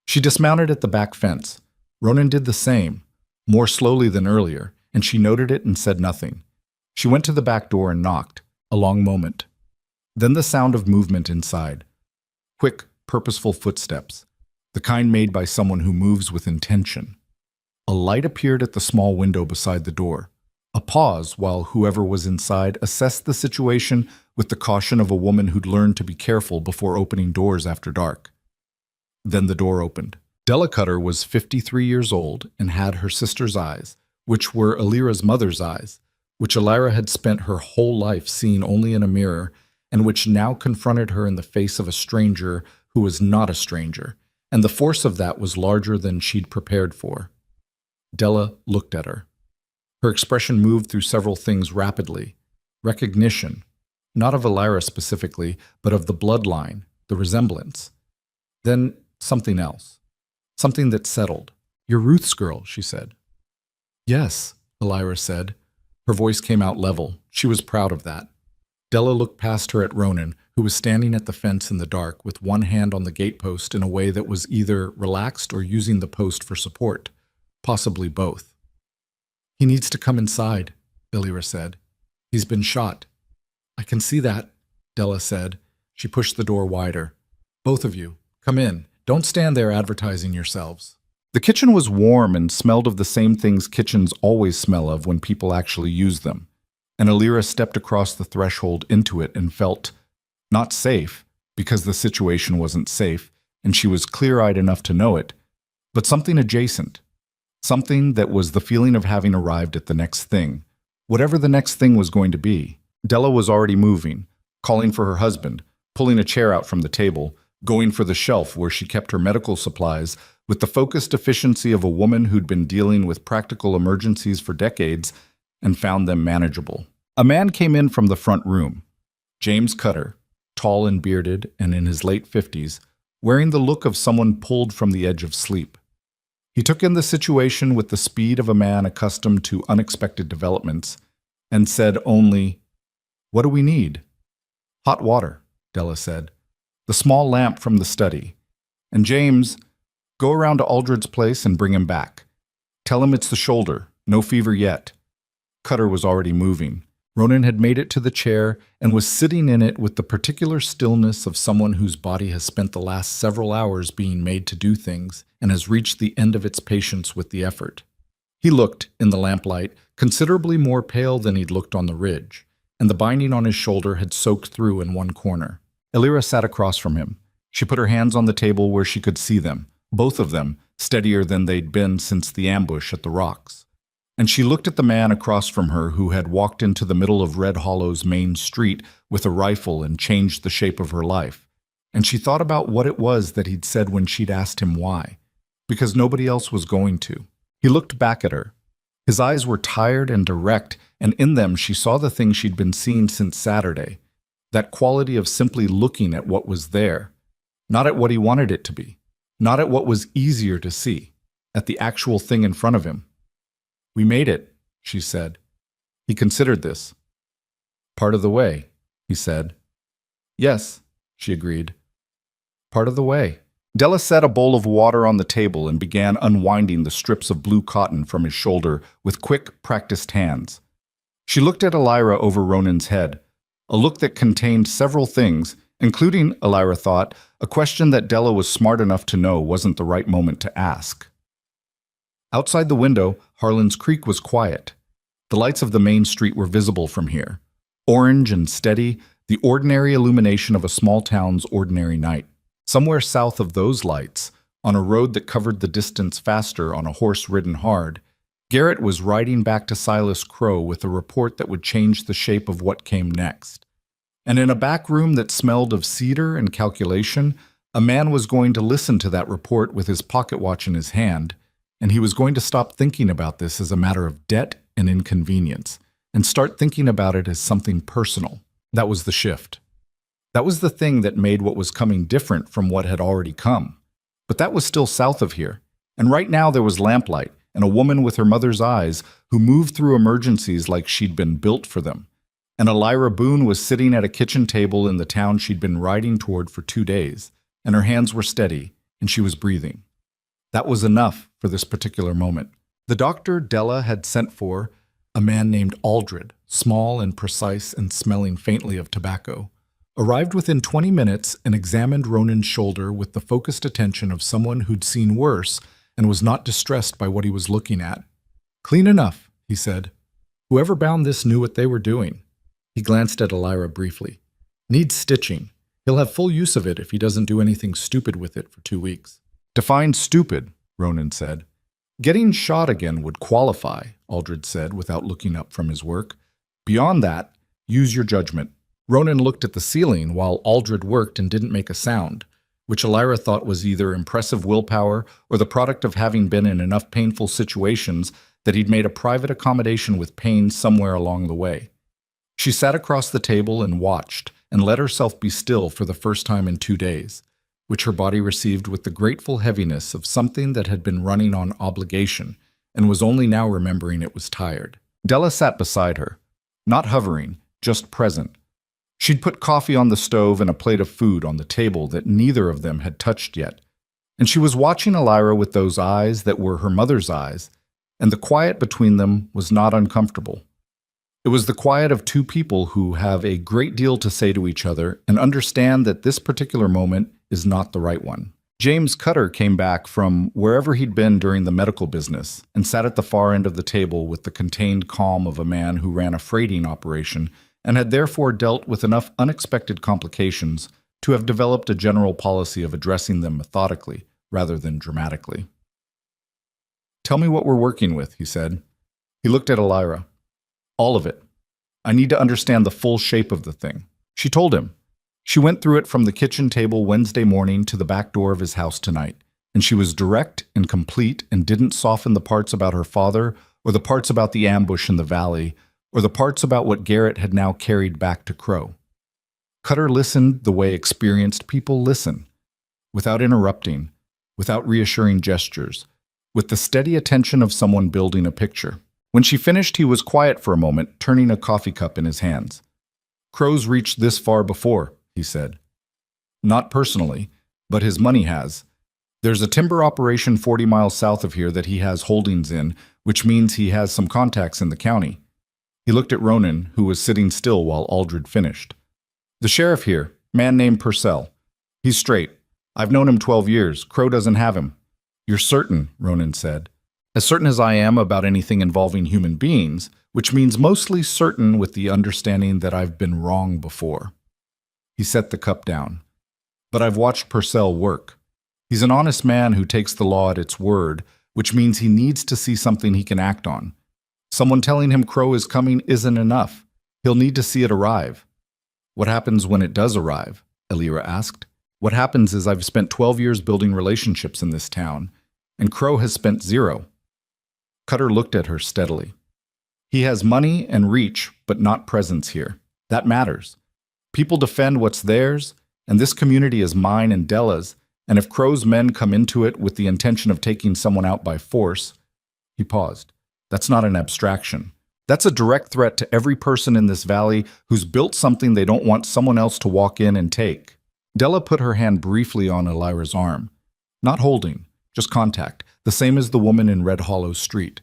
She dismounted at the back fence. Ronan did the same, more slowly than earlier, and she noted it and said nothing. She went to the back door and knocked, a long moment. Then the sound of movement inside. Quick, purposeful footsteps, the kind made by someone who moves with intention. A light appeared at the small window beside the door. A pause while whoever was inside assessed the situation with the caution of a woman who'd learned to be careful before opening doors after dark. Then the door opened. Della Cutter was 53 years old and had her sister's eyes, which were Alira's mother's eyes, which Alira had spent her whole life seeing only in a mirror, and which now confronted her in the face of a stranger who was not a stranger, and the force of that was larger than she'd prepared for. Della looked at her. Her expression moved through several things rapidly. Recognition, not of Alira specifically, but of the bloodline, the resemblance. Then something else. Something that settled. "You're Ruth's girl," she said. "Yes," Alira said. Her voice came out level. She was proud of that. Della looked past her at Ronan, who was standing at the fence in the dark with one hand on the gatepost in a way that was either relaxed or using the post for support. Possibly both. "He needs to come inside," Alira said. "He's been shot." "I can see that," Della said. She pushed the door wider. "Both of you, come in. Don't stand there advertising yourselves." The kitchen was warm and smelled of the same things kitchens always smell of when people actually use them. And Alira stepped across the threshold into it and felt not safe, because the situation wasn't safe, and she was clear-eyed enough to know it, but something adjacent. Something that was the feeling of having arrived at the next thing. Whatever the next thing was going to be. Della was already moving, calling for her husband, pulling a chair out from the table, going for the shelf where she kept her medical supplies, with the focused efficiency of a woman who'd been dealing with practical emergencies for decades and found them manageable. A man came in from the front room. James Cutter, tall and bearded and in his late 50s, wearing the look of someone pulled from the edge of sleep. He took in the situation with the speed of a man accustomed to unexpected developments and said only, "What do we need?" "Hot water," Della said. "The small lamp from the study. And James, go around to Aldred's place and bring him back. Tell him it's the shoulder, no fever yet." Cutter was already moving. Ronan had made it to the chair and was sitting in it with the particular stillness of someone whose body has spent the last several hours being made to do things and has reached the end of its patience with the effort. He looked, in the lamplight, considerably more pale than he'd looked on the ridge, and the binding on his shoulder had soaked through in one corner. Alira sat across from him. She put her hands on the table where she could see them, both of them, steadier than they'd been since the ambush at the rocks. And she looked at the man across from her who had walked into the middle of Red Hollow's main street with a rifle and changed the shape of her life. And she thought about what it was that he'd said when she'd asked him why. Because nobody else was going to. He looked back at her. His eyes were tired and direct, and in them she saw the thing she'd been seeing since Saturday. That quality of simply looking at what was there. Not at what he wanted it to be. Not at what was easier to see. At the actual thing in front of him. "We made it," she said. He considered this. "Part of the way," he said. "Yes," she agreed. "Part of the way." Della set a bowl of water on the table and began unwinding the strips of blue cotton from his shoulder with quick, practiced hands. She looked at Alira over Ronan's head, a look that contained several things, including, Alira thought, a question that Della was smart enough to know wasn't the right moment to ask. Outside the window, Harlan's Creek was quiet. The lights of the main street were visible from here. Orange and steady, the ordinary illumination of a small town's ordinary night. Somewhere south of those lights, on a road that covered the distance faster on a horse ridden hard, Garrett was riding back to Silas Crow with a report that would change the shape of what came next. And in a back room that smelled of cedar and calculation, a man was going to listen to that report with his pocket watch in his hand, and he was going to stop thinking about this as a matter of debt and inconvenience, and start thinking about it as something personal. That was the shift. That was the thing that made what was coming different from what had already come. But that was still south of here, and right now there was lamplight, and a woman with her mother's eyes who moved through emergencies like she'd been built for them. And Alira Boone was sitting at a kitchen table in the town she'd been riding toward for 2 days, and her hands were steady, and she was breathing. That was enough for this particular moment. The doctor Della had sent for, a man named Aldred, small and precise and smelling faintly of tobacco, arrived within 20 minutes and examined Ronan's shoulder with the focused attention of someone who'd seen worse and was not distressed by what he was looking at. "Clean enough," he said. "Whoever bound this knew what they were doing." He glanced at Alira briefly. "Needs stitching. He'll have full use of it if he doesn't do anything stupid with it for 2 weeks. Define stupid, Ronan said. Getting shot again would qualify, Aldred said without looking up from his work. Beyond that, use your judgment. Ronan looked at the ceiling while Aldred worked and didn't make a sound, which Elira thought was either impressive willpower or the product of having been in enough painful situations that he'd made a private accommodation with pain somewhere along the way. She sat across the table and watched, and let herself be still for the first time in 2 days, which her body received with the grateful heaviness of something that had been running on obligation and was only now remembering it was tired. Della sat beside her, not hovering, just present. She'd put coffee on the stove and a plate of food on the table that neither of them had touched yet, and she was watching Elira with those eyes that were her mother's eyes, and the quiet between them was not uncomfortable. It was the quiet of two people who have a great deal to say to each other and understand that this particular moment is not the right one. James Cutter came back from wherever he'd been during the medical business and sat at the far end of the table with the contained calm of a man who ran a freighting operation and had therefore dealt with enough unexpected complications to have developed a general policy of addressing them methodically rather than dramatically. "Tell me what we're working with," he said. He looked at Elira. "All of it. I need to understand the full shape of the thing." She told him. She went through it from the kitchen table Wednesday morning to the back door of his house tonight, and she was direct and complete and didn't soften the parts about her father or the parts about the ambush in the valley or the parts about what Garrett had now carried back to Crow. Cutter listened the way experienced people listen, without interrupting, without reassuring gestures, with the steady attention of someone building a picture. When she finished, he was quiet for a moment, turning a coffee cup in his hands. "Crow's reached this far before," he said. "Not personally, but his money has. There's a timber operation 40 miles south of here that he has holdings in, which means he has some contacts in the county." He looked at Ronan, who was sitting still while Aldred finished. "The sheriff here, man named Purcell. He's straight. I've known him 12 years. Crow doesn't have him." "You're certain," Ronan said. "As certain as I am about anything involving human beings, which means mostly certain with the understanding that I've been wrong before." He set the cup down. "But I've watched Purcell work. He's an honest man who takes the law at its word, which means he needs to see something he can act on. Someone telling him Crow is coming isn't enough. He'll need to see it arrive." "What happens when it does arrive?" Elira asked. "What happens is I've spent 12 years building relationships in this town, and Crow has spent 0. Cutter looked at her steadily. "He has money and reach, but not presence here. That matters. People defend what's theirs, and this community is mine and Della's, and if Crow's men come into it with the intention of taking someone out by force—" He paused. "That's not an abstraction. That's a direct threat to every person in this valley who's built something they don't want someone else to walk in and take." Della put her hand briefly on Elira's arm. Not holding, just contact, the same as the woman in Red Hollow Street.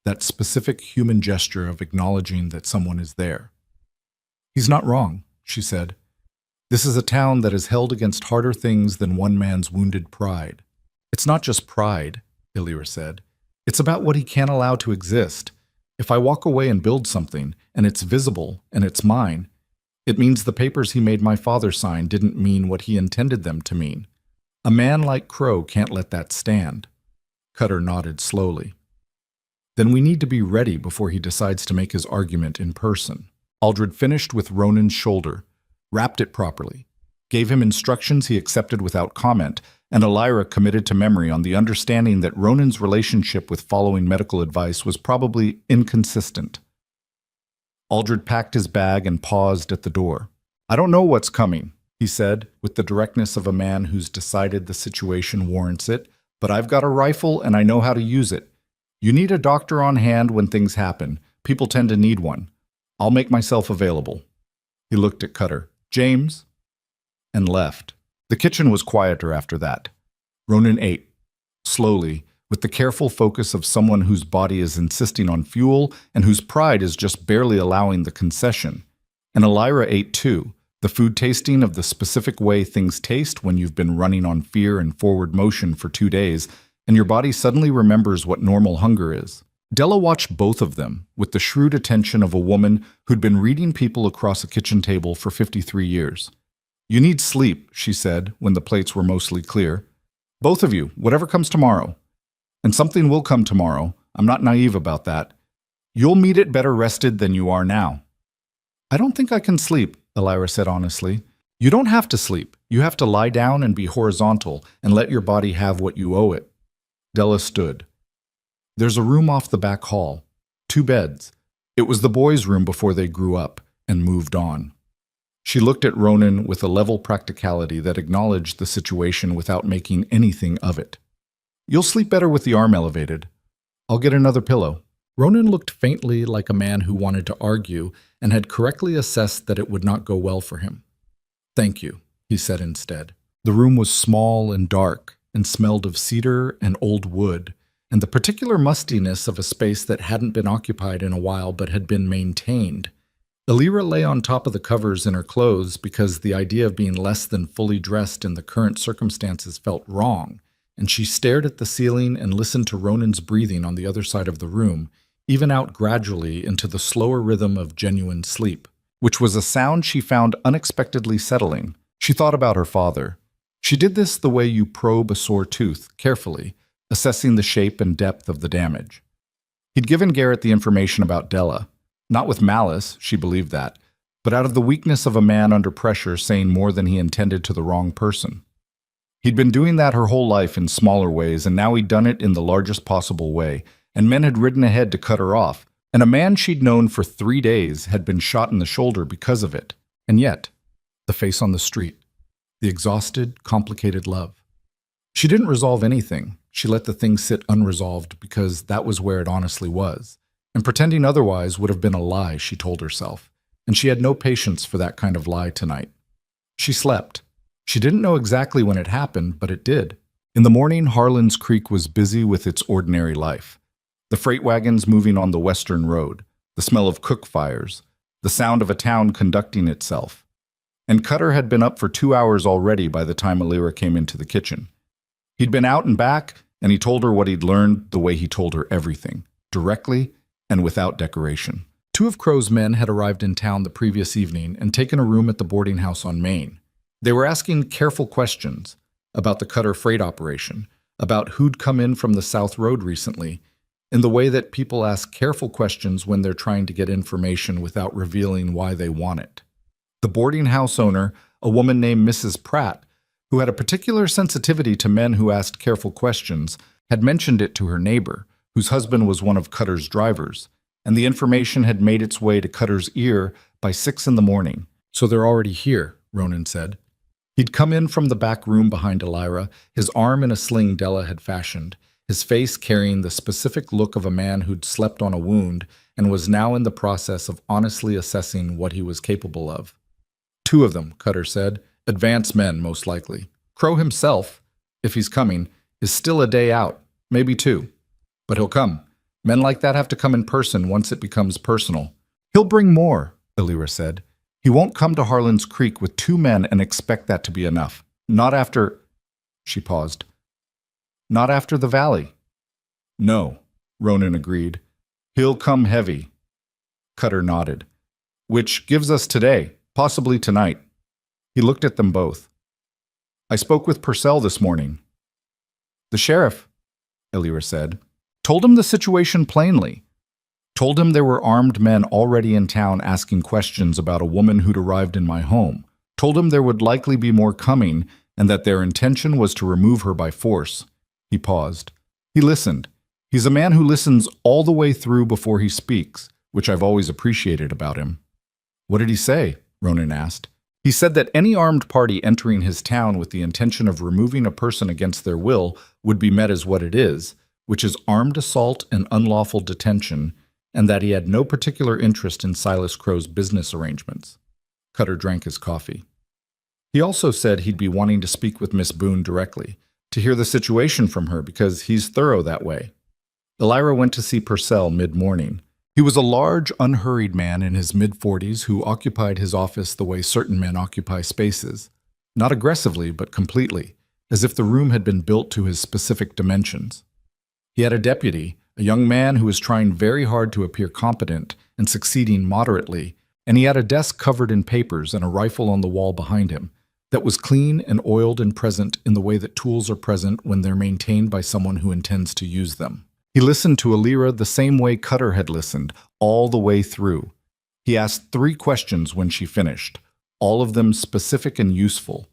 That specific human gesture of acknowledging that someone is there. "He's not wrong," she said. "This is a town that is held against harder things than one man's wounded pride." "It's not just pride," Elira said. "It's about what he can't allow to exist. If I walk away and build something, and it's visible, and it's mine, it means the papers he made my father sign didn't mean what he intended them to mean. A man like Crow can't let that stand." Cutter nodded slowly. "Then we need to be ready before he decides to make his argument in person." Aldred finished with Ronan's shoulder, wrapped it properly, gave him instructions he accepted without comment, and Elira committed to memory on the understanding that Ronan's relationship with following medical advice was probably inconsistent. Aldred packed his bag and paused at the door. "I don't know what's coming," he said, with the directness of a man who's decided the situation warrants it, "but I've got a rifle and I know how to use it. You need a doctor on hand when things happen. People tend to need one. I'll make myself available." He looked at Cutter. "James?" And left. The kitchen was quieter after that. Ronan ate, slowly, with the careful focus of someone whose body is insisting on fuel and whose pride is just barely allowing the concession. And Elira ate too, the food tasting of the specific way things taste when you've been running on fear and forward motion for 2 days, and your body suddenly remembers what normal hunger is. Della watched both of them with the shrewd attention of a woman who'd been reading people across a kitchen table for 53 years. You need sleep, she said, when the plates were mostly clear. Both of you, whatever comes tomorrow. And something will come tomorrow. I'm not naive about that. You'll meet it better rested than you are now. I don't think I can sleep, Elira said honestly. You don't have to sleep. You have to lie down and be horizontal and let your body have what you owe it. Della stood. There's a room off the back hall. 2 beds. It was the boys' room before they grew up and moved on. She looked at Ronan with a level practicality that acknowledged the situation without making anything of it. You'll sleep better with the arm elevated. I'll get another pillow. Ronan looked faintly like a man who wanted to argue and had correctly assessed that it would not go well for him. Thank you, he said instead. The room was small and dark and smelled of cedar and old wood, and the particular mustiness of a space that hadn't been occupied in a while but had been maintained. Elira lay on top of the covers in her clothes because the idea of being less than fully dressed in the current circumstances felt wrong, and she stared at the ceiling and listened to Ronan's breathing on the other side of the room, even out gradually into the slower rhythm of genuine sleep, which was a sound she found unexpectedly settling. She thought about her father. She did this the way you probe a sore tooth, carefully, assessing the shape and depth of the damage. He'd given Garrett the information about Della, not with malice, she believed that, but out of the weakness of a man under pressure saying more than he intended to the wrong person. He'd been doing that her whole life in smaller ways, and now he'd done it in the largest possible way, and men had ridden ahead to cut her off, and a man she'd known for 3 days had been shot in the shoulder because of it. And yet, the face on the street, the exhausted, complicated love. She didn't resolve anything. She let the thing sit unresolved because that was where it honestly was. And pretending otherwise would have been a lie, she told herself. And she had no patience for that kind of lie tonight. She slept. She didn't know exactly when it happened, but it did. In the morning, Harlan's Creek was busy with its ordinary life. The freight wagons moving on the western road, the smell of cook fires, the sound of a town conducting itself. And Cutter had been up for 2 hours already by the time Elira came into the kitchen. He'd been out and back, and he told her what he'd learned the way he told her everything, directly and without decoration. 2 of Crow's men had arrived in town the previous evening and taken a room at the boarding house on Main. They were asking careful questions about the Cutter freight operation, about who'd come in from the South Road recently, in the way that people ask careful questions when they're trying to get information without revealing why they want it. The boarding house owner, a woman named Mrs. Pratt, who had a particular sensitivity to men who asked careful questions, had mentioned it to her neighbor, whose husband was one of Cutter's drivers, and the information had made its way to Cutter's ear by 6 in the morning. So they're already here, Ronan said. He'd come in from the back room behind Elira, his arm in a sling Della had fashioned, his face carrying the specific look of a man who'd slept on a wound and was now in the process of honestly assessing what he was capable of. 2 of them, Cutter said, advanced men most likely. Crow himself, if he's coming, is still a day out, maybe 2. But he'll come. Men like that have to come in person once it becomes personal. He'll bring more, Elira said. He won't come to Harlan's Creek with 2 men and expect that to be enough. Not after... She paused. Not after the valley. No, Ronan agreed. He'll come heavy. Cutter nodded. Which gives us today, possibly tonight. He looked at them both. I spoke with Purcell this morning. The sheriff, Elira said, told him the situation plainly. Told him there were armed men already in town asking questions about a woman who'd arrived in my home. Told him there would likely be more coming and that their intention was to remove her by force. He paused. He listened. He's a man who listens all the way through before he speaks, which I've always appreciated about him. What did he say? Ronan asked. He said that any armed party entering his town with the intention of removing a person against their will would be met as what it is, which is armed assault and unlawful detention, and that he had no particular interest in Silas Crow's business arrangements. Cutter drank his coffee. He also said he'd be wanting to speak with Miss Boone directly, to hear the situation from her because he's thorough that way. Elira went to see Purcell mid-morning. He was a large, unhurried man in his mid-40s who occupied his office the way certain men occupy spaces, not aggressively but completely, as if the room had been built to his specific dimensions. He had a deputy, a young man who was trying very hard to appear competent and succeeding moderately, and he had a desk covered in papers and a rifle on the wall behind him, that was clean and oiled and present in the way that tools are present when they're maintained by someone who intends to use them. He listened to Alira the same way Cutter had listened, all the way through. He asked 3 questions when she finished, all of them specific and useful.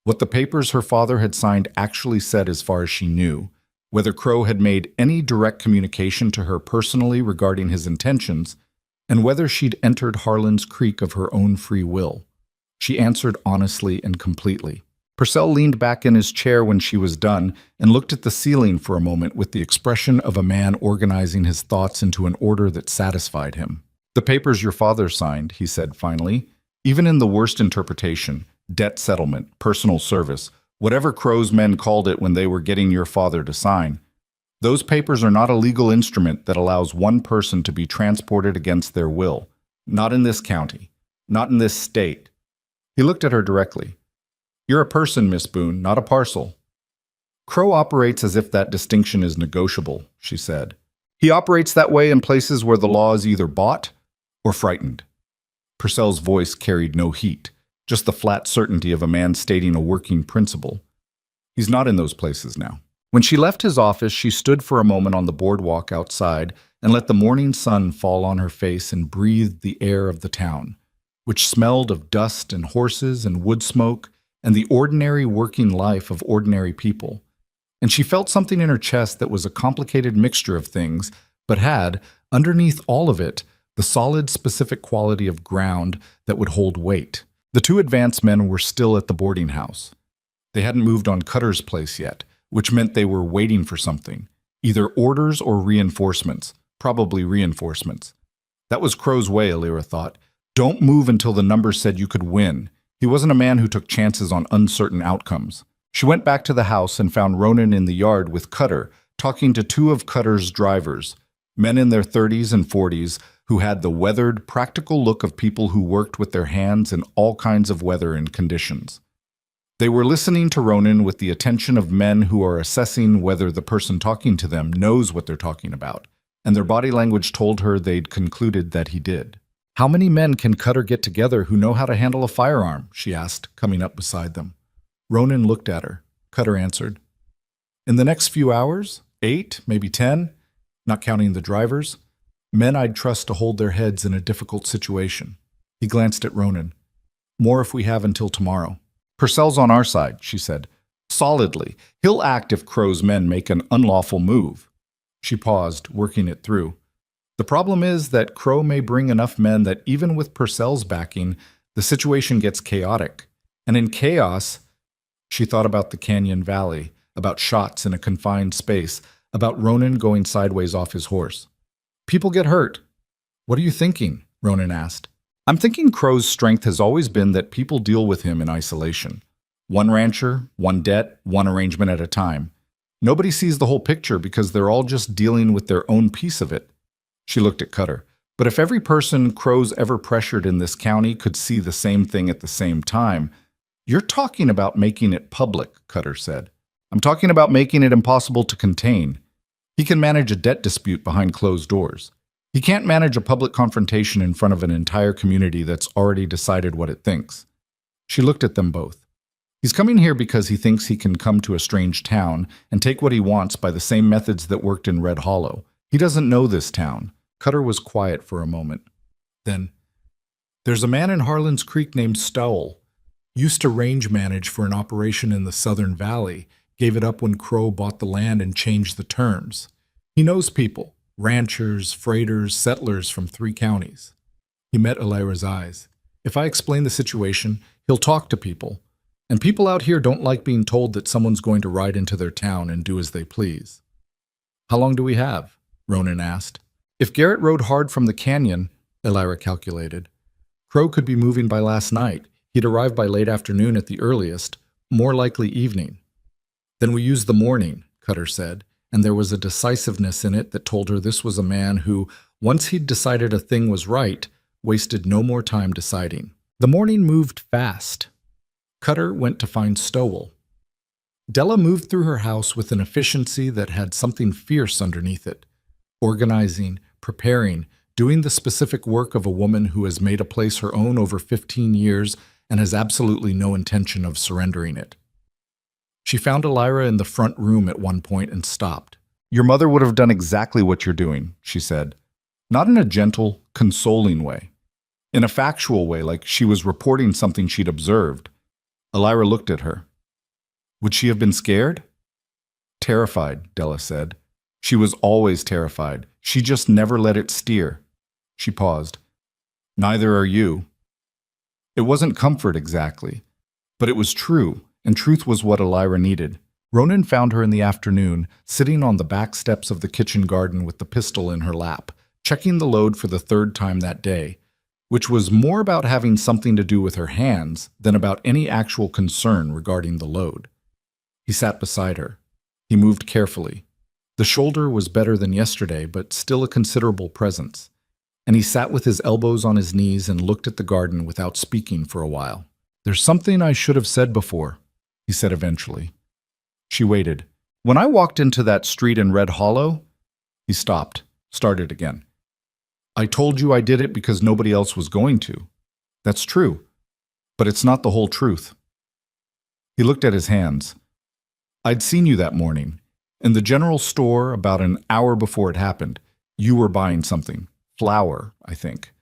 What the papers her father had signed actually said as far as she knew, whether Crow had made any direct communication to her personally regarding his intentions, and whether she'd entered Harlan's Creek of her own free will. She answered honestly and completely. Purcell leaned back in his chair when she was done and looked at the ceiling for a moment with the expression of a man organizing his thoughts into an order that satisfied him. "The papers your father signed," he said finally, "even in the worst interpretation, debt settlement, personal service, whatever Crow's men called it when they were getting your father to sign, those papers are not a legal instrument that allows one person to be transported against their will. Not in this county. Not in this state." He looked at her directly. "You're a person, Miss Boone, not a parcel." "Crow operates as if that distinction is negotiable," she said. "He operates that way in places where the law is either bought or frightened." Purcell's voice carried no heat, just the flat certainty of a man stating a working principle. "He's not in those places now." When she left his office, she stood for a moment on the boardwalk outside and let the morning sun fall on her face and breathed the air of the town, which smelled of dust and horses and wood smoke and the ordinary working life of ordinary people. And she felt something in her chest that was a complicated mixture of things, but had, underneath all of it, the solid, specific quality of ground that would hold weight. The 2 advance men were still at the boarding house. They hadn't moved on Cutter's place yet, which meant they were waiting for something, either orders or reinforcements, probably reinforcements. That was Crow's way, Alira thought. Don't move until the numbers said you could win. He wasn't a man who took chances on uncertain outcomes. She went back to the house and found Ronan in the yard with Cutter, talking to 2 of Cutter's drivers, men in their 30s and 40s who had the weathered, practical look of people who worked with their hands in all kinds of weather and conditions. They were listening to Ronan with the attention of men who are assessing whether the person talking to them knows what they're talking about, and their body language told her they'd concluded that he did. "How many men can Cutter get together who know how to handle a firearm?" she asked, coming up beside them. Ronan looked at her. Cutter answered, "In the next few hours, 8, maybe 10, not counting the drivers. Men I'd trust to hold their heads in a difficult situation." He glanced at Ronan. "More if we have until tomorrow." "Purcell's on our side," she said. "Solidly. He'll act if Crow's men make an unlawful move." She paused, working it through. "The problem is that Crow may bring enough men that even with Purcell's backing, the situation gets chaotic. And in chaos," she thought about the canyon valley, about shots in a confined space, about Ronan going sideways off his horse. "People get hurt." "What are you thinking?" Ronan asked. "I'm thinking Crow's strength has always been that people deal with him in isolation. One rancher, one debt, one arrangement at a time. Nobody sees the whole picture because they're all just dealing with their own piece of it." She looked at Cutter. "But if every person Crow's ever pressured in this county could see the same thing at the same time—" "You're talking about making it public," Cutter said. "I'm talking about making it impossible to contain. He can manage a debt dispute behind closed doors. He can't manage a public confrontation in front of an entire community that's already decided what it thinks." She looked at them both. "He's coming here because he thinks he can come to a strange town and take what he wants by the same methods that worked in Red Hollow. He doesn't know this town." Cutter was quiet for a moment. Then, "There's a man in Harlan's Creek named Stowell. Used to range manage for an operation in the Southern Valley, gave it up when Crow bought the land and changed the terms. He knows people, ranchers, freighters, settlers from 3 counties. He met Alira's eyes. "If I explain the situation, he'll talk to people. And people out here don't like being told that someone's going to ride into their town and do as they please." "How long do we have?" Ronan asked. "If Garrett rode hard from the canyon," Alira calculated, "Crow could be moving by last night. He'd arrive by late afternoon at the earliest, more likely evening." "Then we use the morning," Cutter said, and there was a decisiveness in it that told her this was a man who, once he'd decided a thing was right, wasted no more time deciding. The morning moved fast. Cutter went to find Stowell. Della moved through her house with an efficiency that had something fierce underneath it, organizing, preparing, doing the specific work of a woman who has made a place her own over 15 years and has absolutely no intention of surrendering it. She found Elira in the front room at one point and stopped. "Your mother would have done exactly what you're doing," she said. Not in a gentle, consoling way. In a factual way, like she was reporting something she'd observed. Elira looked at her. Would she have been scared? Terrified, Della said. She was always terrified. She just never let it steer. She paused. Neither are you. It wasn't comfort exactly, but it was true, and truth was what Elira needed. Ronan found her in the afternoon, sitting on the back steps of the kitchen garden with the pistol in her lap, checking the load for the third time that day, which was more about having something to do with her hands than about any actual concern regarding the load. He sat beside her. He moved carefully. The shoulder was better than yesterday, but still a considerable presence. And he sat with his elbows on his knees and looked at the garden without speaking for a while. "There's something I should have said before," he said eventually. She waited. "When I walked into that street in Red Hollow," he stopped, started again. "I told you I did it because nobody else was going to. That's true, but it's not the whole truth." He looked at his hands. "I'd seen you that morning. In the general store, about an hour before it happened, you were buying something. Flour, I think.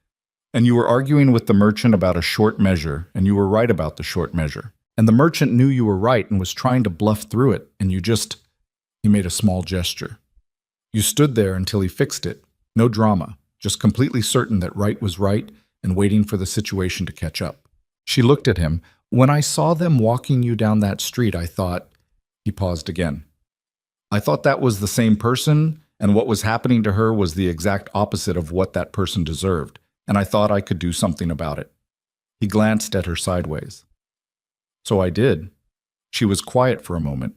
And you were arguing with the merchant about a short measure, and you were right about the short measure. And the merchant knew you were right and was trying to bluff through it, and you just..." He made a small gesture. "You stood there until he fixed it. No drama, just completely certain that right was right and waiting for the situation to catch up." She looked at him. "When I saw them walking you down that street, I thought..." He paused again. "I thought that was the same person, and what was happening to her was the exact opposite of what that person deserved, and I thought I could do something about it." He glanced at her sideways. "So I did." She was quiet for a moment.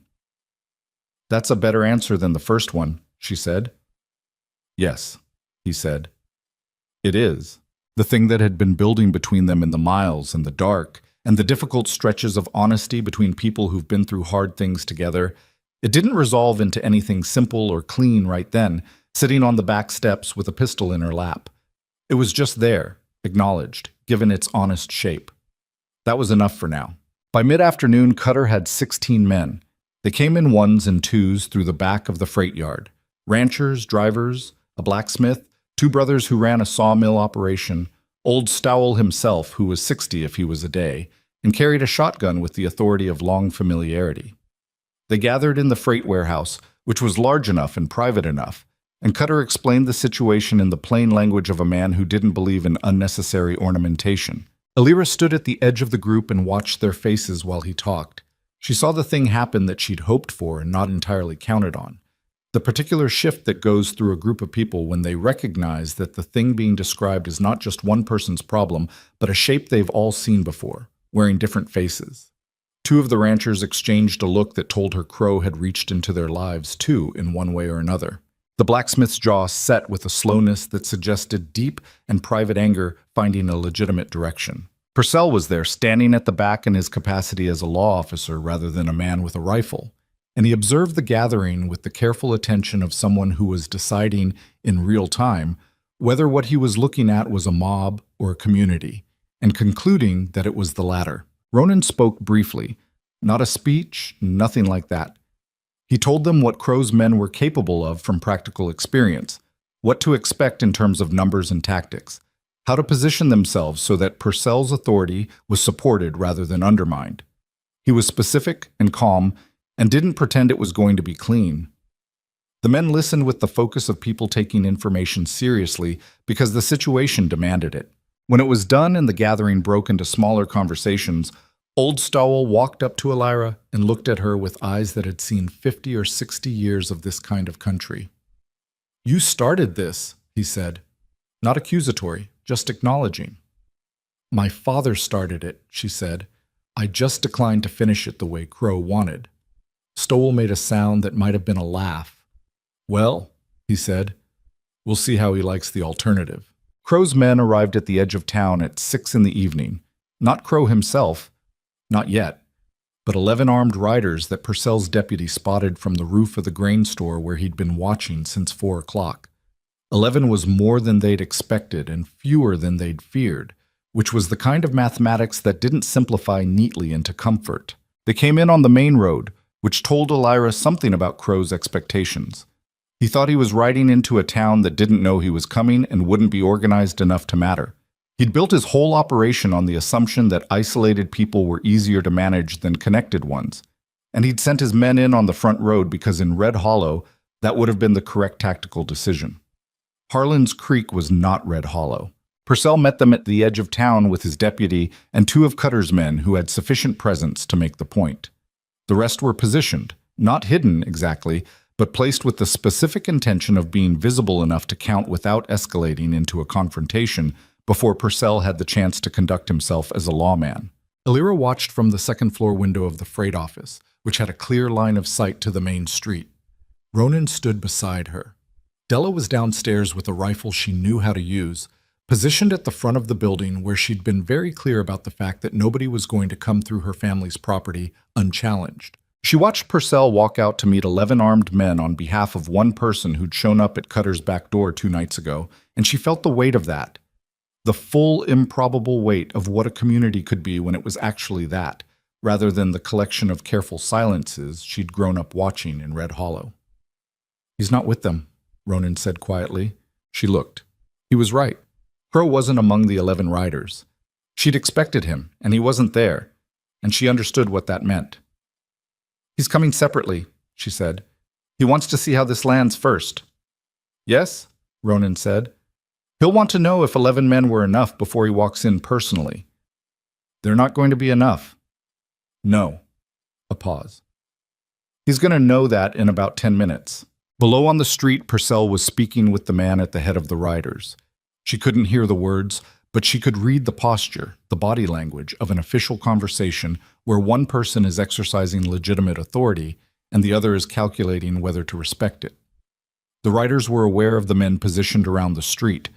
"That's a better answer than the first one," she said. "Yes," he said. "It is." The thing that had been building between them in the miles and the dark, and the difficult stretches of honesty between people who've been through hard things together, it didn't resolve into anything simple or clean right then, sitting on the back steps with a pistol in her lap. It was just there, acknowledged, given its honest shape. That was enough for now. By mid-afternoon, Cutter had 16 men. They came in ones and twos through the back of the freight yard. Ranchers, drivers, a blacksmith, two brothers who ran a sawmill operation, old Stowell himself, who was 60 if he was a day, and carried a shotgun with the authority of long familiarity. They gathered in the freight warehouse, which was large enough and private enough, and Cutter explained the situation in the plain language of a man who didn't believe in unnecessary ornamentation. Elira stood at the edge of the group and watched their faces while he talked. She saw the thing happen that she'd hoped for and not entirely counted on. The particular shift that goes through a group of people when they recognize that the thing being described is not just one person's problem, but a shape they've all seen before, wearing different faces. Two of the ranchers exchanged a look that told her Crow had reached into their lives too, in one way or another. The blacksmith's jaw set with a slowness that suggested deep and private anger finding a legitimate direction. Purcell was there, standing at the back in his capacity as a law officer rather than a man with a rifle, and he observed the gathering with the careful attention of someone who was deciding in real time whether what he was looking at was a mob or a community, and concluding that it was the latter. Ronan spoke briefly. Not a speech, nothing like that. He told them what Crow's men were capable of from practical experience, what to expect in terms of numbers and tactics, how to position themselves so that Purcell's authority was supported rather than undermined. He was specific and calm and didn't pretend it was going to be clean. The men listened with the focus of people taking information seriously because the situation demanded it. When it was done and the gathering broke into smaller conversations, Old Stowell walked up to Elira and looked at her with eyes that had seen 50 or 60 years of this kind of country. "You started this," he said. Not accusatory, just acknowledging. "My father started it," she said. "I just declined to finish it the way Crow wanted." Stowell made a sound that might have been a laugh. "Well," he said, "we'll see how he likes the alternative." Crow's men arrived at the edge of town at 6 in the evening. Not Crow himself. Not yet, but 11 armed riders that Purcell's deputy spotted from the roof of the grain store where he'd been watching since 4 o'clock. 11 was more than they'd expected and fewer than they'd feared, which was the kind of mathematics that didn't simplify neatly into comfort. They came in on the main road, which told Elira something about Crow's expectations. He thought he was riding into a town that didn't know he was coming and wouldn't be organized enough to matter. He'd built his whole operation on the assumption that isolated people were easier to manage than connected ones. And he'd sent his men in on the front road because in Red Hollow, that would have been the correct tactical decision. Harlan's Creek was not Red Hollow. Purcell met them at the edge of town with his deputy and two of Cutter's men who had sufficient presence to make the point. The rest were positioned, not hidden exactly, but placed with the specific intention of being visible enough to count without escalating into a confrontation before Purcell had the chance to conduct himself as a lawman. Elira watched from the second-floor window of the freight office, which had a clear line of sight to the main street. Ronan stood beside her. Della was downstairs with a rifle she knew how to use, positioned at the front of the building where she'd been very clear about the fact that nobody was going to come through her family's property unchallenged. She watched Purcell walk out to meet 11 armed men on behalf of one person who'd shown up at Cutter's back door 2 nights ago, and she felt the weight of that. The full, improbable weight of what a community could be when it was actually that, rather than the collection of careful silences she'd grown up watching in Red Hollow. "He's not with them," Ronan said quietly. She looked. He was right. Crow wasn't among the 11 riders. She'd expected him, and he wasn't there, and she understood what that meant. "He's coming separately," she said. "He wants to see how this lands first." "Yes," Ronan said. "He'll want to know if 11 men were enough before he walks in personally." "They're not going to be enough." "No." A pause. "He's going to know that in about 10 minutes. Below on the street, Purcell was speaking with the man at the head of the riders. She couldn't hear the words, but she could read the posture, the body language of an official conversation where one person is exercising legitimate authority and the other is calculating whether to respect it. The riders were aware of the men positioned around the street.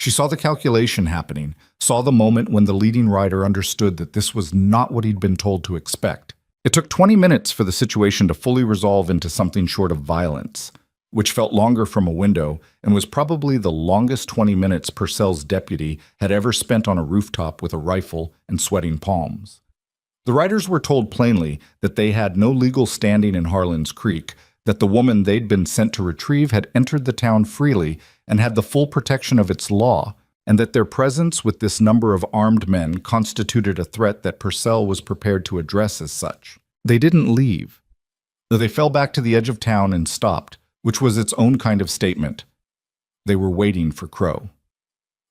She saw the calculation happening, saw the moment when the leading rider understood that this was not what he'd been told to expect. It took 20 minutes for the situation to fully resolve into something short of violence, which felt longer from a window and was probably the longest 20 minutes Purcell's deputy had ever spent on a rooftop with a rifle and sweating palms. The riders were told plainly that they had no legal standing in Harlan's Creek, that the woman they'd been sent to retrieve had entered the town freely and had the full protection of its law, and that their presence with this number of armed men constituted a threat that Purcell was prepared to address as such. They didn't leave. They fell back to the edge of town and stopped, which was its own kind of statement. They were waiting for Crow.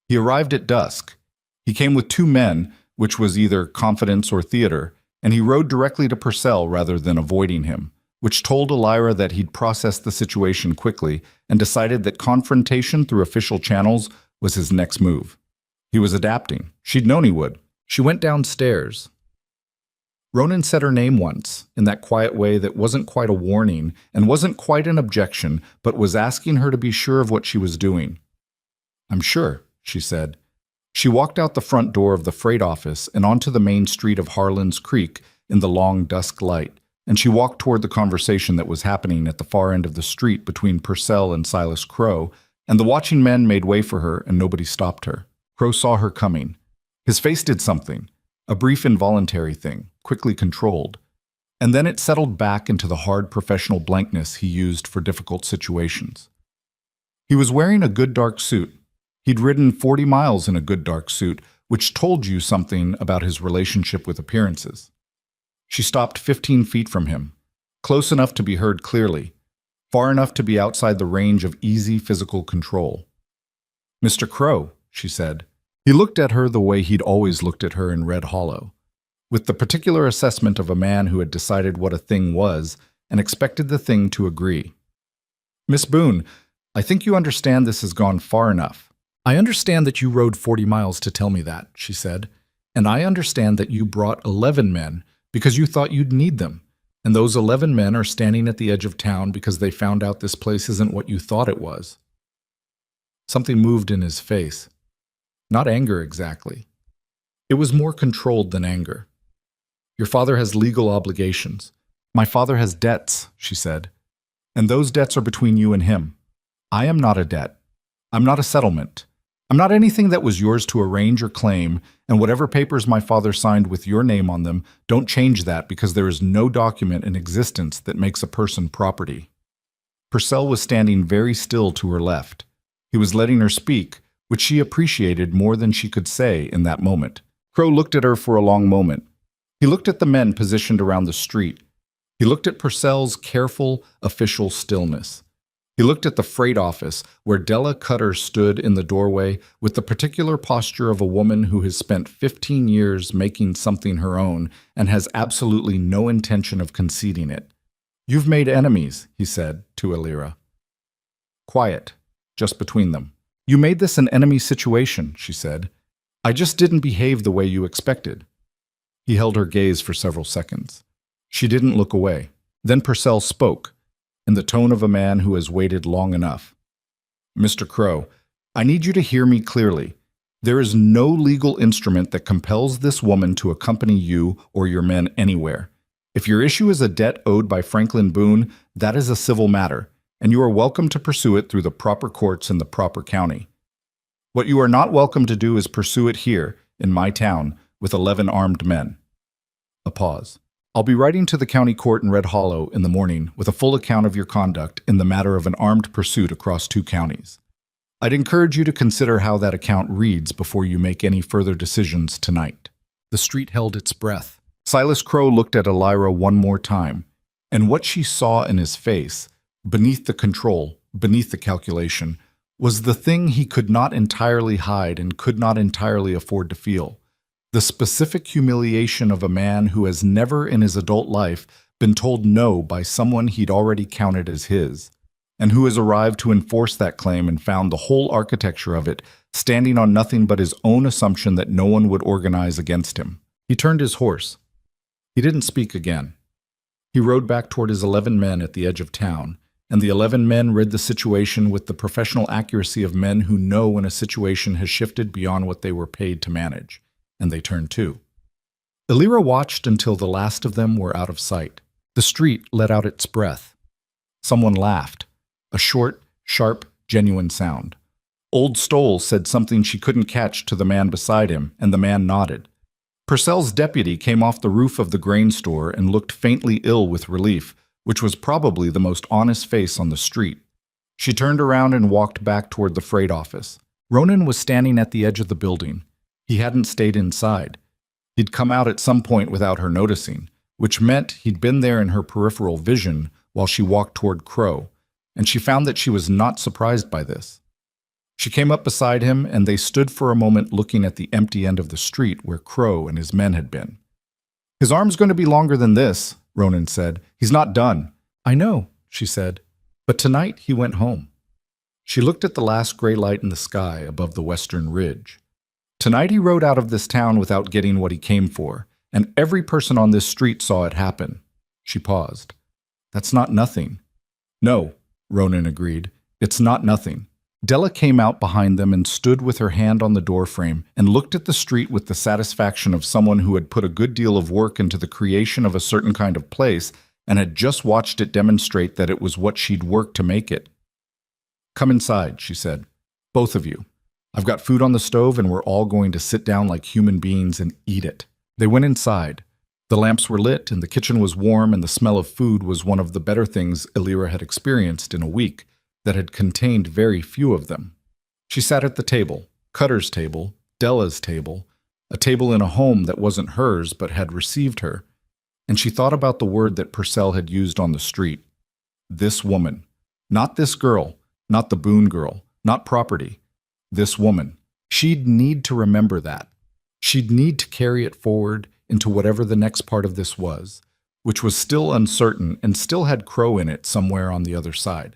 He arrived at dusk. He came with 2 men, which was either confidence or theater, and he rode directly to Purcell rather than avoiding him, which told Elira that he'd processed the situation quickly and decided that confrontation through official channels was his next move. He was adapting. She'd known he would. She went downstairs. Ronan said her name once, in that quiet way that wasn't quite a warning and wasn't quite an objection, but was asking her to be sure of what she was doing. "I'm sure," she said. She walked out the front door of the freight office and onto the main street of Harlan's Creek in the long dusk light, and she walked toward the conversation that was happening at the far end of the street between Purcell and Silas Crow, and the watching men made way for her and nobody stopped her. Crow saw her coming. His face did something, a brief involuntary thing, quickly controlled, and then it settled back into the hard professional blankness he used for difficult situations. He was wearing a good dark suit. He'd ridden 40 miles in a good dark suit, which told you something about his relationship with appearances. She stopped 15 feet from him, close enough to be heard clearly, far enough to be outside the range of easy physical control. "Mr. Crow," she said. He looked at her the way he'd always looked at her in Red Hollow, with the particular assessment of a man who had decided what a thing was and expected the thing to agree. "Miss Boone, I think you understand this has gone far enough." "I understand that you rode 40 miles to tell me that," she said, "and I understand that you brought 11 men because you thought you'd need them, and those 11 men are standing at the edge of town because they found out this place isn't what you thought it was." Something moved in his face. Not anger exactly. It was more controlled than anger. "Your father has legal obligations. My father has debts," she said, "and those debts are between you and him. I am not a debt. I'm not a settlement. I'm not anything that was yours to arrange or claim, and whatever papers my father signed with your name on them, don't change that because there is no document in existence that makes a person property. Purcell was standing very still to her left. He was letting her speak, which she appreciated more than she could say in that moment. Crow looked at her for a long moment. He looked at the men positioned around the street. He looked at Purcell's careful, official stillness. He looked at the freight office, where Della Cutter stood in the doorway with the particular posture of a woman who has spent 15 years making something her own and has absolutely no intention of conceding it. "You've made enemies," he said to Elira. Quiet, just between them. "You made this an enemy situation," she said. "I just didn't behave the way you expected." He held her gaze for several seconds. She didn't look away. Then Purcell spoke, in the tone of a man who has waited long enough. "Mr. Crow, I need you to hear me clearly. There is no legal instrument that compels this woman to accompany you or your men anywhere. If your issue is a debt owed by Franklin Boone, that is a civil matter, and you are welcome to pursue it through the proper courts in the proper county. What you are not welcome to do is pursue it here, in my town, with 11 armed men." A pause. "I'll be writing to the county court in Red Hollow in the morning with a full account of your conduct in the matter of an armed pursuit across 2 counties. I'd encourage you to consider how that account reads before you make any further decisions tonight." The street held its breath. Silas Crow looked at Elira one more time, and what she saw in his face, beneath the control, beneath the calculation, was the thing he could not entirely hide and could not entirely afford to feel. The specific humiliation of a man who has never in his adult life been told no by someone he'd already counted as his, and who has arrived to enforce that claim and found the whole architecture of it standing on nothing but his own assumption that no one would organize against him. He turned his horse. He didn't speak again. He rode back toward his 11 men at the edge of town, and the 11 men read the situation with the professional accuracy of men who know when a situation has shifted beyond what they were paid to manage. And they turned too. Elira watched until the last of them were out of sight. The street let out its breath. Someone laughed, a short, sharp, genuine sound. Old Stoll said something she couldn't catch to the man beside him, and the man nodded. Purcell's deputy came off the roof of the grain store and looked faintly ill with relief, which was probably the most honest face on the street. She turned around and walked back toward the freight office. Ronan was standing at the edge of the building. He hadn't stayed inside. He'd come out at some point without her noticing, which meant he'd been there in her peripheral vision while she walked toward Crow, and she found that she was not surprised by this. She came up beside him, and they stood for a moment looking at the empty end of the street where Crow and his men had been. "His arm's going to be longer than this," Ronan said. "He's not done." "I know," she said, "but tonight he went home." She looked at the last gray light in the sky above the western ridge. "Tonight he rode out of this town without getting what he came for, and every person on this street saw it happen." She paused. "That's not nothing." "No," Ronan agreed. "It's not nothing." Della came out behind them and stood with her hand on the doorframe and looked at the street with the satisfaction of someone who had put a good deal of work into the creation of a certain kind of place and had just watched it demonstrate that it was what she'd worked to make it. "Come inside," she said. "Both of you. I've got food on the stove and we're all going to sit down like human beings and eat it." They went inside. The lamps were lit and the kitchen was warm, and the smell of food was one of the better things Elira had experienced in a week that had contained very few of them. She sat at the table, Cutter's table, Della's table, a table in a home that wasn't hers but had received her, and she thought about the word that Purcell had used on the street. This woman. Not this girl, not the Boone girl, not property. This woman. She'd need to remember that. She'd need to carry it forward into whatever the next part of this was, which was still uncertain and still had Crow in it somewhere on the other side,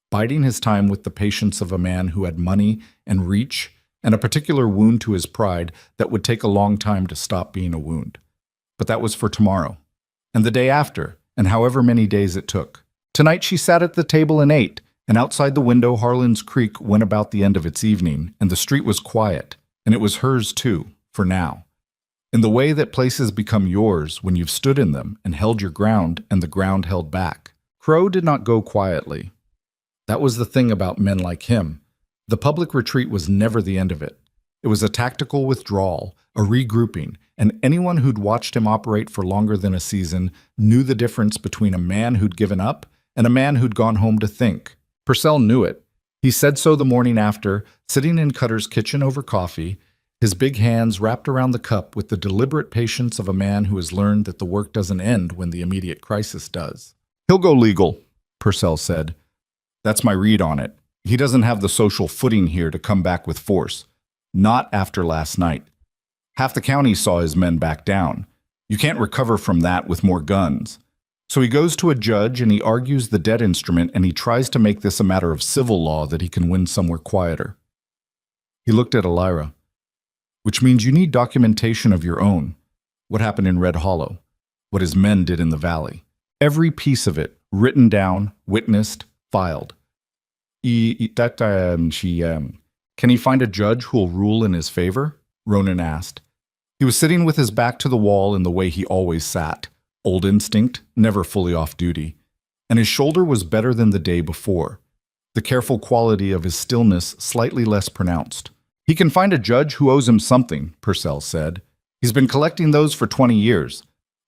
biding his time with the patience of a man who had money and reach and a particular wound to his pride that would take a long time to stop being a wound. But that was for tomorrow, and the day after, and however many days it took. Tonight she sat at the table and ate, and outside the window Harlan's Creek went about the end of its evening, and the street was quiet, and it was hers too, for now. In the way that places become yours when you've stood in them and held your ground and the ground held back. Crow did not go quietly. That was the thing about men like him. The public retreat was never the end of it. It was a tactical withdrawal, a regrouping, and anyone who'd watched him operate for longer than a season knew the difference between a man who'd given up and a man who'd gone home to think. Purcell knew it. He said so the morning after, sitting in Cutter's kitchen over coffee, his big hands wrapped around the cup with the deliberate patience of a man who has learned that the work doesn't end when the immediate crisis does. "He'll go legal," Purcell said. "That's my read on it. He doesn't have the social footing here to come back with force. Not after last night. Half the county saw his men back down. You can't recover from that with more guns. So he goes to a judge and he argues the debt instrument and he tries to make this a matter of civil law that he can win somewhere quieter." He looked at Elira. "Which means you need documentation of your own. What happened in Red Hollow. What his men did in the valley. Every piece of it, written down, witnessed, filed. Can he find a judge who'll rule in his favor?" Ronan asked. He was sitting with his back to the wall in the way he always sat. Old instinct, never fully off duty. And his shoulder was better than the day before. The careful quality of his stillness slightly less pronounced. "He can find a judge who owes him something," Purcell said. "He's been collecting those for 20 years.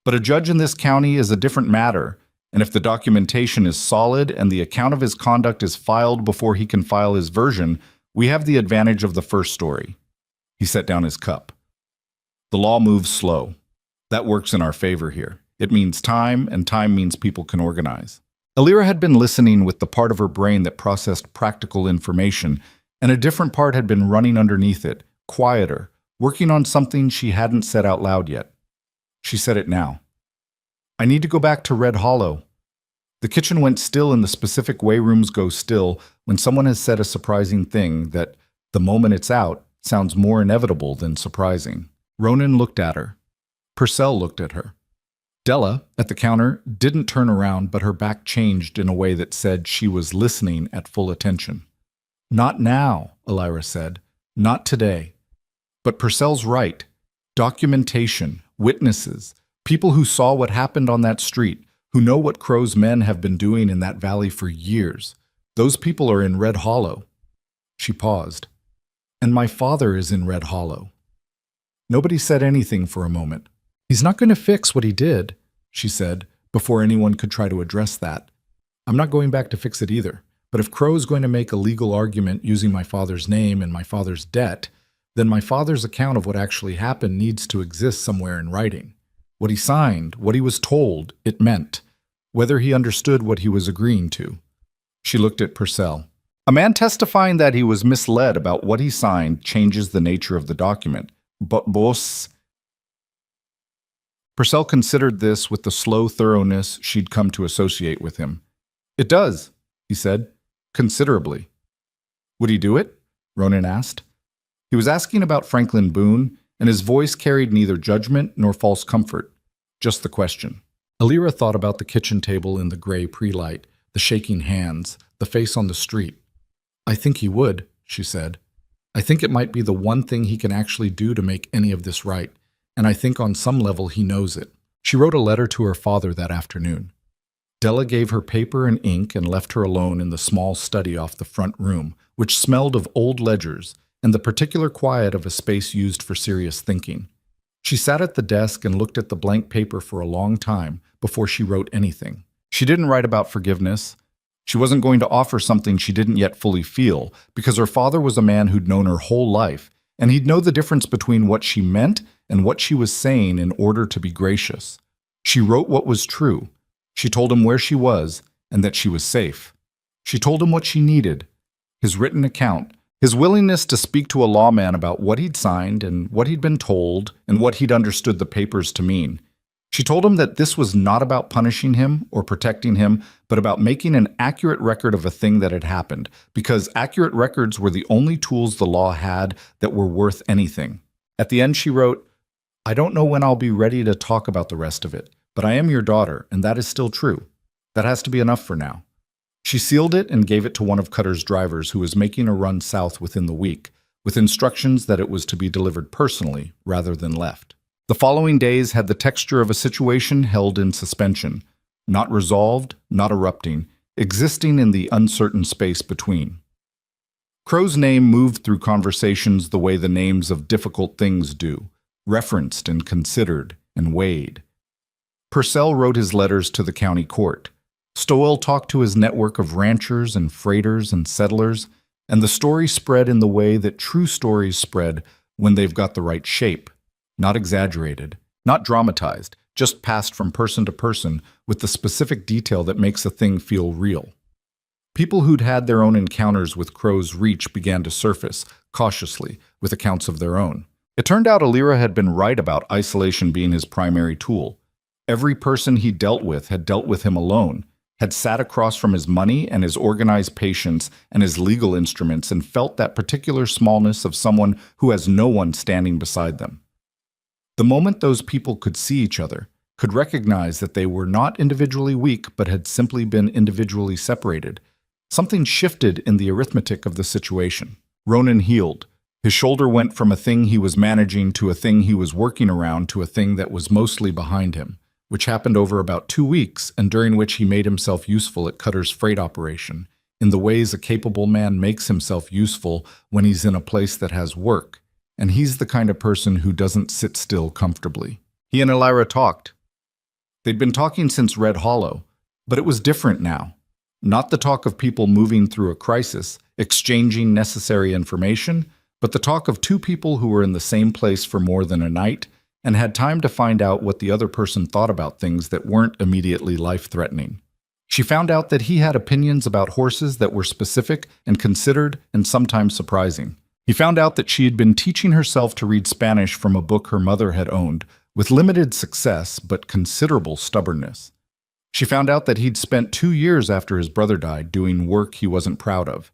But a judge in this county is a different matter, and if the documentation is solid and the account of his conduct is filed before he can file his version, we have the advantage of the first story." He set down his cup. "The law moves slow. That works in our favor here. It means time, and time means people can organize." Elira had been listening with the part of her brain that processed practical information, and a different part had been running underneath it, quieter, working on something she hadn't said out loud yet. She said it now. "I need to go back to Red Hollow." The kitchen went still in the specific way rooms go still when someone has said a surprising thing that, the moment it's out, sounds more inevitable than surprising. Ronan looked at her. Purcell looked at her. Della, at the counter, didn't turn around, but her back changed in a way that said she was listening at full attention. "Not now," Elira said. "Not today." But Purcell's right. Documentation, witnesses, people who saw what happened on that street, who know what Crow's men have been doing in that valley for years. Those people are in Red Hollow. She paused. "And my father is in Red Hollow." Nobody said anything for a moment. "He's not going to fix what he did," she said, before anyone could try to address that. "I'm not going back to fix it either. But if Crow's going to make a legal argument using my father's name and my father's debt, then my father's account of what actually happened needs to exist somewhere in writing. What he signed, what he was told, it meant. Whether he understood what he was agreeing to." She looked at Purcell. "A man testifying that he was misled about what he signed changes the nature of the document. But boss..." Purcell considered this with the slow thoroughness she'd come to associate with him. "It does," he said. "Considerably." "Would he do it?" Ronan asked. He was asking about Franklin Boone, and his voice carried neither judgment nor false comfort, just the question. Elira thought about the kitchen table in the gray pre-light, the shaking hands, the face on the street. "I think he would," she said. "I think it might be the one thing he can actually do to make any of this right, and I think on some level he knows it." She wrote a letter to her father that afternoon. Della gave her paper and ink and left her alone in the small study off the front room, which smelled of old ledgers and the particular quiet of a space used for serious thinking. She sat at the desk and looked at the blank paper for a long time before she wrote anything. She didn't write about forgiveness. She wasn't going to offer something she didn't yet fully feel, because her father was a man who'd known her whole life, and he'd know the difference between what she meant and what she was saying in order to be gracious. She wrote what was true. She told him where she was and that she was safe. She told him what she needed, his written account, his willingness to speak to a lawman about what he'd signed and what he'd been told and what he'd understood the papers to mean. She told him that this was not about punishing him or protecting him, but about making an accurate record of a thing that had happened, because accurate records were the only tools the law had that were worth anything. At the end she wrote, "I don't know when I'll be ready to talk about the rest of it, but I am your daughter, and that is still true. That has to be enough for now." She sealed it and gave it to one of Cutter's drivers who was making a run south within the week, with instructions that it was to be delivered personally rather than left. The following days had the texture of a situation held in suspension, not resolved, not erupting, existing in the uncertain space between. Crow's name moved through conversations the way the names of difficult things do, referenced and considered and weighed. Purcell wrote his letters to the county court. Stowell talked to his network of ranchers and freighters and settlers, and the story spread in the way that true stories spread when they've got the right shape, not exaggerated, not dramatized, just passed from person to person with the specific detail that makes a thing feel real. People who'd had their own encounters with Crow's reach began to surface, cautiously, with accounts of their own. It turned out Alira had been right about isolation being his primary tool. Every person he dealt with had dealt with him alone, had sat across from his money and his organized patience and his legal instruments and felt that particular smallness of someone who has no one standing beside them. The moment those people could see each other, could recognize that they were not individually weak but had simply been individually separated, something shifted in the arithmetic of the situation. Ronan healed. His shoulder went from a thing he was managing to a thing he was working around to a thing that was mostly behind him, which happened over about 2 weeks and during which he made himself useful at Cutter's freight operation, in the ways a capable man makes himself useful when he's in a place that has work, and he's the kind of person who doesn't sit still comfortably. He and Alira talked. They'd been talking since Red Hollow, but it was different now. Not the talk of people moving through a crisis, exchanging necessary information, but the talk of two people who were in the same place for more than a night and had time to find out what the other person thought about things that weren't immediately life-threatening. She found out that he had opinions about horses that were specific and considered and sometimes surprising. He found out that she had been teaching herself to read Spanish from a book her mother had owned, with limited success but considerable stubbornness. She found out that he'd spent 2 years after his brother died doing work he wasn't proud of.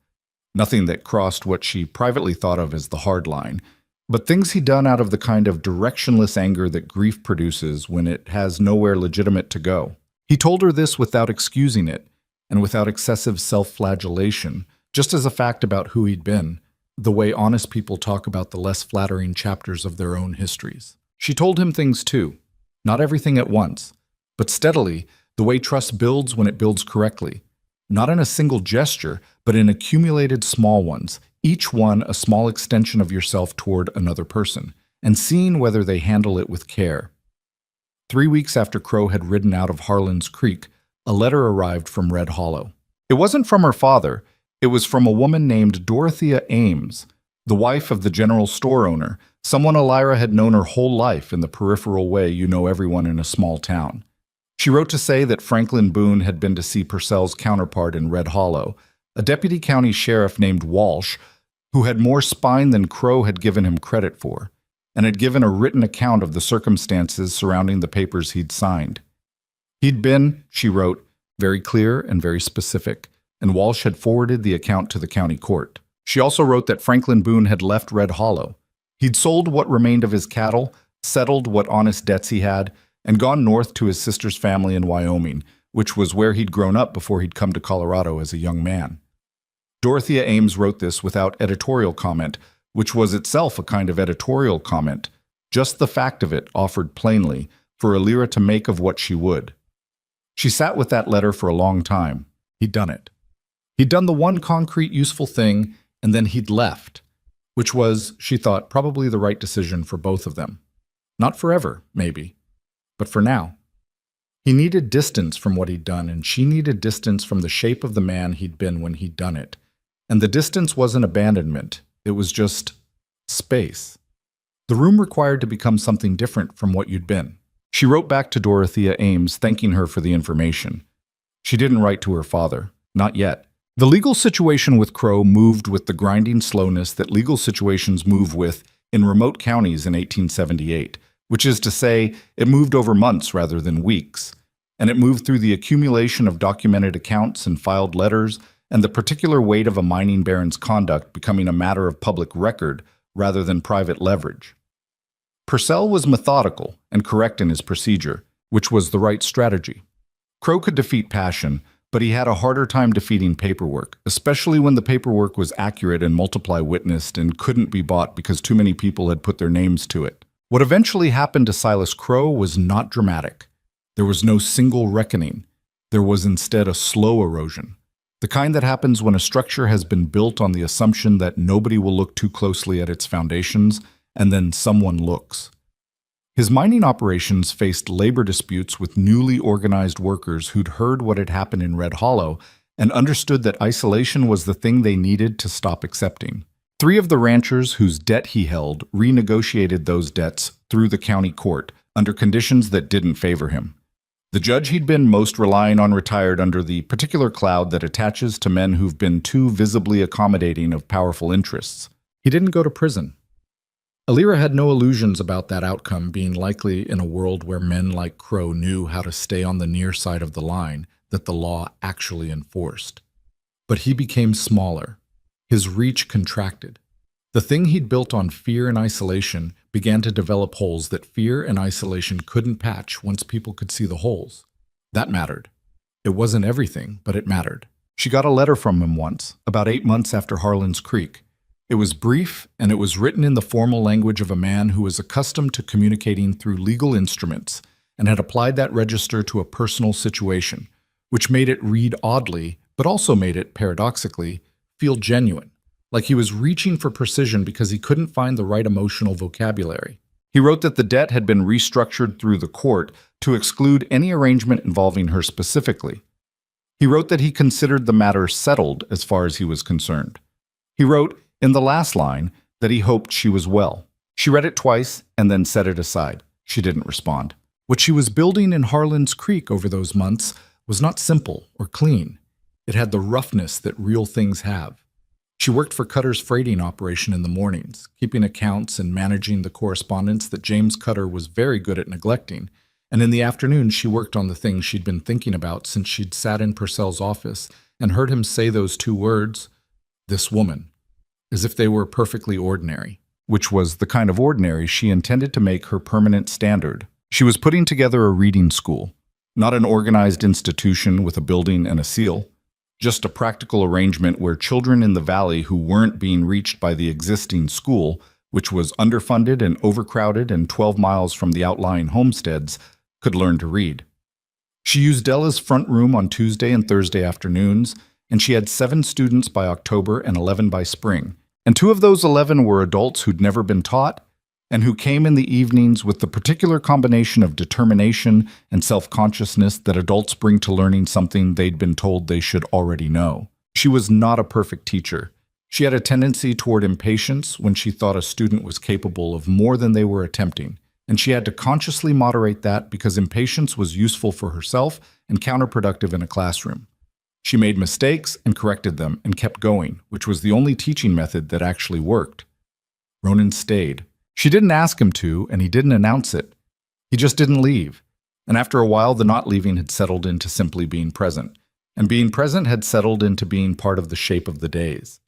Nothing that crossed what she privately thought of as the hard line, but things he'd done out of the kind of directionless anger that grief produces when it has nowhere legitimate to go. He told her this without excusing it, and without excessive self-flagellation, just as a fact about who he'd been, the way honest people talk about the less flattering chapters of their own histories. She told him things too, not everything at once, but steadily, the way trust builds when it builds correctly, not in a single gesture, but in accumulated small ones, each one a small extension of yourself toward another person, and seeing whether they handle it with care. 3 weeks after Crow had ridden out of Harlan's Creek, a letter arrived from Red Hollow. It wasn't from her father, it was from a woman named Dorothea Ames, the wife of the general store owner, someone Alira had known her whole life in the peripheral way you know everyone in a small town. She wrote to say that Franklin Boone had been to see Purcell's counterpart in Red Hollow, a deputy county sheriff named Walsh, who had more spine than Crow had given him credit for, and had given a written account of the circumstances surrounding the papers he'd signed. He'd been, she wrote, very clear and very specific, and Walsh had forwarded the account to the county court. She also wrote that Franklin Boone had left Red Hollow. He'd sold what remained of his cattle, settled what honest debts he had, and gone north to his sister's family in Wyoming, which was where he'd grown up before he'd come to Colorado as a young man. Dorothea Ames wrote this without editorial comment, which was itself a kind of editorial comment, just the fact of it offered plainly for Alira to make of what she would. She sat with that letter for a long time. He'd done it. He'd done the one concrete, useful thing, and then he'd left, which was, she thought, probably the right decision for both of them. Not forever, maybe, but for now. He needed distance from what he'd done, and she needed distance from the shape of the man he'd been when he'd done it. And the distance wasn't abandonment, it was just space. The room required to become something different from what you'd been. She wrote back to Dorothea Ames, thanking her for the information. She didn't write to her father, not yet. The legal situation with Crow moved with the grinding slowness that legal situations move with in remote counties in 1878, which is to say, it moved over months rather than weeks, and it moved through the accumulation of documented accounts and filed letters and the particular weight of a mining baron's conduct becoming a matter of public record rather than private leverage. Purcell was methodical and correct in his procedure, which was the right strategy. Crow could defeat passion, but he had a harder time defeating paperwork, especially when the paperwork was accurate and multiply witnessed and couldn't be bought because too many people had put their names to it. What eventually happened to Silas Crow was not dramatic. There was no single reckoning. There was instead a slow erosion. The kind that happens when a structure has been built on the assumption that nobody will look too closely at its foundations, and then someone looks. His mining operations faced labor disputes with newly organized workers who'd heard what had happened in Red Hollow and understood that isolation was the thing they needed to stop accepting. 3 of the ranchers whose debt he held renegotiated those debts through the county court under conditions that didn't favor him. The judge he'd been most relying on retired under the particular cloud that attaches to men who've been too visibly accommodating of powerful interests. He didn't go to prison. Alira had no illusions about that outcome being likely in a world where men like Crow knew how to stay on the near side of the line that the law actually enforced. But he became smaller. His reach contracted. The thing he'd built on fear and isolation began to develop holes that fear and isolation couldn't patch once people could see the holes. That mattered. It wasn't everything, but it mattered. She got a letter from him once, about 8 months after Harlan's Creek. It was brief, and it was written in the formal language of a man who was accustomed to communicating through legal instruments and had applied that register to a personal situation, which made it read oddly, but also made it, paradoxically, feel genuine, like he was reaching for precision because he couldn't find the right emotional vocabulary. He wrote that the debt had been restructured through the court to exclude any arrangement involving her specifically. He wrote that he considered the matter settled as far as he was concerned. He wrote, in the last line, that he hoped she was well. She read it twice and then set it aside. She didn't respond. What she was building in Harlan's Creek over those months was not simple or clean. It had the roughness that real things have. She worked for Cutter's freighting operation in the mornings, keeping accounts and managing the correspondence that James Cutter was very good at neglecting, and in the afternoon she worked on the things she'd been thinking about since she'd sat in Purcell's office and heard him say those 2 words, "this woman," as if they were perfectly ordinary, which was the kind of ordinary she intended to make her permanent standard. She was putting together a reading school, not an organized institution with a building and a seal, just a practical arrangement where children in the valley who weren't being reached by the existing school, which was underfunded and overcrowded and 12 miles from the outlying homesteads, could learn to read. She used Della's front room on Tuesday and Thursday afternoons, and she had 7 students by October and 11 by spring. And 2 of those 11 were adults who'd never been taught and who came in the evenings with the particular combination of determination and self-consciousness that adults bring to learning something they'd been told they should already know. She was not a perfect teacher. She had a tendency toward impatience when she thought a student was capable of more than they were attempting, and she had to consciously moderate that because impatience was useful for herself and counterproductive in a classroom. She made mistakes and corrected them and kept going, which was the only teaching method that actually worked. Ronan stayed. She didn't ask him to, and he didn't announce it. He just didn't leave. And after a while, the not leaving had settled into simply being present. And being present had settled into being part of the shape of the days.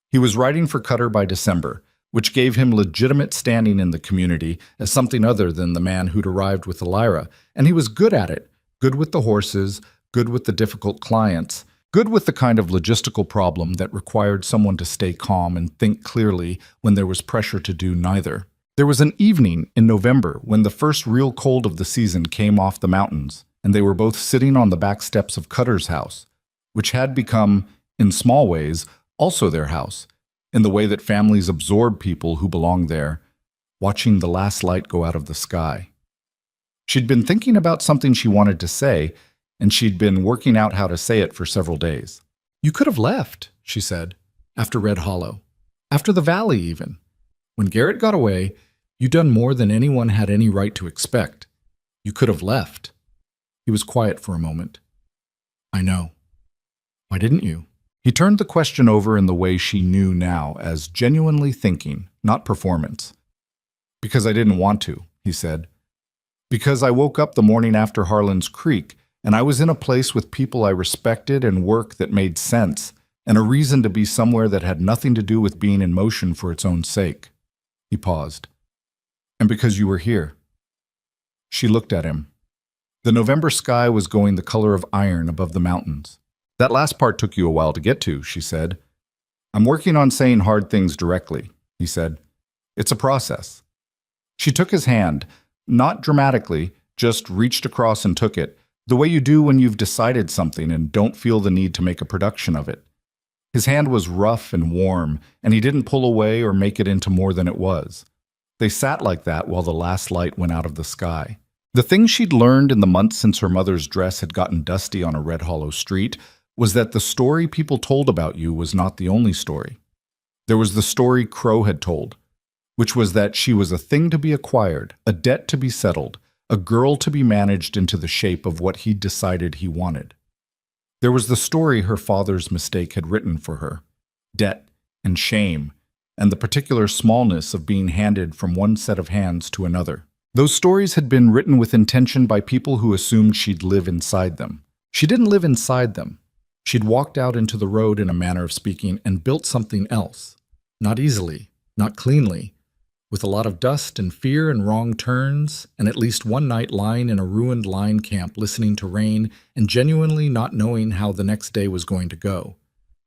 He was writing for Cutter by December, which gave him legitimate standing in the community as something other than the man who'd arrived with Elira, and he was good at it, good with the horses, good with the difficult clients, good with the kind of logistical problem that required someone to stay calm and think clearly when there was pressure to do neither. There was an evening in November when the first real cold of the season came off the mountains, and they were both sitting on the back steps of Cutter's house, which had become, in small ways, also their house, in the way that families absorb people who belong there, watching the last light go out of the sky. She'd been thinking about something she wanted to say, and she'd been working out how to say it for several days. "You could have left," she said, "after Red Hollow. After the valley, even. When Garrett got away, you'd done more than anyone had any right to expect. You could have left." He was quiet for a moment. "I know. Why didn't you?" He turned the question over in the way she knew now as genuinely thinking, not performance. "Because I didn't want to," he said. "Because I woke up the morning after Harlan's Creek, and I was in a place with people I respected and work that made sense, and a reason to be somewhere that had nothing to do with being in motion for its own sake." He paused. "And because you were here." She looked at him. The November sky was going the color of iron above the mountains. "That last part took you a while to get to," she said. "I'm working on saying hard things directly," he said. "It's a process." She took his hand, not dramatically, just reached across and took it, The way you do when you've decided something and don't feel the need to make a production of it. His hand was rough and warm, and he didn't pull away or make it into more than it was. They sat like that while the last light went out of the sky. The thing she'd learned in the months since her mother's dress had gotten dusty on a Red Hollow street was that the story people told about you was not the only story. There was the story Crow had told, which was that she was a thing to be acquired, a debt to be settled, a girl to be managed into the shape of what he'd decided he wanted. There was the story her father's mistake had written for her, debt and shame, and the particular smallness of being handed from one set of hands to another. Those stories had been written with intention by people who assumed she'd live inside them. She didn't live inside them. She'd walked out into the road, in a manner of speaking, and built something else. Not easily, not cleanly, with a lot of dust and fear and wrong turns, and at least one night lying in a ruined line camp listening to rain and genuinely not knowing how the next day was going to go,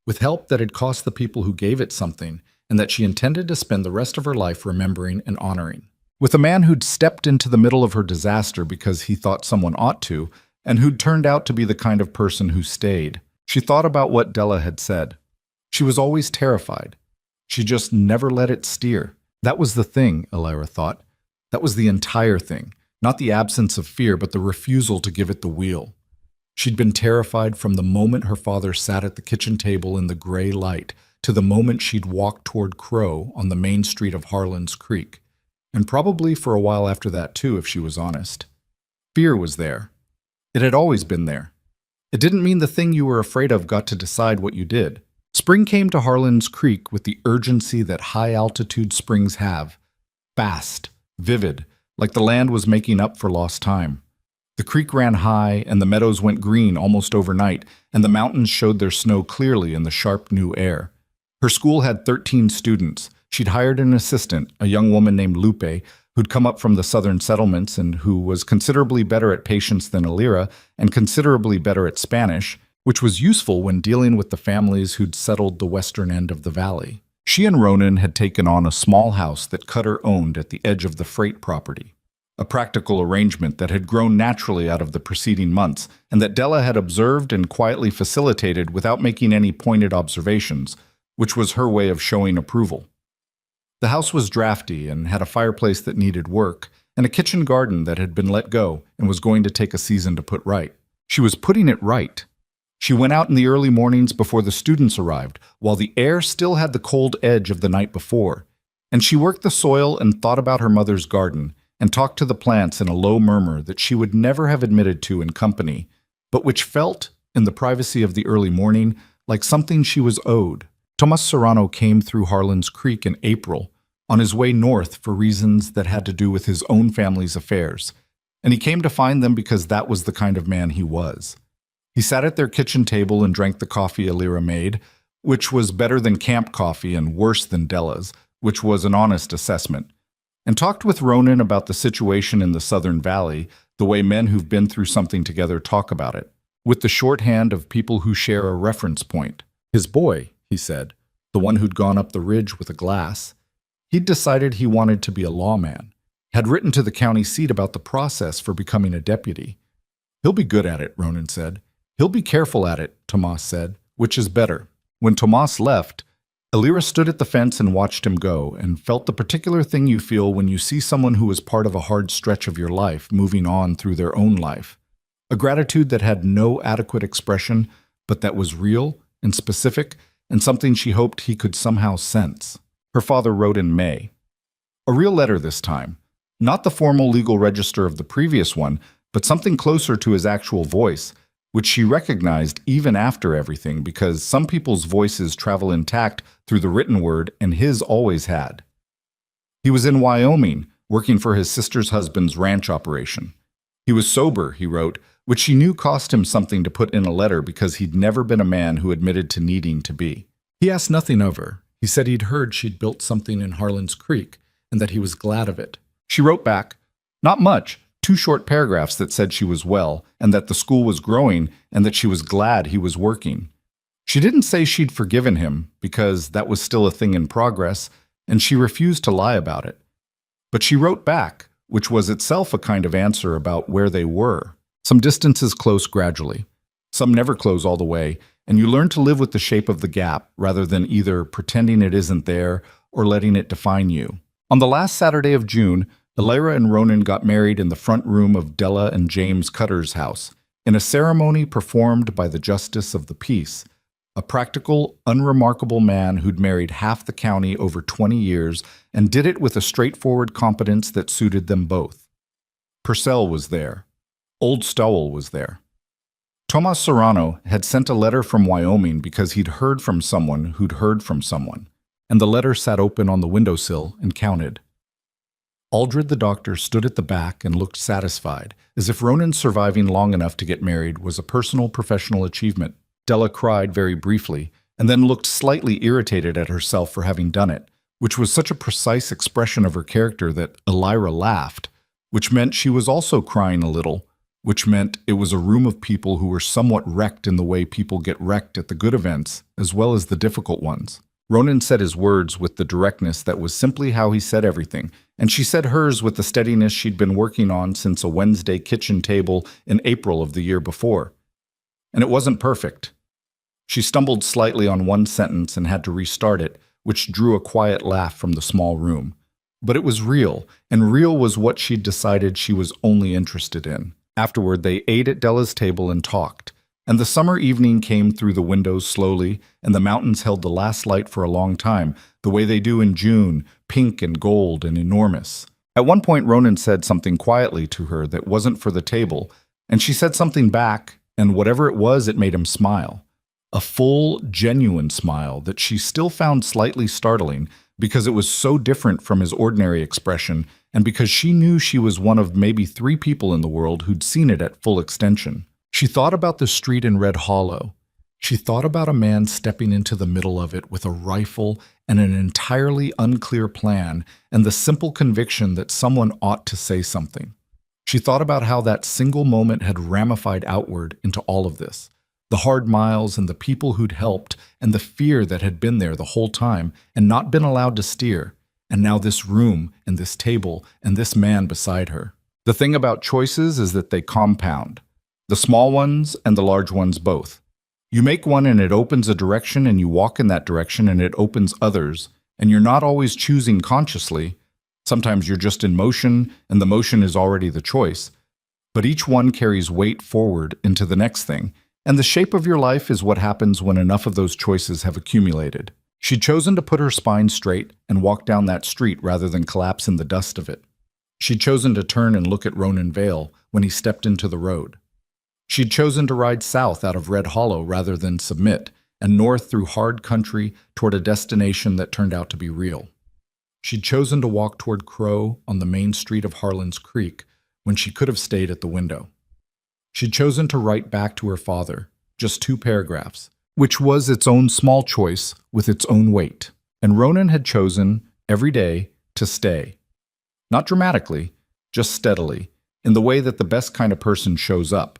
with help that had cost the people who gave it something and that she intended to spend the rest of her life remembering and honoring. With a man who'd stepped into the middle of her disaster because he thought someone ought to, and who'd turned out to be the kind of person who stayed. She thought about what Della had said. She was always terrified. She just never let it steer. That was the thing, Elira thought. That was the entire thing. Not the absence of fear, but the refusal to give it the wheel. She'd been terrified from the moment her father sat at the kitchen table in the gray light to the moment she'd walked toward Crow on the main street of Harlan's Creek. And probably for a while after that too, if she was honest. Fear was there. It had always been there. It didn't mean the thing you were afraid of got to decide what you did. Spring came to Harlan's Creek with the urgency that high-altitude springs have. Fast, vivid, like the land was making up for lost time. The creek ran high, and the meadows went green almost overnight, and the mountains showed their snow clearly in the sharp new air. Her school had 13 students. She'd hired an assistant, a young woman named Lupe, who'd come up from the southern settlements and who was considerably better at patience than Elira and considerably better at Spanish, which was useful when dealing with the families who'd settled the western end of the valley. She and Ronan had taken on a small house that Cutter owned at the edge of the freight property, a practical arrangement that had grown naturally out of the preceding months and that Della had observed and quietly facilitated without making any pointed observations, which was her way of showing approval. The house was drafty and had a fireplace that needed work and a kitchen garden that had been let go and was going to take a season to put right. She was putting it right. She went out in the early mornings before the students arrived, while the air still had the cold edge of the night before, and she worked the soil and thought about her mother's garden and talked to the plants in a low murmur that she would never have admitted to in company, but which felt, in the privacy of the early morning, like something she was owed. Tomas Serrano came through Harlan's Creek in April, on his way north for reasons that had to do with his own family's affairs, and he came to find them because that was the kind of man he was. He sat at their kitchen table and drank the coffee Elira made, which was better than camp coffee and worse than Della's, which was an honest assessment, and talked with Ronan about the situation in the Southern Valley, the way men who've been through something together talk about it, with the shorthand of people who share a reference point. His boy, he said, the one who'd gone up the ridge with a glass. He'd decided he wanted to be a lawman, had written to the county seat about the process for becoming a deputy. He'll be good at it, Ronan said. He'll be careful at it, Tomas said, which is better. When Tomas left, Elira stood at the fence and watched him go and felt the particular thing you feel when you see someone who was part of a hard stretch of your life moving on through their own life. A gratitude that had no adequate expression, but that was real and specific and something she hoped he could somehow sense. Her father wrote in May. A real letter this time. Not the formal legal register of the previous one, but something closer to his actual voice, which she recognized even after everything because some people's voices travel intact through the written word and his always had. He was in Wyoming, working for his sister's husband's ranch operation. He was sober, he wrote, which she knew cost him something to put in a letter because he'd never been a man who admitted to needing to be. He asked nothing of her. He said he'd heard she'd built something in Harlan's Creek and that he was glad of it. She wrote back, not much, 2 short paragraphs that said she was well and that the school was growing and that she was glad he was working. She didn't say she'd forgiven him because that was still a thing in progress and she refused to lie about it. But she wrote back, which was itself a kind of answer about where they were. Some distances close gradually. Some never close all the way, and you learn to live with the shape of the gap rather than either pretending it isn't there or letting it define you. On the last Saturday of June, Elira and Ronan got married in the front room of Della and James Cutter's house, in a ceremony performed by the Justice of the Peace, a practical, unremarkable man who'd married half the county over 20 years and did it with a straightforward competence that suited them both. Purcell was there. Old Stowell was there. Tomas Serrano had sent a letter from Wyoming because he'd heard from someone who'd heard from someone, and the letter sat open on the windowsill and counted. Aldred the doctor stood at the back and looked satisfied, as if Ronan's surviving long enough to get married was a personal professional achievement. Della cried very briefly, and then looked slightly irritated at herself for having done it, which was such a precise expression of her character that Elira laughed, which meant she was also crying a little, which meant it was a room of people who were somewhat wrecked in the way people get wrecked at the good events, as well as the difficult ones. Ronan said his words with the directness that was simply how he said everything, and she said hers with the steadiness she'd been working on since a Wednesday kitchen table in April of the year before. And it wasn't perfect. She stumbled slightly on one sentence and had to restart it, which drew a quiet laugh from the small room. But it was real, and real was what she'd decided she was only interested in. Afterward, they ate at Della's table and talked, and the summer evening came through the windows slowly, and the mountains held the last light for a long time, the way they do in June, pink and gold and enormous. At one point, Ronan said something quietly to her that wasn't for the table, and she said something back, and whatever it was, it made him smile. A full, genuine smile that she still found slightly startling because it was so different from his ordinary expression and because she knew she was one of maybe 3 people in the world who'd seen it at full extension. She thought about the street in Red Hollow. She thought about a man stepping into the middle of it with a rifle and an entirely unclear plan and the simple conviction that someone ought to say something. She thought about how that single moment had ramified outward into all of this. The hard miles and the people who'd helped and the fear that had been there the whole time and not been allowed to steer, and now this room and this table and this man beside her. The thing about choices is that they compound. The small ones and the large ones both. You make one and it opens a direction and you walk in that direction and it opens others, and you're not always choosing consciously. Sometimes you're just in motion and the motion is already the choice. But each one carries weight forward into the next thing, and the shape of your life is what happens when enough of those choices have accumulated. She'd chosen to put her spine straight and walk down that street rather than collapse in the dust of it. She'd chosen to turn and look at Ronan Vale when he stepped into the road. She'd chosen to ride south out of Red Hollow rather than submit, and north through hard country toward a destination that turned out to be real. She'd chosen to walk toward Crow on the main street of Harlan's Creek when she could have stayed at the window. She'd chosen to write back to her father, just 2 paragraphs, which was its own small choice with its own weight. And Ronan had chosen, every day, to stay. Not dramatically, just steadily, in the way that the best kind of person shows up.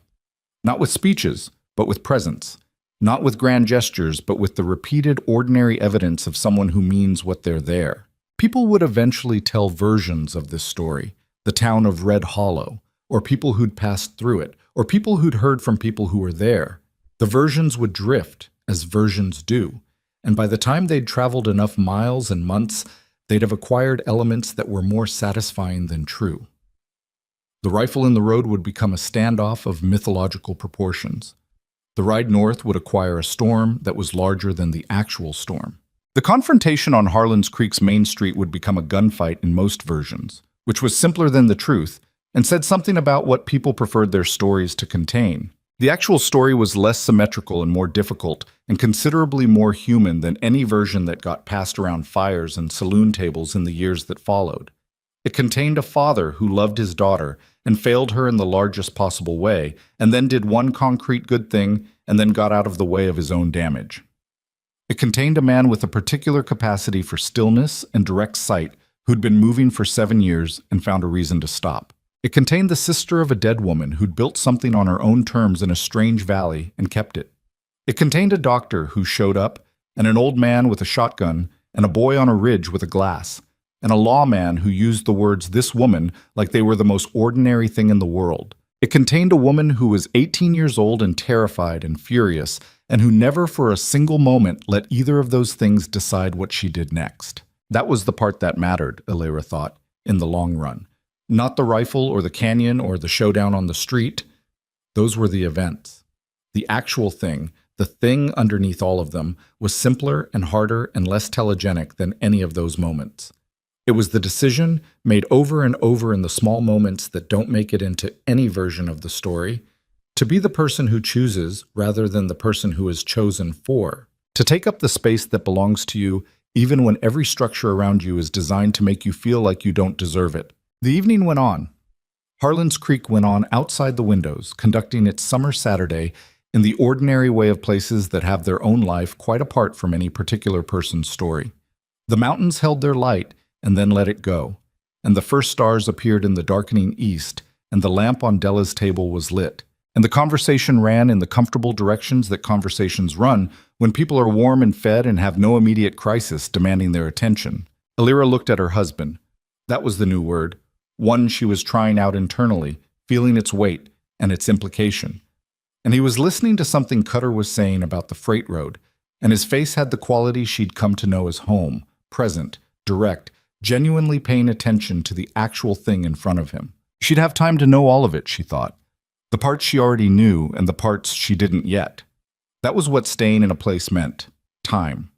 Not with speeches, but with presence. Not with grand gestures, but with the repeated ordinary evidence of someone who means what they're there. People would eventually tell versions of this story, the town of Red Hollow, or people who'd passed through it, or people who'd heard from people who were there. The versions would drift, as versions do, and by the time they'd traveled enough miles and months, they'd have acquired elements that were more satisfying than true. The rifle in the road would become a standoff of mythological proportions. The ride north would acquire a storm that was larger than the actual storm. The confrontation on Harlan's Creek's main street would become a gunfight in most versions, which was simpler than the truth, and said something about what people preferred their stories to contain. The actual story was less symmetrical and more difficult, and considerably more human than any version that got passed around fires and saloon tables in the years that followed. It contained a father who loved his daughter and failed her in the largest possible way, and then did one concrete good thing and then got out of the way of his own damage. It contained a man with a particular capacity for stillness and direct sight who'd been moving for 7 years and found a reason to stop. It contained the sister of a dead woman who'd built something on her own terms in a strange valley and kept it. It contained a doctor who showed up, and an old man with a shotgun, and a boy on a ridge with a glass, and a lawman who used the words "this woman" like they were the most ordinary thing in the world. It contained a woman who was 18 years old and terrified and furious, and who never for a single moment let either of those things decide what she did next. That was the part that mattered, Elira thought, in the long run. Not the rifle or the canyon or the showdown on the street. Those were the events. The actual thing, the thing underneath all of them, was simpler and harder and less telegenic than any of those moments. It was the decision, made over and over in the small moments that don't make it into any version of the story, to be the person who chooses rather than the person who is chosen for. To take up the space that belongs to you, even when every structure around you is designed to make you feel like you don't deserve it. The evening went on. Harlan's Creek went on outside the windows, conducting its summer Saturday in the ordinary way of places that have their own life quite apart from any particular person's story. The mountains held their light and then let it go, and the first stars appeared in the darkening east, and the lamp on Della's table was lit, and the conversation ran in the comfortable directions that conversations run when people are warm and fed and have no immediate crisis demanding their attention. Elira looked at her husband. That was the new word, one she was trying out internally, feeling its weight and its implication. And he was listening to something Cutter was saying about the freight road, and his face had the quality she'd come to know as home, present, direct, genuinely paying attention to the actual thing in front of him. She'd have time to know all of it, she thought. The parts she already knew and the parts she didn't yet. That was what staying in a place meant. Time.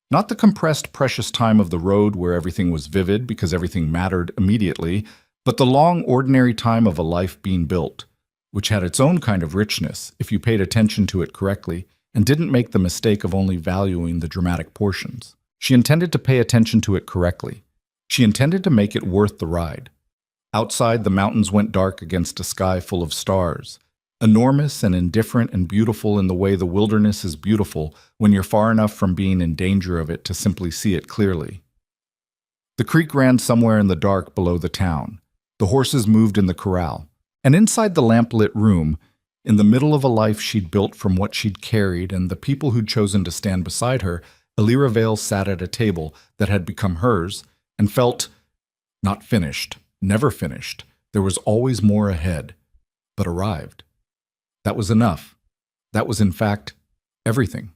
Not the compressed, precious time of the road where everything was vivid because everything mattered immediately, but the long, ordinary time of a life being built, which had its own kind of richness if you paid attention to it correctly and didn't make the mistake of only valuing the dramatic portions. She intended to pay attention to it correctly. She intended to make it worth the ride. Outside, the mountains went dark against a sky full of stars, enormous and indifferent and beautiful in the way the wilderness is beautiful when you're far enough from being in danger of it to simply see it clearly. The creek ran somewhere in the dark below the town. The horses moved in the corral. And inside the lamp-lit room, in the middle of a life she'd built from what she'd carried and the people who'd chosen to stand beside her, Elira Vale sat at a table that had become hers and felt not finished, never finished. There was always more ahead, but arrived. That was enough. That was, in fact, everything.